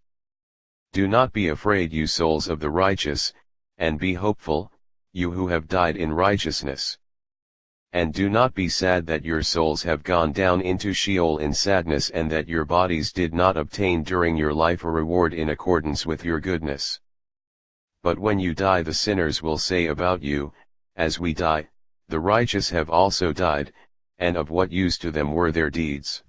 Do not be afraid, you souls of the righteous, and be hopeful, you who have died in righteousness. And do not be sad that your souls have gone down into Sheol in sadness, and that your bodies did not obtain during your life a reward in accordance with your goodness. But when you die, the sinners will say about you, as we die, the righteous have also died, and of what use to them were their deeds?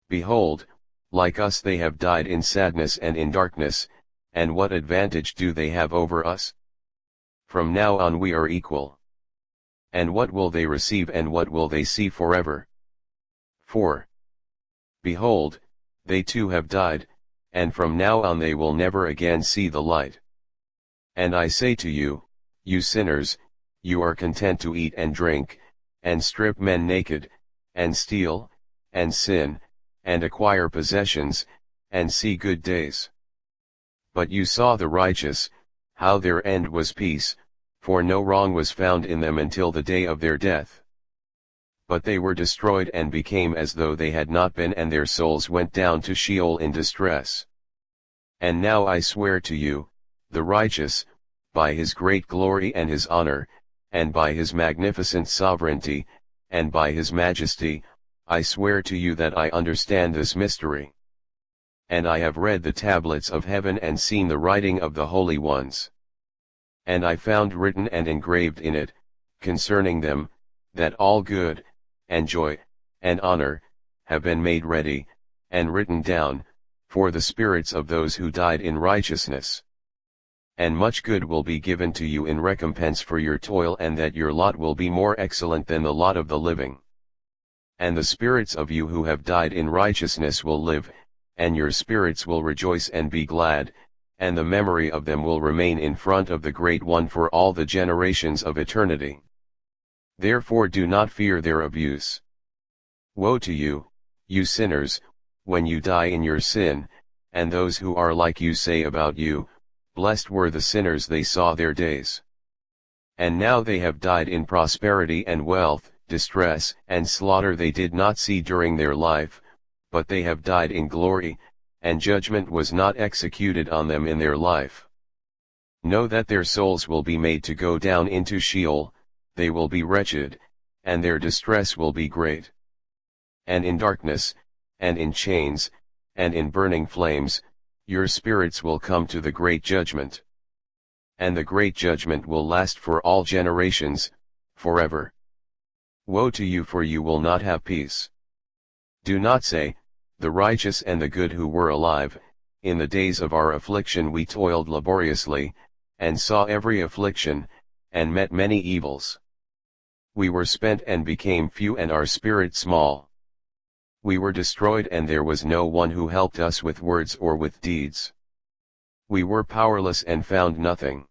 Behold, like us they have died in sadness and in darkness, and what advantage do they have over us? From now on we are equal. And what will they receive, and what will they see forever? 4. Behold, they too have died, and from now on they will never again see the light. And I say to you, you sinners, you are content to eat and drink, and strip men naked, and steal, and sin, and acquire possessions, and see good days. But you saw the righteous, how their end was peace, for no wrong was found in them until the day of their death. But they were destroyed and became as though they had not been, and their souls went down to Sheol in distress. And now I swear to you, the righteous, by his great glory and his honor, and by his magnificent sovereignty, and by his majesty, I swear to you that I understand this mystery. And I have read the tablets of heaven and seen the writing of the holy ones. And I found written and engraved in it, concerning them, that all good, and joy, and honor, have been made ready, and written down, for the spirits of those who died in righteousness. And much good will be given to you in recompense for your toil, and that your lot will be more excellent than the lot of the living. And the spirits of you who have died in righteousness will live, and your spirits will rejoice and be glad, and the memory of them will remain in front of the Great One for all the generations of eternity. Therefore do not fear their abuse. Woe to you, you sinners, when you die in your sin, and those who are like you say about you, blessed were the sinners, they saw their days. And now they have died in prosperity and wealth, distress and slaughter they did not see during their life, but they have died in glory, and judgment was not executed on them in their life. Know that their souls will be made to go down into Sheol, they will be wretched, and their distress will be great. And in darkness, and in chains, and in burning flames, your spirits will come to the great judgment. And the great judgment will last for all generations, forever. Woe to you, for you will not have peace. Do not say, the righteous and the good who were alive, in the days of our affliction we toiled laboriously, and saw every affliction, and met many evils. We were spent and became few, and our spirit small. We were destroyed, and there was no one who helped us with words or with deeds. We were powerless and found nothing.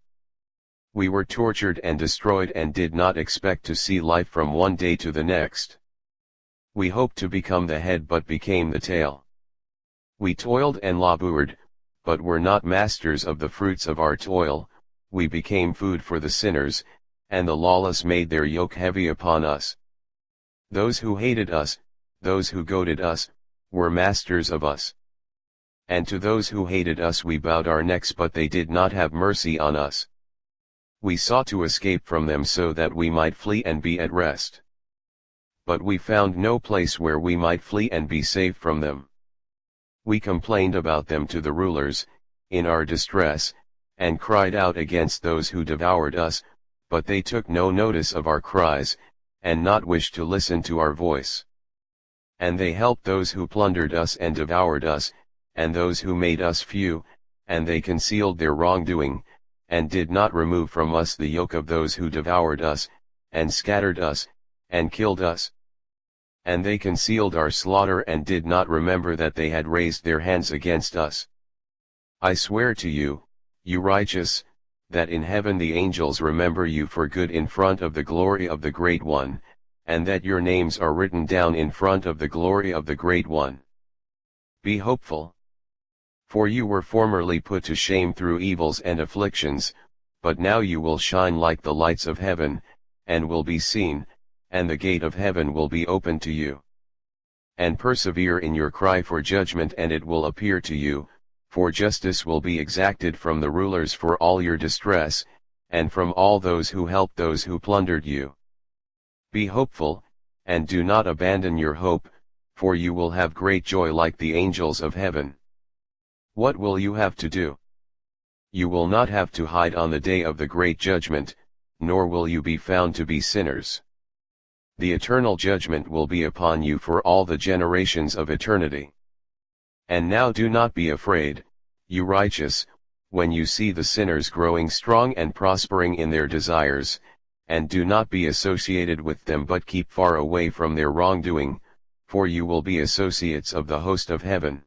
We were tortured and destroyed and did not expect to see life from one day to the next. We hoped to become the head but became the tail. We toiled and labored, but were not masters of the fruits of our toil. We became food for the sinners, and the lawless made their yoke heavy upon us. Those who hated us, those who goaded us, were masters of us. And to those who hated us we bowed our necks, but they did not have mercy on us. We sought to escape from them so that we might flee and be at rest. But we found no place where we might flee and be safe from them. We complained about them to the rulers, in our distress, and cried out against those who devoured us, but they took no notice of our cries, and not wished to listen to our voice. And they helped those who plundered us and devoured us, and those who made us few, and they concealed their wrongdoing, and did not remove from us the yoke of those who devoured us, and scattered us, and killed us. And they concealed our slaughter and did not remember that they had raised their hands against us. I swear to you, you righteous, that in heaven the angels remember you for good in front of the glory of the Great One, and that your names are written down in front of the glory of the Great One. Be hopeful. For you were formerly put to shame through evils and afflictions, but now you will shine like the lights of heaven, and will be seen, and the gate of heaven will be opened to you. And persevere in your cry for judgment, and it will appear to you, for justice will be exacted from the rulers for all your distress, and from all those who helped those who plundered you. Be hopeful, and do not abandon your hope, for you will have great joy like the angels of heaven. What will you have to do? You will not have to hide on the day of the great judgment, nor will you be found to be sinners. The eternal judgment will be upon you for all the generations of eternity. And now do not be afraid, you righteous, when you see the sinners growing strong and prospering in their desires, and do not be associated with them but keep far away from their wrongdoing, for you will be associates of the host of heaven.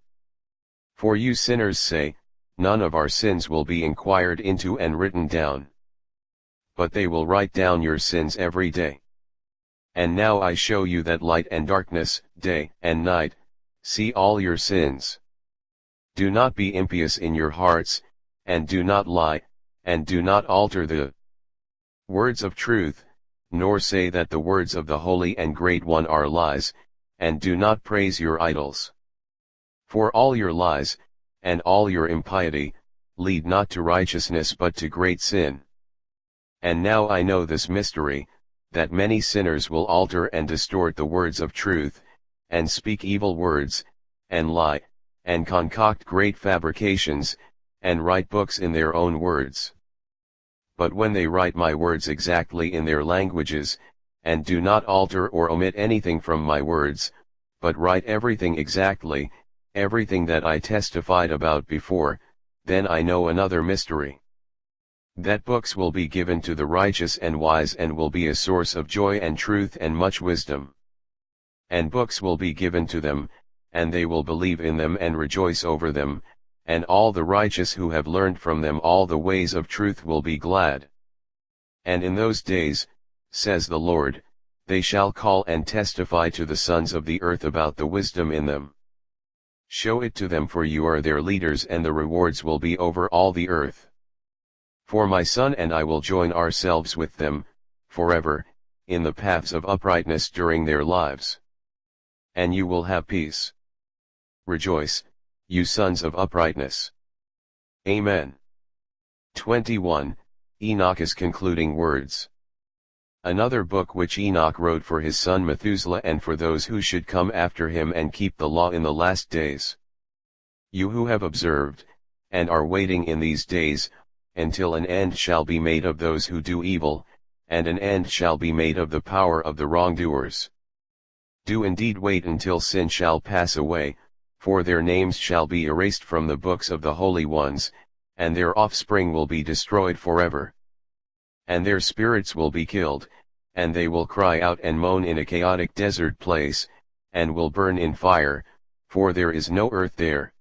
For you sinners say, none of our sins will be inquired into and written down. But they will write down your sins every day. And now I show you that light and darkness, day and night, see all your sins. Do not be impious in your hearts, and do not lie, and do not alter the words of truth, nor say that the words of the Holy and Great One are lies, and do not praise your idols. For all your lies, and all your impiety, lead not to righteousness but to great sin. And now I know this mystery, that many sinners will alter and distort the words of truth, and speak evil words, and lie, and concoct great fabrications, and write books in their own words. But when they write my words exactly in their languages, and do not alter or omit anything from my words, but write everything exactly, everything that I testified about before, then I know another mystery. That books will be given to the righteous and wise and will be a source of joy and truth and much wisdom. And books will be given to them, and they will believe in them and rejoice over them, and all the righteous who have learned from them all the ways of truth will be glad. And in those days, says the Lord, they shall call and testify to the sons of the earth about the wisdom in them. Show it to them, for you are their leaders, and the rewards will be over all the earth. For my son and I will join ourselves with them, forever, in the paths of uprightness during their lives. And you will have peace. Rejoice, you sons of uprightness. Amen. 21. ENOCH'S concluding words. Another book which Enoch wrote for his son Methuselah and for those who should come after him and keep the law in the last days. You who have observed, and are waiting in these days, until an end shall be made of those who do evil, and an end shall be made of the power of the wrongdoers. Do indeed wait until sin shall pass away, for their names shall be erased from the books of the holy ones, and their offspring will be destroyed forever. And their spirits will be killed, and they will cry out and moan in a chaotic desert place, and will burn in fire, for there is no earth there.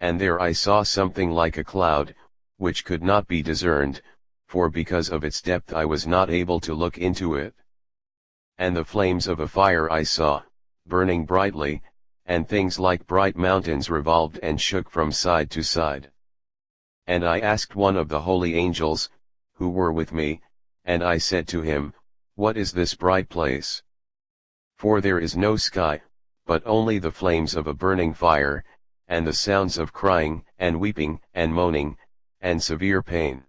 And there I saw something like a cloud, which could not be discerned, for because of its depth I was not able to look into it. And the flames of a fire I saw, burning brightly, and things like bright mountains revolved and shook from side to side. And I asked one of the holy angels, who were with me, and I said to him, What is this bright place? For there is no sky, but only the flames of a burning fire, and the sounds of crying, and weeping, and moaning, and severe pain.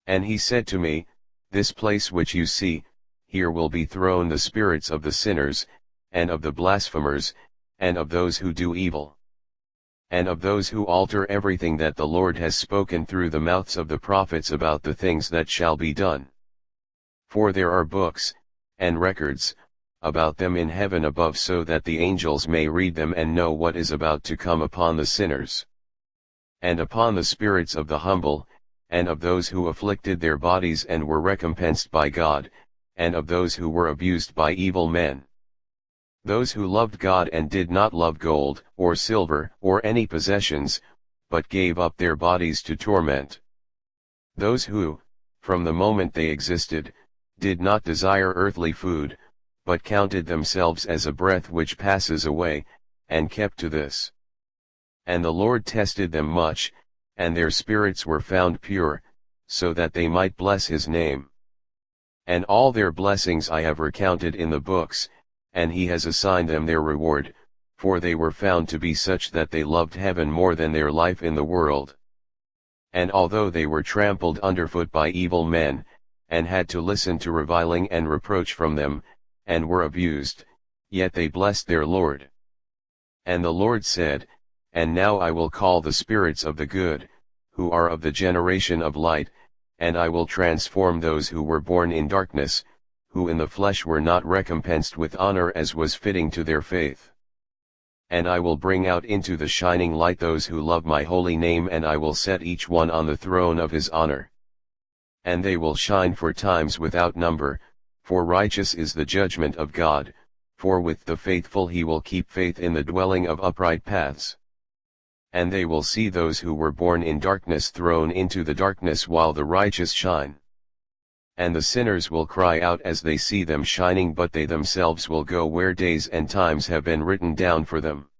And he said to me, This place which you see, here will be thrown the spirits of the sinners, and of the blasphemers, and of those who do evil, and of those who alter everything that the Lord has spoken through the mouths of the prophets about the things that shall be done. For there are books, and records, about them in heaven above, so that the angels may read them and know what is about to come upon the sinners, and upon the spirits of the humble, and of those who afflicted their bodies and were recompensed by God, and of those who were abused by evil men. Those who loved God and did not love gold, or silver, or any possessions, but gave up their bodies to torment. Those who, from the moment they existed, did not desire earthly food, but counted themselves as a breath which passes away, and kept to this. And the Lord tested them much, and their spirits were found pure, so that they might bless his name. And all their blessings I have recounted in the books, and he has assigned them their reward, for they were found to be such that they loved heaven more than their life in the world. And although they were trampled underfoot by evil men, and had to listen to reviling and reproach from them, and were abused, yet they blessed their Lord. And the Lord said, And now I will call the spirits of the good, who are of the generation of light, and I will transform those who were born in darkness, who in the flesh were not recompensed with honor as was fitting to their faith. And I will bring out into the shining light those who love my holy name, and I will set each one on the throne of his honor. And they will shine for times without number, for righteous is the judgment of God, for with the faithful he will keep faith in the dwelling of upright paths. And they will see those who were born in darkness thrown into the darkness while the righteous shine. And the sinners will cry out as they see them shining, but they themselves will go where days and times have been written down for them.